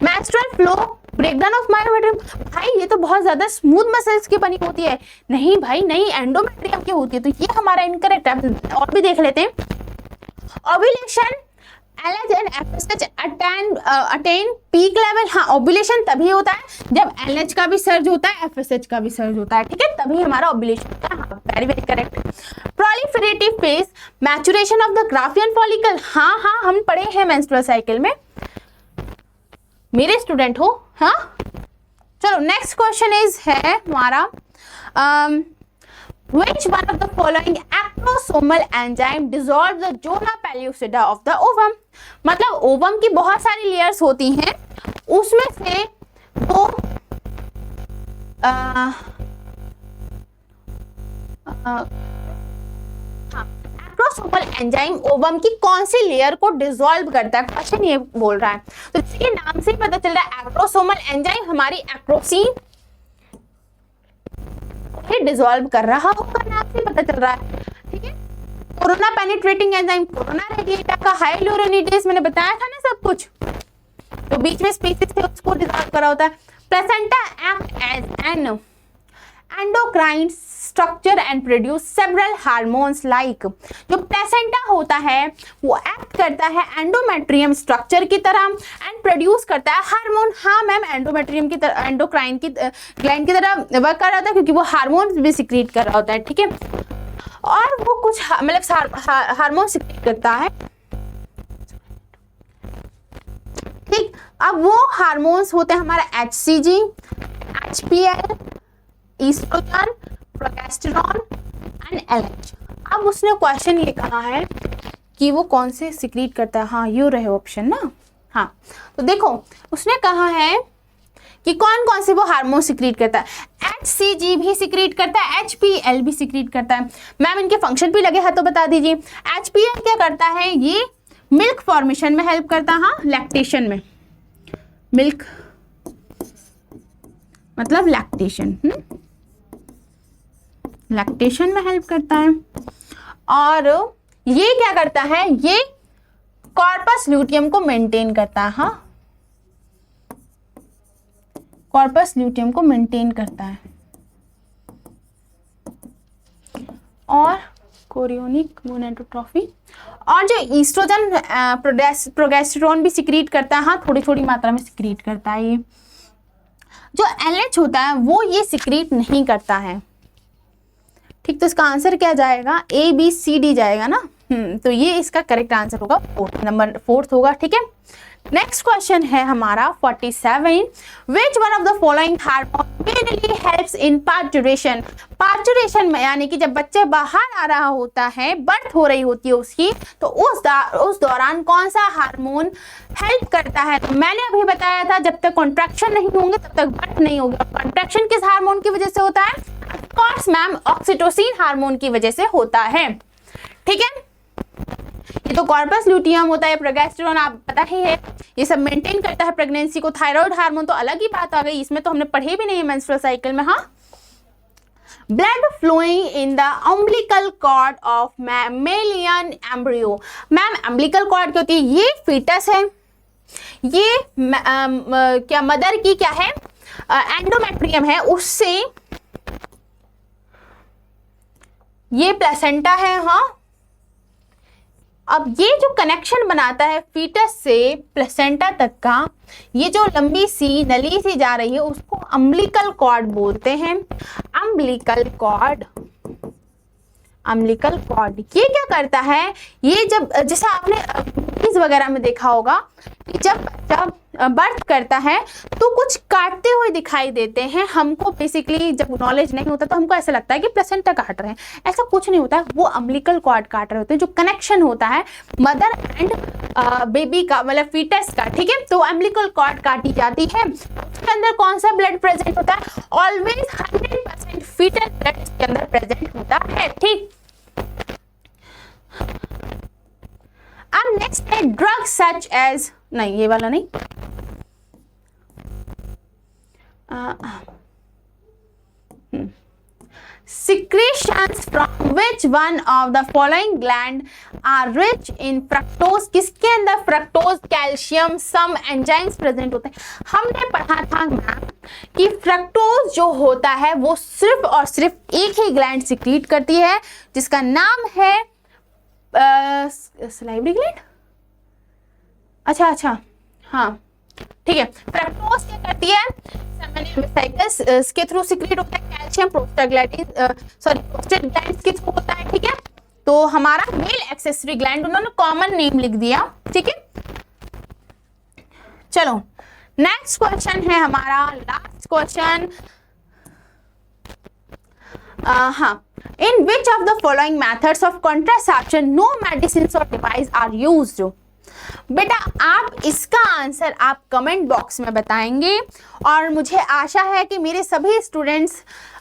[SPEAKER 1] Menstrual flow breakdown of myometrium, भाई ये तो बहुत ज्यादा स्मूथ मसल्स की बनी होती है, नहीं भाई नहीं, एंडोमेट्रियम की होती है, तो ये हमारा इनकरेक्ट है। और भी देख लेते हैं। Ovulation LH and FSH attain peak level, हाँ ओव्यूलेशन तभी होता है जब LH का भी सर्ज होता है, FSH का भी सर्ज होता है, ठीक है, तभी हमारा ओव्यूलेशन होता है। हाँ very very correct. Proliferative phase maturation of the Graafian follicle, हाँ हाँ हम पढ़े हैं मेंस्ट्रुअल साइकिल में, मेरे स्टूडेंट हो। हाँ चलो नेक्स्ट क्वेश्चन इज है हमारा which one of the following acrosomal enzyme dissolve the zona pellucida of the ovum, मतलब ओवम की बहुत सारी लेयर्स होती हैं, उसमें से दो एक्रोसोमल एंजाइम ओवम की कौन सी लेयर को डिसॉल्व करता है, क्वेश्चन ये बोल रहा है। तो इसके नाम से पता चल रहा है एक्रोसोमल एंजाइम हमारी एक्रोसीन डिसॉल्व कर रहा होगा, नाम से पता चल रहा है, ठीक है। Corona penetrating enzyme corona radiata का हाइल्यूरोनिडेज, मैंने बताया था ना सब कुछ, तो बीच में स्पीसीज थे उसको डिसॉल्व करा होता है। Placenta act as an endocrine structure and produce several hormones like, जो प्लेसेंटा होता है वो एक्ट करता है एंडोमेट्रियम स्ट्रक्चर की तरह एंड प्रोड्यूस करता है हार्मोन। हाँ मैम एंडोमेट्रियम की तरह एंडोक्राइन की ग्लैंड की तरह वर्क कर रहा होता है, क्योंकि वो हार्मोन भी सिक्रीट कर रहा होता है, ठीक है, और वो कुछ मतलब हार्मोन सिक्रीट करता है, ठीक। अब वो हार्मोन्स होते हैं हमारा HCG, HPL, oestrogen, progesterone and LH। अब उसने क्वेश्चन ये कहा है कि वो कौन से सिक्रीट करता है, हाँ यू रहे ऑप्शन ना। हाँ तो देखो उसने कहा है कि कौन कौन से वो हार्मोन सिक्रीट करता है, HCG भी सिक्रीट करता है, HPL भी सिक्रीट करता है। मैम इनके फंक्शन भी लगे हैं तो बता दीजिए। HPL क्या करता है, ये मिल्क फॉर्मेशन में हेल्प करता है, हाँ लैक्टेशन में, मिल्क मतलब लैक्टेशन, लैक्टेशन में हेल्प करता है। और ये क्या करता है, ये कॉर्पस ल्यूटियम को मेंटेन करता है, हाँ कॉर्पस ल्यूटियम को मेंटेन करता है। और कोरियोनिक गोनेडोट्रॉफी, और जो ईस्ट्रोजन प्रोगेस्टेरोन भी सिक्रीट करता है, हाँ थोड़ी थोड़ी मात्रा में सिक्रीट करता है। ये जो LH होता है वो ये सिक्रीट नहीं करता है, ठीक। तो इसका आंसर क्या जाएगा, ABCD जाएगा ना। तो ये इसका करेक्ट आंसर होगा, नंबर 4 होगा, ठीक है। नेक्स्ट क्वेश्चन है हमारा 47, विच one of the following hormone mainly helps in parturition, parturition में यानी कि जब बच्चे बाहर आ रहा होता है, बर्थ हो रही होती है उसकी, तो उस दौरान कौन सा हार्मोन हेल्प करता है। तो मैंने अभी बताया था जब तक कॉन्ट्रैक्शन नहीं होंगे तब तक बर्थ नहीं होगा। कॉन्ट्रैक्शन किस हार्मोन की वजह से होता है, of course ma'am oxytocin hormone की वजह से होता है, ठीक है। ये तो कॉर्पस ल्यूटियम होता है, प्रोजेस्टेरोन आप पता ही है, ये सब मेंटेन करता है प्रेगनेंसी को। थायराइड हार्मोन तो अलग ही बात आ गई, इसमें तो हमने पढ़े भी नहीं है मेंस्ट्रुअल साइकिल में। हाँ, blood flowing in the umbilical cord of mammalian embryo। Ma'am umbilical cord क्या होती है? ये फीटस है, ये क्या मदर की क्या है, एंडोमेट्रियम है, उससे ये प्लेसेंटा है। हाँ, अब ये जो कनेक्शन बनाता है फीटस से प्लेसेंटा तक का, ये जो लंबी सी नली सी जा रही है उसको अम्बिलिकल कॉर्ड बोलते हैं। अम्बिलिकल कॉर्ड, अम्बिलिकल कॉर्ड ये क्या करता है, ये जब जैसे आपने मूवीज वगैरह में देखा होगा कि जब बर्थ करता है तो कुछ काटते हुए दिखाई देते हैं हमको। बेसिकली जब नॉलेज नहीं होता तो हमको ऐसा लगता है कि प्लेसेंटा काट रहे हैं, ऐसा कुछ नहीं होता, वो अम्बिलिकल कॉर्ड काट रहे होते हैं, जो कनेक्शन होता है मदर एंड बेबी का, मतलब फीटस का। ठीक है, तो अम्बिलिकल कॉर्ड काटी जाती है। उसके अंदर कौन सा ब्लड प्रेजेंट होता है? ऑलवेज 100% फीटल ब्लड के अंदर प्रेजेंट होता है। ठीक, अब नेक्स्ट है ड्रग सच एज, नहीं ये वाला नहीं, secretions from which one of the following gland are rich in fructose। किसके अंदर fructose, calcium, some enzymes present होते हैं। हमने पढ़ा था मैम कि फ्रक्टोज जो होता है वो सिर्फ और सिर्फ एक ही ग्लैंड सिक्रीट करती है जिसका नाम है सलाइवरी ग्लैंड। अच्छा, हाँ ठीक है, फ्रक्टोज क्या करती है, साइकस के थ्रू सिक्रीट होता है, कैल्शियम प्रोस्टाग्लैंडिन प्रोस्टाग्लैंड्स के थ्रू होता है। ठीक है, तो हमारा मेल एक्सेसरी ग्लैंड उन्होंने कॉमन नेम लिख दिया। ठीक है, चलो नेक्स्ट क्वेश्चन है हमारा लास्ट क्वेश्चन। हाँ, in which of the following methods of contraception no medicine और डिवाइस आर यूज्ड। बेटा आप इसका आंसर आप कमेंट बॉक्स में बताएंगे और मुझे आशा है कि मेरे सभी स्टूडेंट्स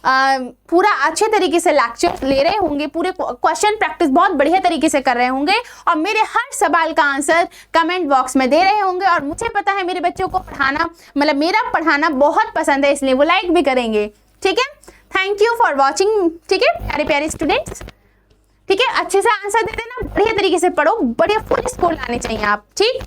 [SPEAKER 1] पूरा अच्छे तरीके से लेक्चर ले रहे होंगे, पूरे क्वेश्चन प्रैक्टिस बहुत बढ़िया तरीके से कर रहे होंगे और मेरे हर सवाल का आंसर कमेंट बॉक्स में दे रहे होंगे। और मुझे पता है मेरे बच्चों को पढ़ाना, मतलब मेरा पढ़ाना बहुत पसंद है, इसलिए वो लाइक भी करेंगे। ठीक है, थैंक यू फॉर वॉचिंग। ठीक है प्यारे प्यारे स्टूडेंट्स, ठीक है, अच्छे से आंसर दे देना, बढ़िया तरीके से पढ़ो, बढ़िया फुल स्कोर लाने चाहिए आप। ठीक।